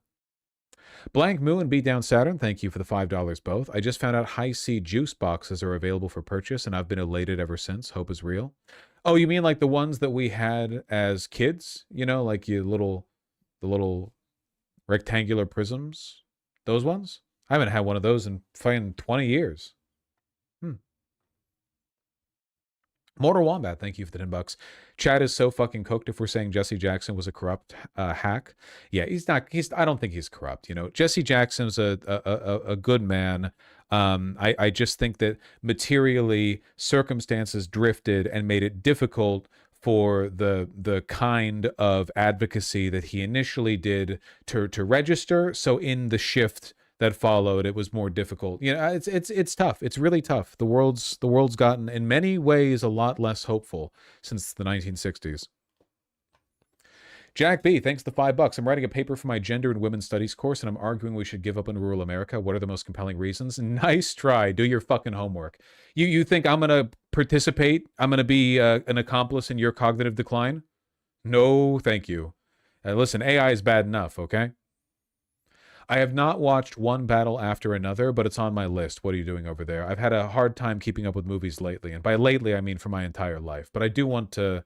Blank Moo and Beatdown Saturn, thank you for the $5 both. I just found out High C juice boxes are available for purchase, and I've been elated ever since. Hope is real. Oh, you mean like the ones that we had as kids? You know, like the little rectangular prisms? Those ones? I haven't had one of those in fucking 20 years. Mortal Wombat, thank you for the $10. Chad is so fucking cooked if we're saying Jesse Jackson was a corrupt hack. Yeah, he's not. I don't think he's corrupt. You know, Jesse Jackson's a good man. I just think that materially circumstances drifted and made it difficult for the kind of advocacy that he initially did to register. So in the shift that followed, it was more difficult. You know, it's tough. It's really tough. The world's gotten in many ways a lot less hopeful since the 1960s. Jack B, thanks for the $5. I'm writing a paper for my gender and women's studies course, and I'm arguing we should give up on rural America. What are the most compelling reasons? Nice try. Do your fucking homework. You think I'm gonna participate? I'm gonna be an accomplice in your cognitive decline? No, thank you. Listen, AI is bad enough, okay? I have not watched one battle after another, but it's on my list. What are you doing over there? I've had a hard time keeping up with movies lately, and by lately I mean for my entire life, but I do want to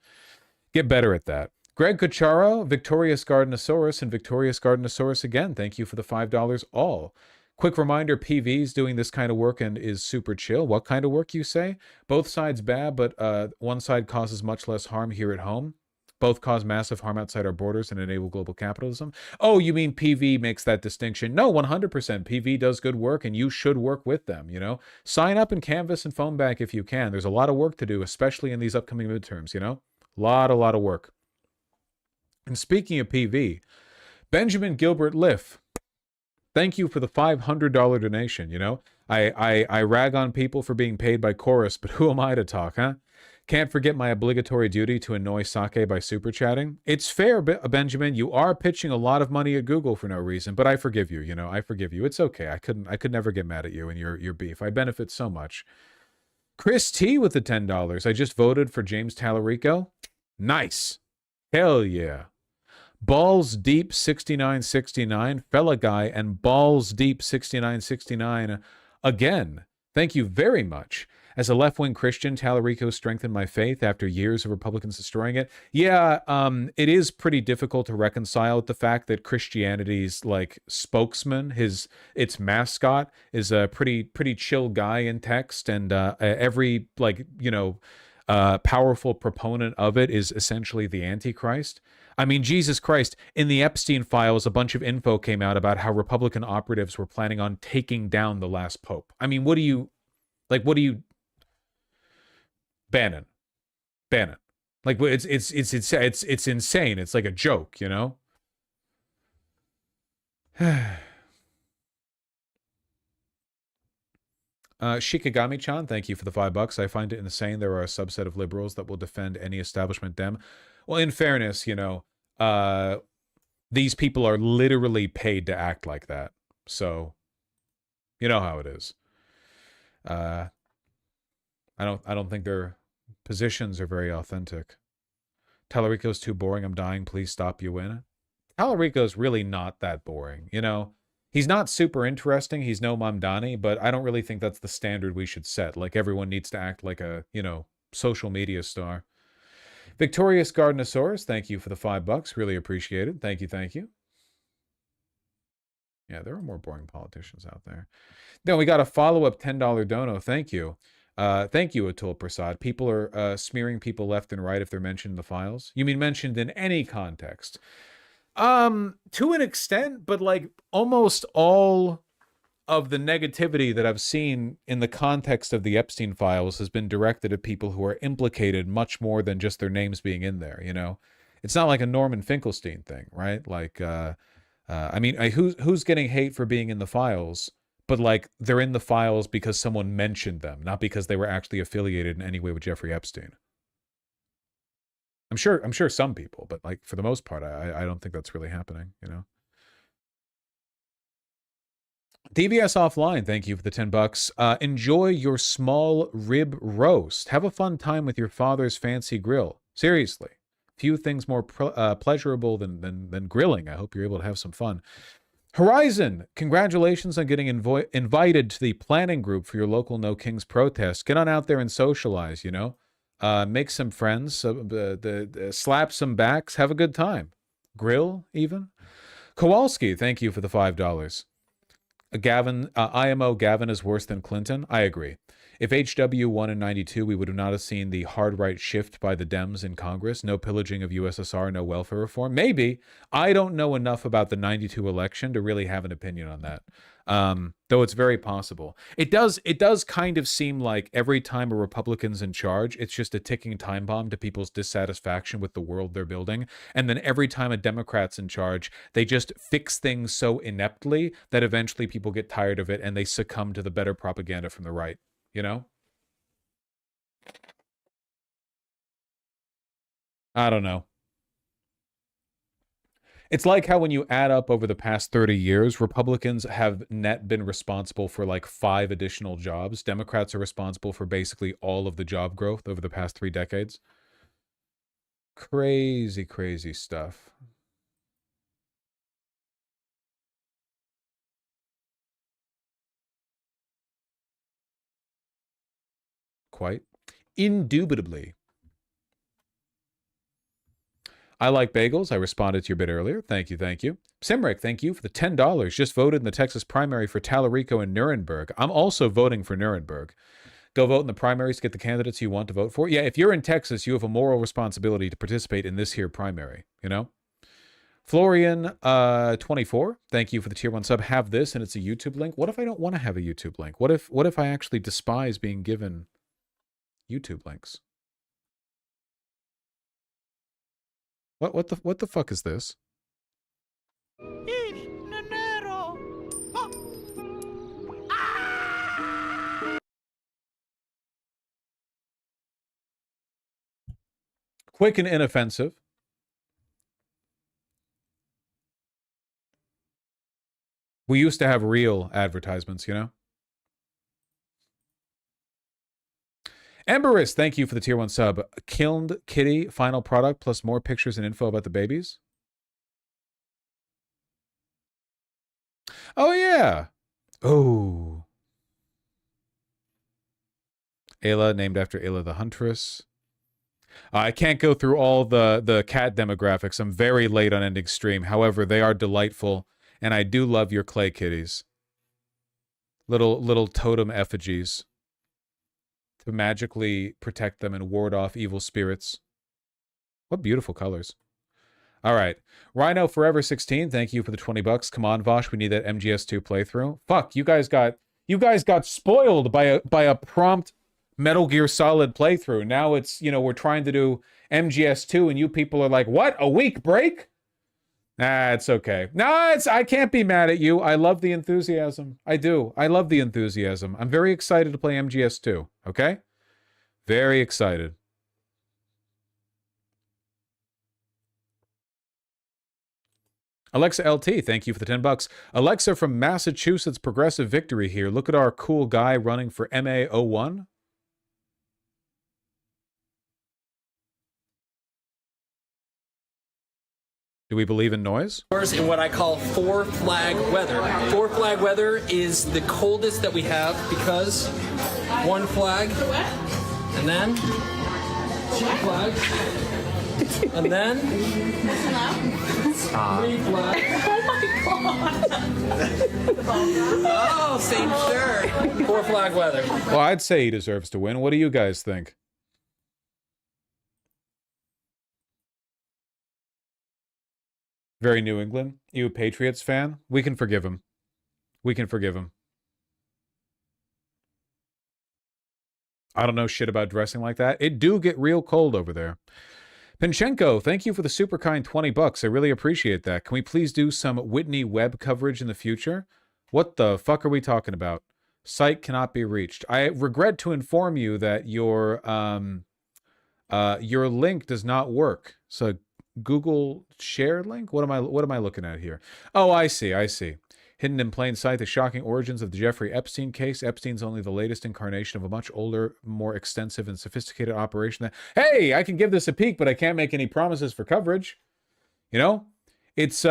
get better at that. Greg Cucharo, Victorious Gardenosaurus, and Victorious Gardenosaurus again. Thank you for the $5 all. Quick reminder, PV's doing this kind of work and is super chill. What kind of work, you say? Both sides bad, but one side causes much less harm here at home. Both cause massive harm outside our borders and enable global capitalism. Oh, you mean PV makes that distinction? No, 100%. PV does good work, and you should work with them, you know? Sign up in Canvas and Phone Bank if you can. There's a lot of work to do, especially in these upcoming midterms, you know? A lot of work. And speaking of PV, Benjamin Gilbert Liff, thank you for the $500 donation, you know? I rag on people for being paid by Chorus, but who am I to talk, huh? Can't forget my obligatory duty to annoy Sake by super chatting. It's fair, Benjamin. You are pitching a lot of money at Google for no reason, but I forgive you. You know, I forgive you. It's okay. I could never get mad at you and your beef. I benefit so much. Chris T with the $10. I just voted for James Tallarico. Nice. Hell yeah. Balls Deep 6969, Fella Guy, and Balls Deep 6969 again. Thank you very much. As a left-wing Christian, Tallarico strengthened my faith after years of Republicans destroying it. Yeah, it is pretty difficult to reconcile with the fact that Christianity's like spokesman, its mascot, is a pretty chill guy in text, and every powerful proponent of it is essentially the Antichrist. I mean, Jesus Christ, in the Epstein files, a bunch of info came out about how Republican operatives were planning on taking down the last pope. I mean, what do you... Bannon. Like, it's insane. It's like a joke, you know? Shikigami-chan, thank you for the $5. I find it insane there are a subset of liberals that will defend any establishment dem. Well, in fairness, you know, these people are literally paid to act like that. So, you know how it is. I don't think their positions are very authentic. Tallarico's too boring. I'm dying. Please stop, you win. Tallarico's really not that boring, you know? He's not super interesting. He's no Mamdani, but I don't really think that's the standard we should set. Like, everyone needs to act like a, you know, social media star. Victorious Gardenosaurus, thank you for the $5. Really appreciate it. Thank you. Yeah, there are more boring politicians out there. Then we got a follow-up $10 dono. Thank you. Thank you, Atul Prasad. People are smearing people left and right if they're mentioned in the files. You mean mentioned in any context? To an extent, but like almost all of the negativity that I've seen in the context of the Epstein files has been directed at people who are implicated much more than just their names being in there, you know? It's not like a Norman Finkelstein thing, right? Like, I mean, who's getting hate for being in the files? But like they're in the files because someone mentioned them, not because they were actually affiliated in any way with Jeffrey Epstein. I'm sure some people, but like for the most part, I don't think that's really happening, you know. DVS Offline, thank you for the $10. Enjoy your small rib roast. Have a fun time with your father's fancy grill. Seriously, few things more pleasurable than grilling. I hope you're able to have some fun. Horizon, congratulations on getting invited to the planning group for your local No Kings protest. Get on out there and socialize, you know. Make some friends, slap some backs, have a good time. Grill, even. Kowalski, thank you for the $5. Gavin, IMO Gavin is worse than Clinton. I agree. If HW won in 92, we would not have seen the hard right shift by the Dems in Congress. No pillaging of USSR, no welfare reform. Maybe. I don't know enough about the 92 election to really have an opinion on that. Though it's very possible. It does kind of seem like every time a Republican's in charge, it's just a ticking time bomb to people's dissatisfaction with the world they're building. And then every time a Democrat's in charge, they just fix things so ineptly that eventually people get tired of it and they succumb to the better propaganda from the right. You know? I don't know. It's like how when you add up over the past 30 years, Republicans have net been responsible for like 5 additional jobs. Democrats are responsible for basically all of the job growth over the past 3 decades. Crazy, crazy stuff. Quite. Indubitably. I like bagels. I responded to your bit earlier. Thank you, thank you. Simric, thank you for the $10. Just voted in the Texas primary for Talarico and Nuremberg. I'm also voting for Nuremberg. Go vote in the primaries to get the candidates you want to vote for. Yeah, if you're in Texas, you have a moral responsibility to participate in this here primary, you know? Florian 24, thank you for the tier 1 sub. Have this and it's a YouTube link. What if I don't want to have a YouTube link? What if I actually despise being given YouTube links? What the fuck is this? Quick and inoffensive. We used to have real advertisements, you know? Emberus, thank you for the tier 1 sub. Kilned Kitty, final product, plus more pictures and info about the babies. Oh, yeah. Oh. Ayla, named after Ayla the Huntress. I can't go through all the cat demographics. I'm very late on ending stream. However, they are delightful, and I do love your clay kitties. Little totem effigies to magically protect them and ward off evil spirits. What beautiful colors. All right. Rhino Forever 16, thank you for the $20. Come on, Vosh, we need that MGS2 playthrough. Fuck, you guys got spoiled by a prompt Metal Gear Solid playthrough. Now it's, you know, we're trying to do MGS2 and you people are like, "What? A week break?" Nah, it's okay. No, I can't be mad at you. I love the enthusiasm. I do. I love the enthusiasm. I'm very excited to play MGS2, okay? Very excited. Alexa LT, thank you for the $10. Alexa from Massachusetts Progressive Victory here. Look at our cool guy running for MA01. Do we believe in noise? In what I call 4 flag weather. 4 flag weather is the coldest that we have because 1 flag, and then 2 flags, and then 3 flags. Oh my god! Oh, same shirt. 4 flag weather. Well, I'd say he deserves to win. What do you guys think? Very New England. You a Patriots fan? We can forgive him. We can forgive him. I don't know shit about dressing like that. It do get real cold over there. Pinchenko, thank you for the super kind $20. I really appreciate that. Can we please do some Whitney Webb coverage in the future? What the fuck are we talking about? Site cannot be reached. I regret to inform you that your link does not work. So Google share link? What am I looking at here? Oh, I see. Hidden in plain sight, the shocking origins of the Jeffrey Epstein case. Epstein's only the latest incarnation of a much older, more extensive and sophisticated operation that, hey, I can give this a peek, but I can't make any promises for coverage. You know? It's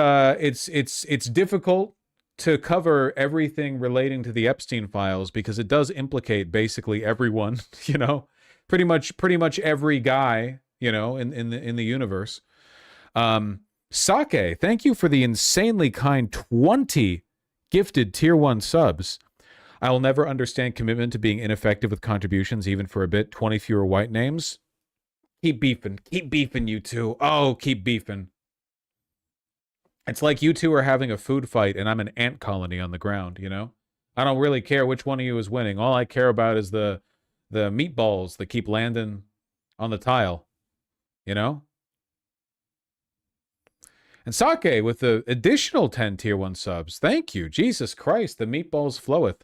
difficult to cover everything relating to the Epstein files because it does implicate basically everyone, you know? Pretty much every guy, you know, in the universe. Sake, thank you for the insanely kind 20 gifted tier 1 subs. I will never understand commitment to being ineffective with contributions, even for a bit. 20 fewer white names. Keep beefing, you two. Oh, keep beefing. It's like you two are having a food fight and I'm an ant colony on the ground, you know? I don't really care which one of you is winning. All I care about is the meatballs that keep landing on the tile, you know? And Sake with the additional 10 tier 1 subs. Thank you. Jesus Christ, the meatballs floweth.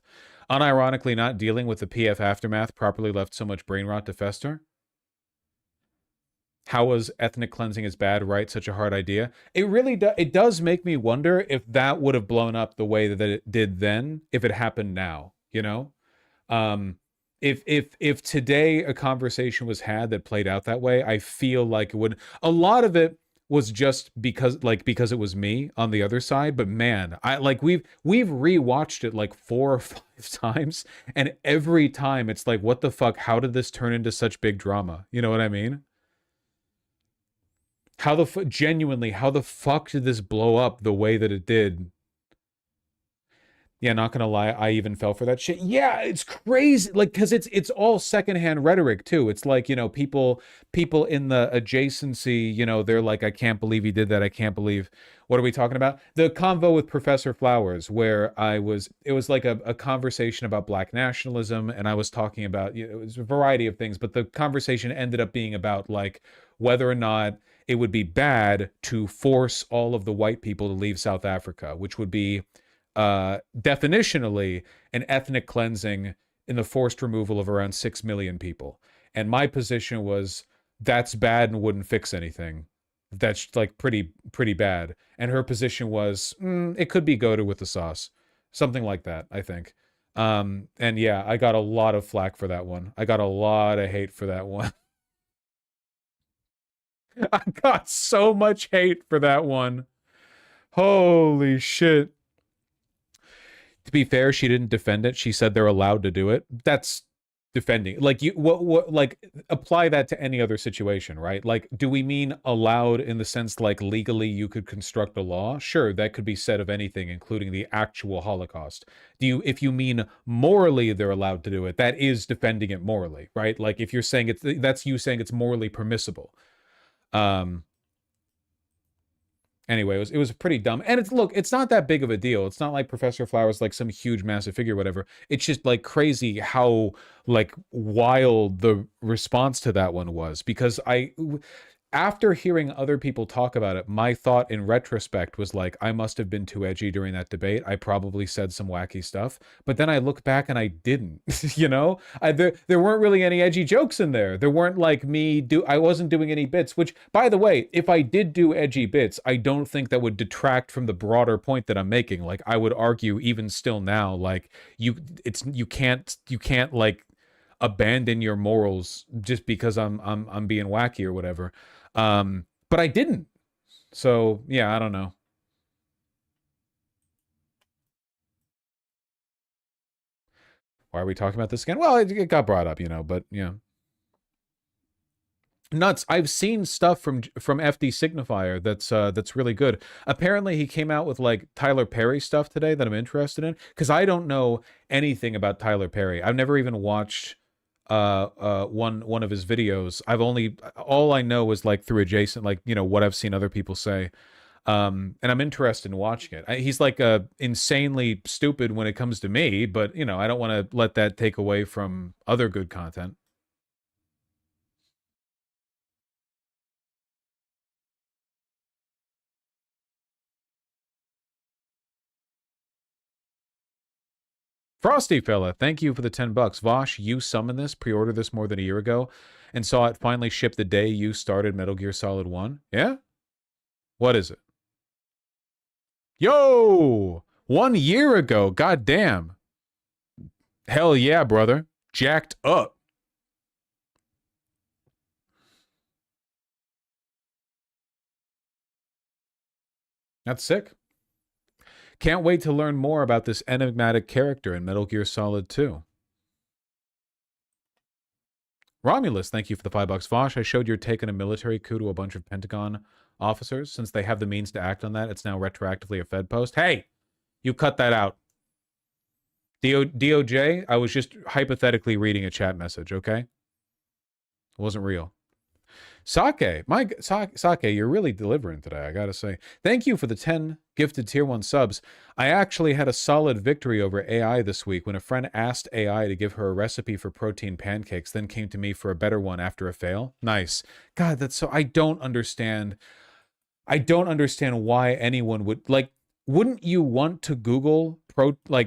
Unironically not dealing with the PF aftermath properly left so much brain rot to fester. How was ethnic cleansing as bad, right? Such a hard idea. It really does make me wonder if that would have blown up the way that it did then, if it happened now, you know? If today a conversation was had that played out that way, I feel like it would. A lot of it was just because it was me on the other side, but man, we've rewatched it like 4 or 5 times, and every time it's like, what the fuck? How did this turn into such big drama? You know what I mean? Genuinely, how the fuck did this blow up the way that it did? Yeah, not gonna lie, I even fell for that shit. Yeah, it's crazy. Like, cause it's all secondhand rhetoric too. It's like, you know, people in the adjacency, you know, they're like, I can't believe he did that. I can't believe. What are we talking about? The convo with Professor Flowers, where it was like a conversation about black nationalism, and I was talking about, you know, it was a variety of things, but the conversation ended up being about like whether or not it would be bad to force all of the white people to leave South Africa, which would be definitionally an ethnic cleansing in the forced removal of around 6 million people. And my position was that's bad and wouldn't fix anything. That's like pretty bad. And her position was it could be goated with the sauce. Something like that, I think. And yeah, I got a lot of flack for that one. I got a lot of hate for that one. I got so much hate for that one. Holy shit. To be fair, she didn't defend it. She said they're allowed to do it. That's defending. Like, you what like apply that to any other situation, right? Like, do we mean allowed in the sense like legally you could construct a law? Sure, that could be said of anything, including the actual Holocaust. If you mean morally they're allowed to do it, that is defending it morally, right? Like, if you're saying that's you saying it's morally permissible. Anyway, it was pretty dumb. And it's not that big of a deal. It's not like Professor Flowers like some huge massive figure or whatever. It's just like crazy how like wild the response to that one was, because after hearing other people talk about it, my thought in retrospect was like, I must have been too edgy during that debate. I probably said some wacky stuff, but then I look back and I didn't, you know, there weren't really any edgy jokes in there. There weren't like I wasn't doing any bits, which, by the way, if I did do edgy bits, I don't think that would detract from the broader point that I'm making. Like, I would argue even still now, like you can't like abandon your morals just because I'm being wacky or whatever. But I didn't. So yeah, I don't know. Why are we talking about this again? Well, it got brought up, you know, but yeah. Nuts. I've seen stuff from FD Signifier that's really good. Apparently he came out with like Tyler Perry stuff today that I'm interested in, because I don't know anything about Tyler Perry. I've never even watched one of his videos. All I know is like through adjacent, like, you know, what I've seen other people say. And I'm interested in watching it. He's like insanely stupid when it comes to me, but you know, I don't want to let that take away from other good content. Frosty fella, thank you for the $10. Vosh, you summoned this, pre-ordered this more than a year ago, and saw it finally ship the day you started Metal Gear Solid 1. Yeah? What is it? Yo! 1 year ago, goddamn. Hell yeah, brother. Jacked up. That's sick. Can't wait to learn more about this enigmatic character in Metal Gear Solid 2. Romulus, thank you for the $5. Vosh, I showed your take on a military coup to a bunch of Pentagon officers. Since they have the means to act on that, it's now retroactively a Fed post. Hey, you cut that out. DOJ, I was just hypothetically reading a chat message, okay? It wasn't real. Sake, Sake, you're really delivering today, I gotta say. Thank you for the 10 gifted tier 1 subs. I actually had a solid victory over AI this week when a friend asked AI to give her a recipe for protein pancakes, then came to me for a better one after a fail. Nice. God, that's so... I don't understand why anyone would... Like, wouldn't you want to Google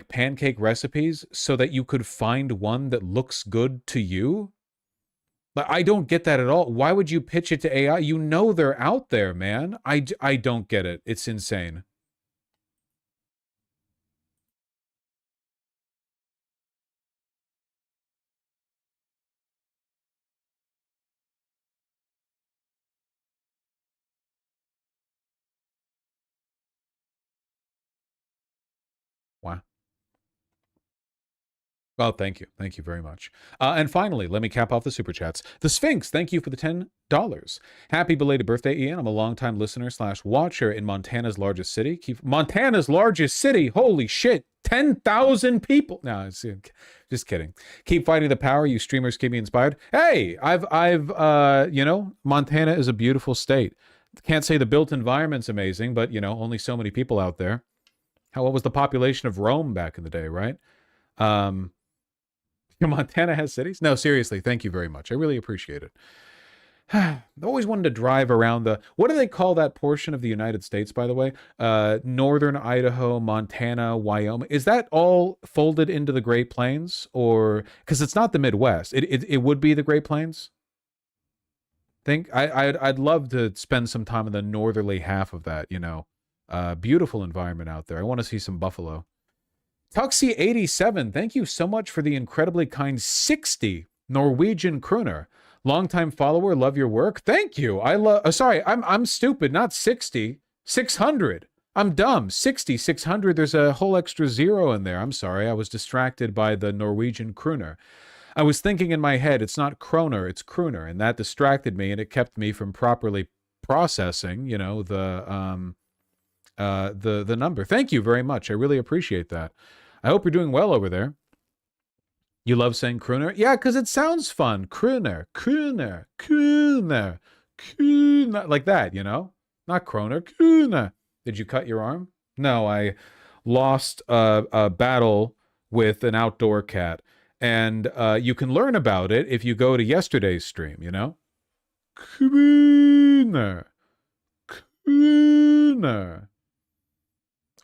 pancake recipes so that you could find one that looks good to you? But I don't get that at all. Why would you pitch it to AI? You know they're out there, man. I don't get it. It's insane. Wow. Well, thank you. Thank you very much. And finally, let me cap off the super chats. The Sphinx, thank you for the $10. Happy belated birthday, Ian. I'm a longtime listener / watcher in Montana's largest city. Montana's largest city. Holy shit. 10,000 people. No, just kidding. Keep fighting the power. You streamers keep me inspired. Hey, you know, Montana is a beautiful state. Can't say the built environment's amazing, but, you know, only so many people out there. What was the population of Rome back in the day, right? Montana has cities? No, seriously, thank you very much. I really appreciate it. I always wanted to drive around what do they call that portion of the United States, by the way? Northern Idaho, Montana, Wyoming. Is that all folded into the Great Plains? Or, because it's not the Midwest. It would be the Great Plains? I'd love to spend some time in the northerly half of that, you know. Beautiful environment out there. I want to see some buffalo. Tuxie87, thank you so much for the incredibly kind 60 Norwegian crooner. Longtime follower, love your work. Thank you. Sorry, I'm stupid, not 60. 600. I'm dumb. 60, 600. There's a whole extra zero in there. I'm sorry. I was distracted by the Norwegian crooner. I was thinking in my head, it's not kroner, it's crooner, and that distracted me, and it kept me from properly processing, you know, the number. Thank you very much. I really appreciate that. I hope you're doing well over there. You love saying crooner? Yeah, because it sounds fun. Crooner, crooner, crooner, crooner. Like that, you know? Not kroner, crooner. Did you cut your arm? No, I lost a battle with an outdoor cat. And you can learn about it if you go to yesterday's stream, you know? Crooner, crooner.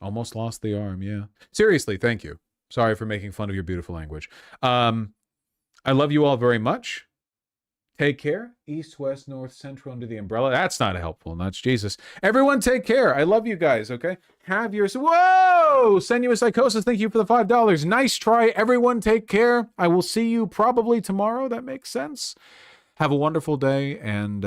Almost lost the arm, yeah. Seriously, thank you. Sorry for making fun of your beautiful language. I love you all very much. Take care. East, west, north, central, under the umbrella. That's not helpful. That's Jesus. Everyone take care. I love you guys, okay? Have your... Whoa! Sensuous Psychosis, thank you for the $5. Nice try. Everyone take care. I will see you probably tomorrow. That makes sense. Have a wonderful day, and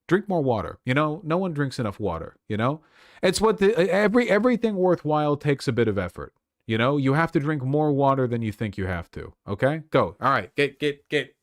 drink more water. You know, no one drinks enough water, you know? It's what everything worthwhile takes a bit of effort. You know, you have to drink more water than you think you have to. Okay? Go. All right. Get.